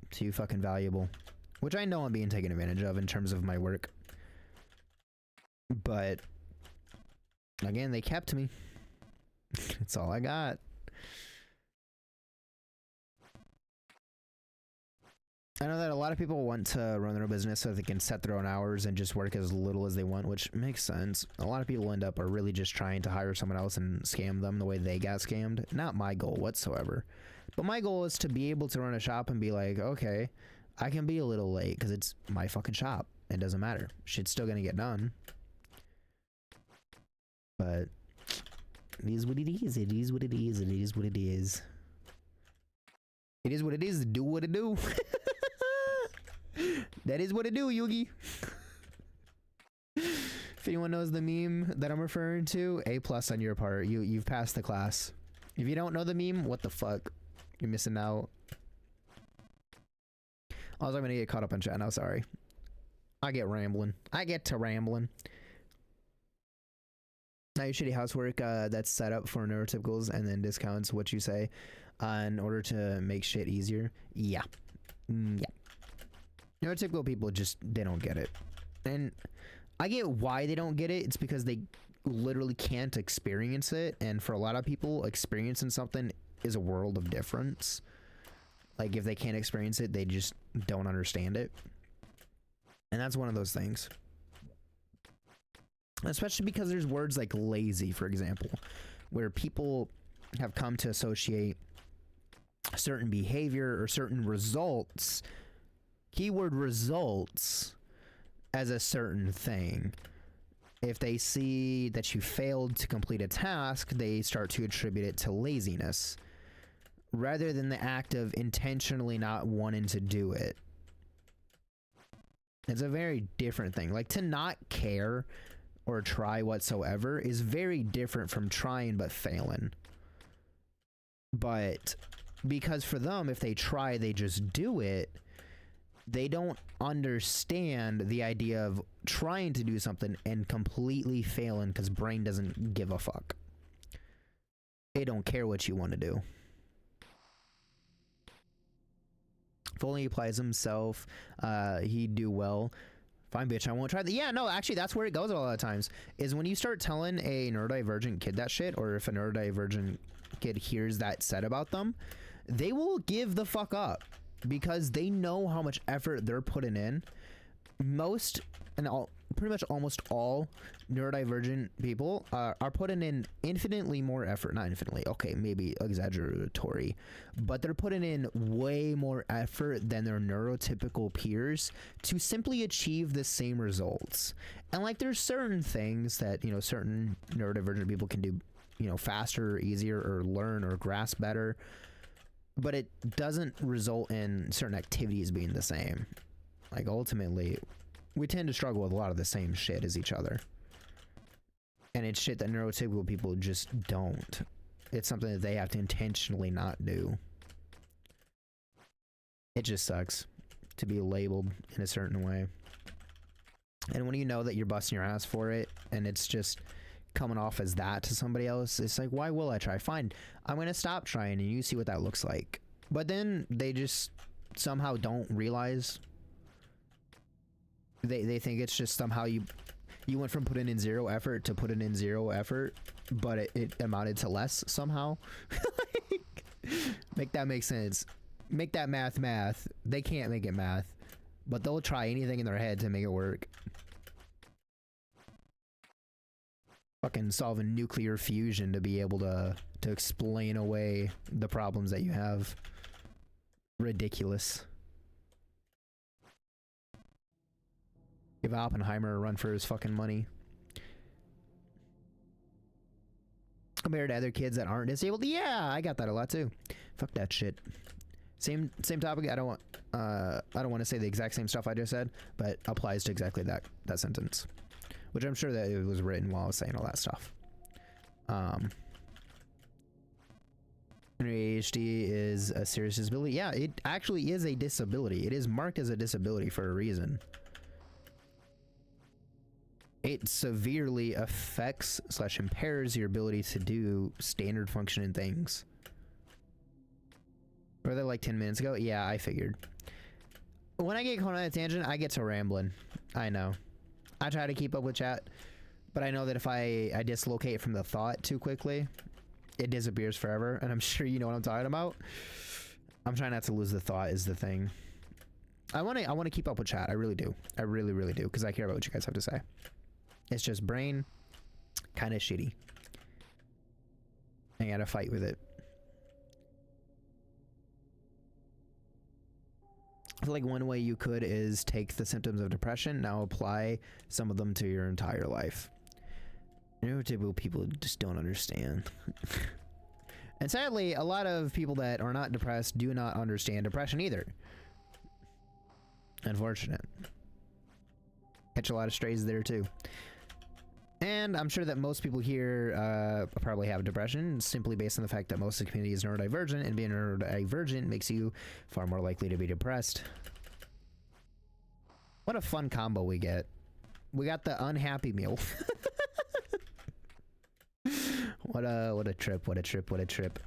too fucking valuable. Which I know I'm being taken advantage of in terms of my work. But, again, they kept me. That's all I got. I know that a lot of people want to run their own business so they can set their own hours and just work as little as they want, which makes sense. A lot of people are really just trying to hire someone else and scam them the way they got scammed. Not my goal whatsoever. But my goal is to be able to run a shop and be like, okay, I can be a little late because it's my fucking shop. It doesn't matter. Shit's still gonna get done. But it is what it is. It is what it is. It is what it is. It is what it is. Do what it do. That is what it do, Yugi. If anyone knows the meme that I'm referring to, A+ on your part. You've passed the class. If you don't know the meme, what the fuck? You're missing out. Also, I'm gonna get caught up on chat now, sorry. I get rambling. I get to rambling. Now your shitty housework that's set up for neurotypicals and then discounts what you say in order to make shit easier. Yeah. Yeah. Neurotypical people just, they don't get it. And I get why they don't get it. It's because they literally can't experience it. And for a lot of people, experiencing something is a world of difference. Like, if they can't experience it, they just don't understand it. And that's one of those things. Especially because there's words like lazy, for example, where people have come to associate certain behavior or certain results, keyword results, as a certain thing. If they see that you failed to complete a task, they start to attribute it to laziness rather than the act of intentionally not wanting to do it. It's a very different thing. Like, to not care or try whatsoever is very different from trying but failing. But because for them, if they try, they just do it. They don't understand the idea of trying to do something and completely failing because brain doesn't give a fuck. They don't care what you want to do. If only he applies himself, he'd do well. Fine, bitch, I won't try that. Yeah, no, actually, that's where it goes a lot of times. Is when you start telling a neurodivergent kid that shit, or if a neurodivergent kid hears that said about them, they will give the fuck up because they know how much effort they're putting in. Pretty much almost all neurodivergent people are putting in infinitely more effort. Not infinitely, okay, maybe exaggeratory, but they're putting in way more effort than their neurotypical peers to simply achieve the same results. And like, there's certain things that, you know, certain neurodivergent people can do, you know, faster or easier or learn or grasp better, but it doesn't result in certain activities being the same. Like, ultimately, we tend to struggle with a lot of the same shit as each other. And it's shit that neurotypical people just don't. It's something that they have to intentionally not do. It just sucks to be labeled in a certain way. And when you know that you're busting your ass for it, and it's just coming off as that to somebody else, it's like, why will I try? Fine, I'm gonna stop trying and you see what that looks like. But then they just somehow don't realize. They think it's just somehow you went from putting in zero effort to putting in zero effort, but it amounted to less somehow. Like, make that make sense. Make that math. They can't make it math, but they'll try anything in their head to make it work. Fucking solving nuclear fusion to be able to explain away the problems that you have. Ridiculous. Give Oppenheimer a run for his fucking money. Compared to other kids that aren't disabled, yeah, I got that a lot too. Fuck that shit. Same topic. I don't want to say the exact same stuff I just said, but applies to exactly that sentence, which I'm sure that it was written while I was saying all that stuff. ADHD is a serious disability. Yeah, it actually is a disability. It is marked as a disability for a reason. It severely affects / impairs your ability to do standard functioning things. Were they like 10 minutes ago? Yeah, I figured. When I get caught on a tangent, I get to rambling. I know. I try to keep up with chat, but I know that if I dislocate from the thought too quickly, it disappears forever, and I'm sure you know what I'm talking about. I'm trying not to lose the thought is the thing. I want to keep up with chat. I really do. I really, really do, because I care about what you guys have to say. It's just brain kind of shitty. I gotta fight with it. I feel like one way you could is take the symptoms of depression, now apply some of them to your entire life. Neurotypical people just don't understand. And sadly, a lot of people that are not depressed do not understand depression either. Unfortunate. Catch a lot of strays there too. And I'm sure that most people here probably have depression, simply based on the fact that most of the community is neurodivergent, and being neurodivergent makes you far more likely to be depressed. What a fun combo we get. We got the unhappy meal. What a trip, what a trip, what a trip.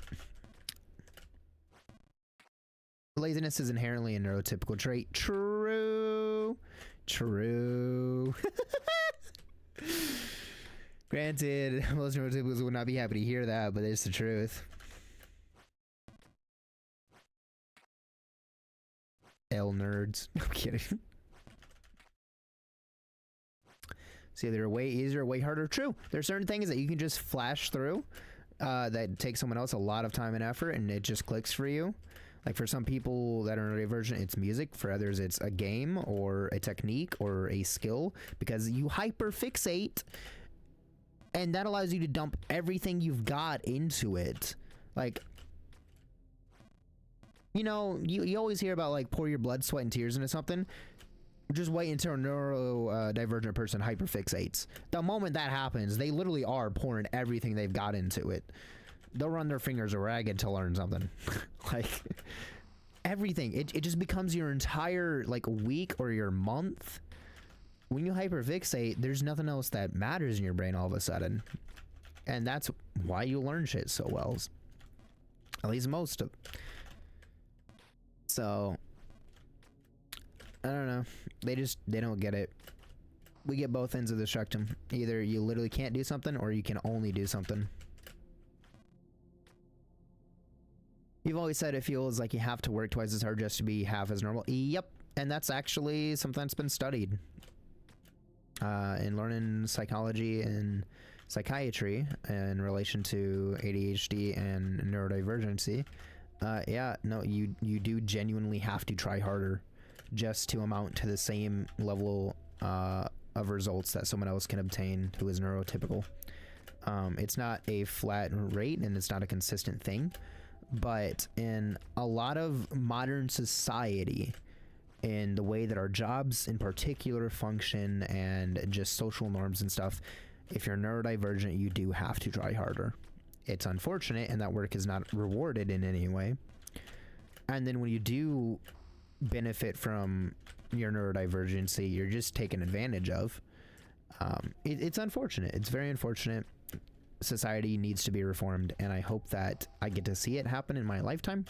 Laziness is inherently a neurotypical trait. True. True. Granted, most neurotypicals would not be happy to hear that, but it's the truth. L nerds. I'm kidding. See, they're way easier, way harder. True. There's certain things that you can just flash through that take someone else a lot of time and effort, and it just clicks for you. Like for some people that are neurodivergent, it's music. For others, it's a game or a technique or a skill, because you hyperfixate, and that allows you to dump everything you've got into it. Like, you know, you always hear about like pour your blood, sweat, and tears into something. Just wait until a neurodivergent person hyperfixates. The moment that happens, they literally are pouring everything they've got into it. they'll run their fingers ragged to learn something. Like everything, it just becomes your entire like week or your month. When you hyperfixate, there's nothing else that matters in your brain all of a sudden, and that's why you learn shit so well, at least most of. So I don't know, they don't get it. We get both ends of the spectrum. Either you literally can't do something, or you can only do something. You've always said it feels like you have to work twice as hard just to be half as normal. Yep, and that's actually something that's been studied in learning psychology and psychiatry in relation to ADHD and neurodivergency. Yeah, no, you do genuinely have to try harder just to amount to the same level of results that someone else can obtain who is neurotypical. It's not a flat rate, and it's not a consistent thing, but in a lot of modern society, in the way that our jobs in particular function and just social norms and stuff, if you're neurodivergent, you do have to try harder. It's unfortunate, and that work is not rewarded in any way. And then when you do benefit from your neurodivergency, you're just taken advantage of. It's unfortunate. It's very unfortunate. Society needs to be reformed, and I hope that I get to see it happen in my lifetime.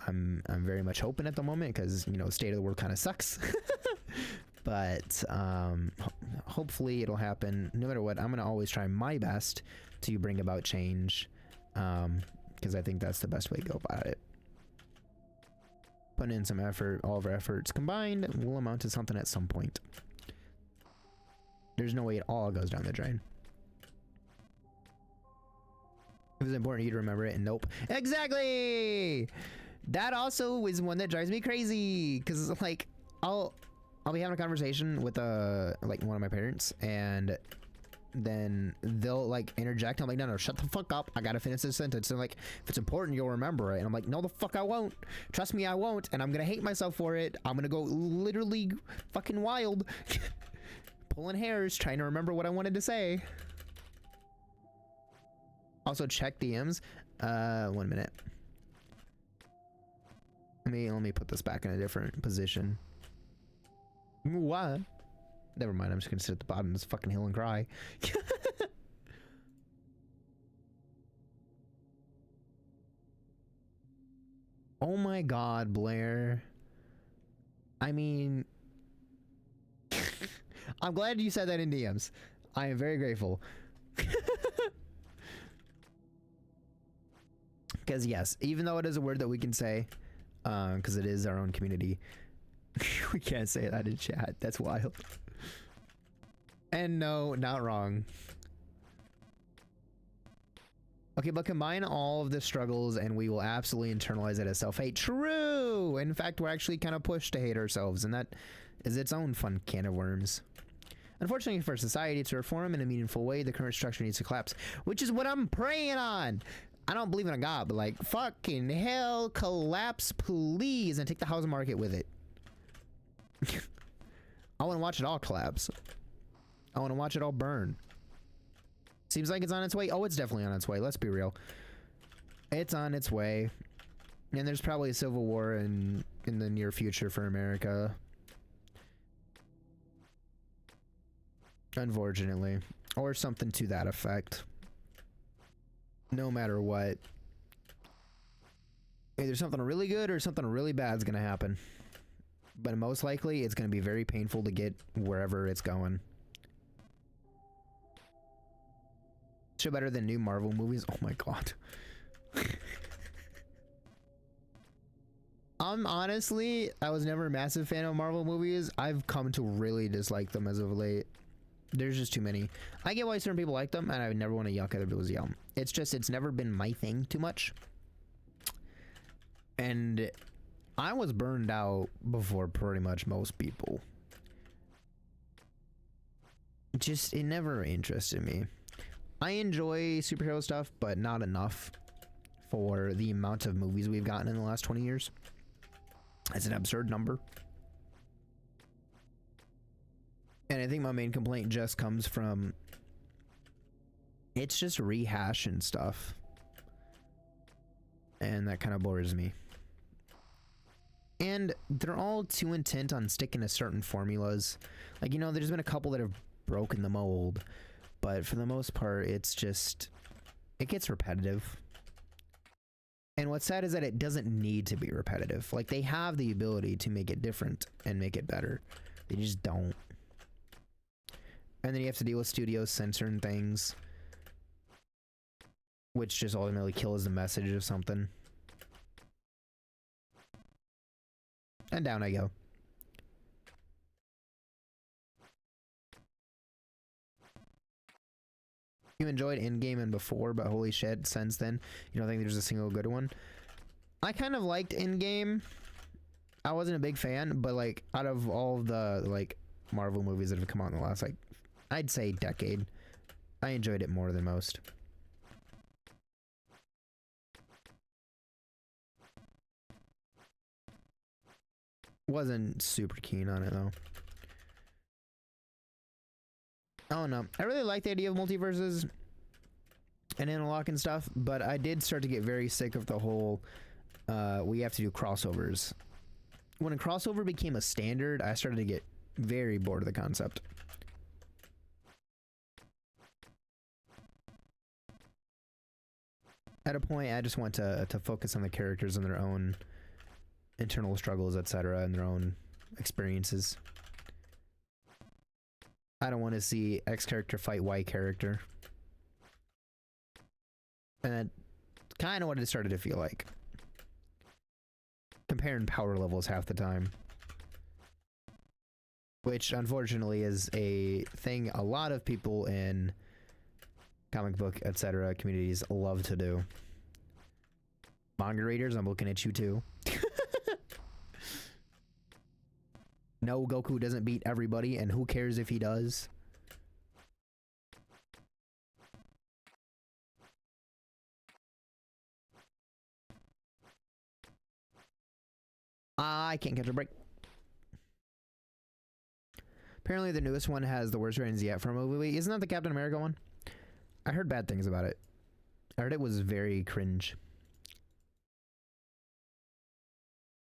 I'm very much hoping at the moment, because you know, the state of the world kind of sucks. But hopefully it'll happen. No matter what, I'm gonna always try my best to bring about change, because I think that's the best way to go about it. Putting in some effort, all of our efforts combined will amount to something at some point. There's no way it all goes down the drain. It was important to you to remember it, and nope. Exactly! That also is one that drives me crazy, because like I'll be having a conversation with like one of my parents, and then they'll like interject. I'm like, no, shut the fuck up, I gotta finish this sentence. And like, if it's important, you'll remember it. And I'm like, no the fuck I won't. Trust me, I won't, and I'm gonna hate myself for it. I'm gonna go literally fucking wild pulling hairs trying to remember what I wanted to say. Also check DMs. 1 minute. Let me put this back in a different position. What? Never mind, I'm just gonna sit at the bottom of this fucking hill and cry. Oh my god, Blair. I mean, I'm glad you said that in DMs. I am very grateful. Because yes, even though it is a word that we can say, because it is our own community, we can't say that in chat. That's wild. And no, not wrong. Okay, but combine all of the struggles and we will absolutely internalize it as self-hate. True! In fact, we're actually kind of pushed to hate ourselves, and that is its own fun can of worms. Unfortunately for society to reform in a meaningful way, the current structure needs to collapse, which is what I'm praying on. I don't believe in a god, but like, fucking hell, collapse please, and take the housing market with it. I want to watch it all collapse. I want to watch it all burn. Seems like it's on its way. Oh, it's definitely on its way. Let's be real. It's on its way. And there's probably a civil war in the near future for America. Unfortunately. Or something to that effect. No matter what. Either something really good or something really bad is going to happen. But most likely, it's going to be very painful to get wherever it's going. Show better than new Marvel movies. Oh my god. Honestly, I was never a massive fan of Marvel movies. I've come to really dislike them as of late. There's just too many. I get why certain people like them, and I would never want to yuck other people's yum. It's just, it's never been my thing too much. And I was burned out before pretty much most people. Just, it never interested me. I enjoy superhero stuff, but not enough for the amount of movies we've gotten in the last 20 years. It's an absurd number. And I think my main complaint just comes from, it's just rehashing stuff. and that kind of bores me. And they're all too intent on sticking to certain formulas. Like, you know, there's been a couple that have broken the mold, but for the most part, it's just, it gets repetitive. And what's sad is that it doesn't need to be repetitive. Like, they have the ability to make it different and make it better. They just don't. And then you have to deal with studios censoring things, which just ultimately kills the message of something. And down I go. You enjoyed Endgame and before, but holy shit, since then, you don't think there's a single good one? I kind of liked Endgame. I wasn't a big fan, but like, out of all of the like Marvel movies that have come out in the last, like, I'd say decade, I enjoyed it more than most. Wasn't super keen on it though. Oh no, I really like the idea of multiverses and interlock and stuff, but I did start to get very sick of the whole we have to do crossovers. When a crossover became a standard, I started to get very bored of the concept. At a point, I just want to focus on the characters and their own internal struggles, etc., and their own experiences. I don't want to see X character fight Y character. And that's kind of what it started to feel like. Comparing power levels half the time. Which, unfortunately, is a thing a lot of people in comic book, etc. communities love to do. Manga readers, I'm looking at you too. No, Goku doesn't beat everybody, and who cares if he does? I can't catch a break. Apparently the newest one has the worst ratings yet for a movie. Isn't that the Captain America one? I heard bad things about it. I heard it was very cringe.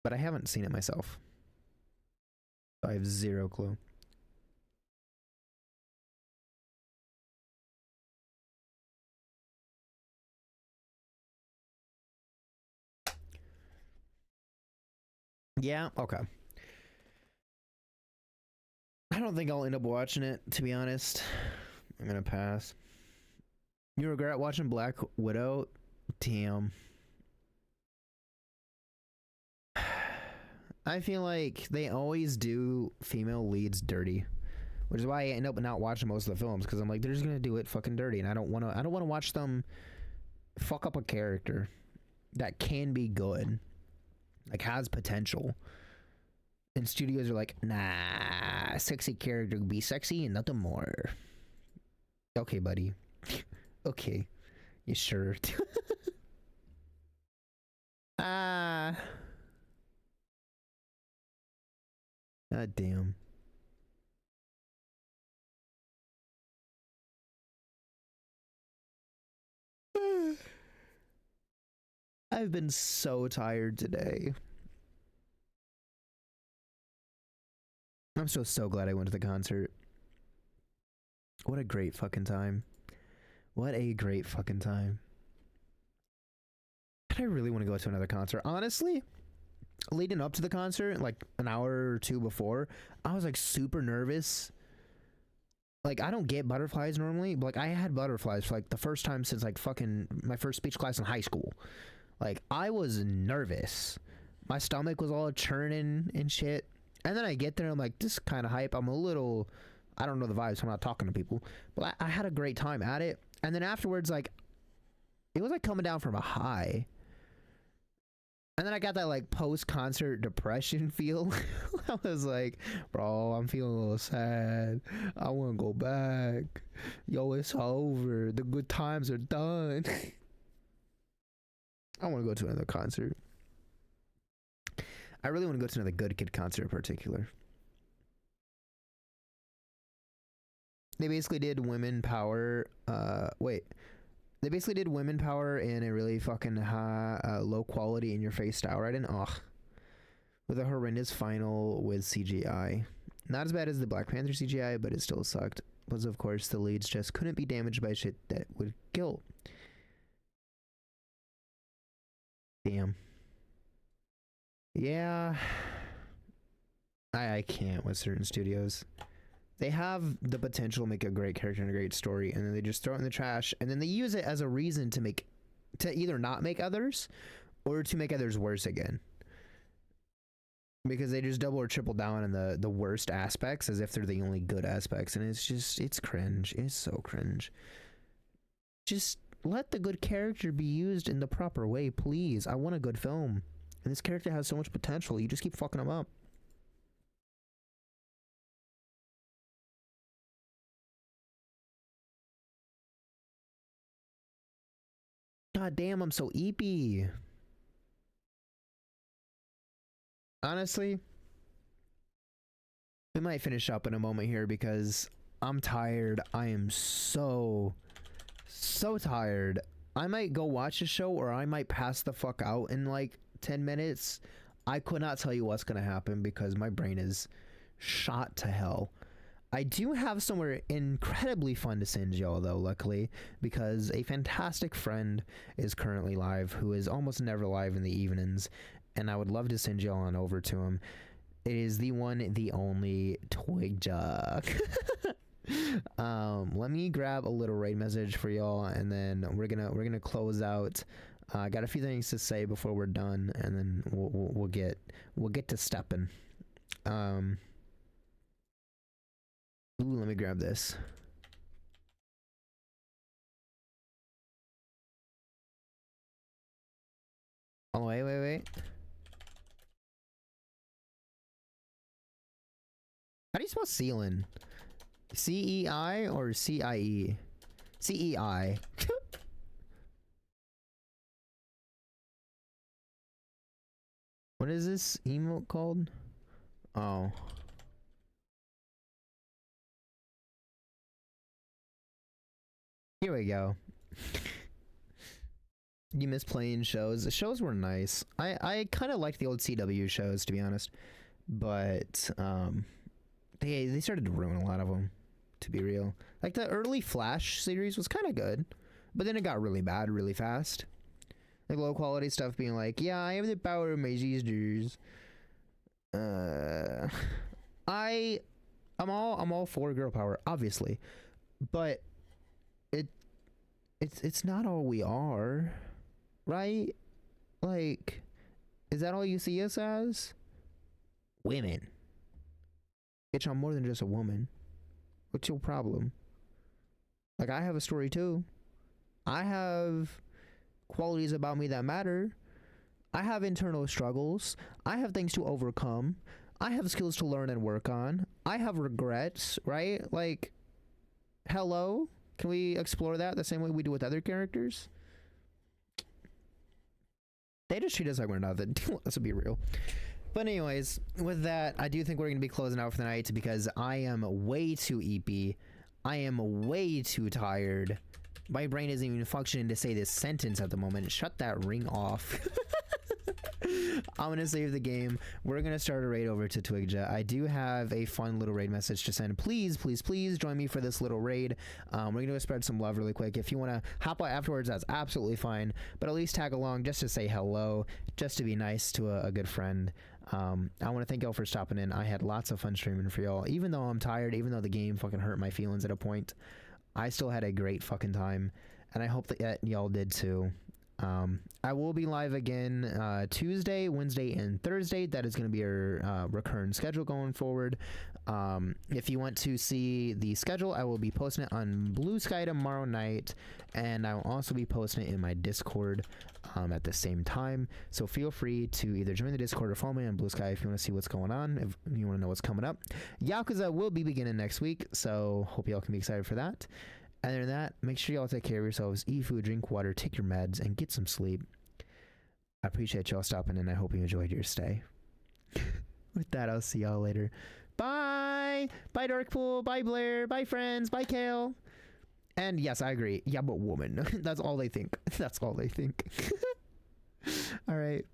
But I haven't seen it myself. I have zero clue. Yeah, okay. I don't think I'll end up watching it, to be honest. I'm gonna pass. You regret watching Black Widow? Damn. I feel like they always do female leads dirty, which is why I end up not watching most of the films, because I'm like, they're just gonna do it fucking dirty, and I don't want to watch them fuck up a character that can be good, like has potential. And studios are like, nah, sexy character be sexy and nothing more. Okay, buddy. Okay, you sure? Ah. God damn. I've been so tired today. I'm so glad I went to the concert. What a great fucking time. What a great fucking time. I really want to go to another concert. Honestly, leading up to the concert, like an hour or two before, I was like super nervous. Like, I don't get butterflies normally, but like I had butterflies for like the first time since like fucking my first speech class in high school. Like, I was nervous. My stomach was all churning and shit. And then I get there, I'm like, this is kind of hype. I'm a little, I don't know the vibes, so I'm not talking to people. But I had a great time at it. And then afterwards, like, it was like coming down from a high. And then I got that like post-concert depression feel. I was like, bro, I'm feeling a little sad. I want to go back. Yo, it's over. The good times are done. I want to go to another concert. I really want to go to another Good Kid concert in particular. They basically did women power. Wait. They basically did women power in a really fucking high, low quality in your face style, right? And with a horrendous final with CGI. Not as bad as the Black Panther CGI, but it still sucked. Because of course the leads just couldn't be damaged by shit that would kill. Damn. Yeah. I can't with certain studios. They have the potential to make a great character and a great story, and then they just throw it in the trash, and then they use it as a reason to either not make others or to make others worse again. Because they just double or triple down on the worst aspects as if they're the only good aspects, and it's cringe. It's so cringe. Just let the good character be used in the proper way, please. I want a good film. And this character has so much potential. You just keep fucking him up. God damn, I'm so eepy. Honestly, we might finish up in a moment here because I'm tired. I am so tired. I might go watch a show or I might pass the fuck out in like 10 minutes. I could not tell you what's gonna happen because my brain is shot to hell. I do have somewhere incredibly fun to send y'all though, luckily, because a fantastic friend is currently live who is almost never live in the evenings, and I would love to send y'all on over to him. It is the one, the only Twigjuck. Let me grab a little raid message for y'all, and then we're gonna close out. I got a few things to say before we're done, and then we'll get to stepping. Ooh, let me grab this. Oh, wait. How do you spell ceiling? C-E-I or C-I-E? C-E-I. What is this emote called? Oh. Here we go. You miss playing shows. The shows were nice. I kind of liked the old CW shows, to be honest, but they started to ruin a lot of them, to be real. Like the early Flash series was kind of good, but then it got really bad really fast. Like low quality stuff being like, yeah, I have the power of my sisters. I'm all for girl power, obviously, but it's not all we are, right? Like, is that all you see us as? Women. Bitch, I'm more than just a woman. What's your problem? Like, I have a story too. I have qualities about me that matter. I have internal struggles. I have things to overcome. I have skills to learn and work on. I have regrets, right? Like, hello? Can we explore that the same way we do with other characters? They just treat us like we're nothing. Let's be real. But anyways, with that, I do think we're going to be closing out for the night because I am way too eepy. I am way too tired. My brain isn't even functioning to say this sentence at the moment. Shut that ring off. I'm gonna save the game. We're gonna start a raid over to Twigja. I do have a fun little raid message to send. Please join me for this little raid. We're gonna go spread some love really quick. If you want to hop out afterwards, that's absolutely fine, but at least tag along just to say hello, just to be nice to a good friend. I want to thank y'all for stopping in. I had lots of fun streaming for y'all, even though I'm tired, even though the game fucking hurt my feelings at a point. I still had a great fucking time, and I hope that y'all did too. I will be live again Tuesday, Wednesday, and Thursday. That is going to be our recurring schedule going forward. If you want to see the schedule, I will be posting it on Blue Sky tomorrow night, and I will also be posting it in my Discord at the same time. So feel free to either join the Discord or follow me on Blue Sky if you want to see what's going on, if you want to know what's coming up. Yakuza will be beginning next week, so hope y'all can be excited for that. Other than that, make sure y'all take care of yourselves, eat food, drink water, take your meds, and get some sleep. I appreciate y'all stopping in. I hope you enjoyed your stay. With that, I'll see y'all later. Bye! Bye, Darkpool. Bye, Blair. Bye, friends. Bye, Kale. And yes, I agree. Yeah, but woman. That's all they think. That's all they think. All right.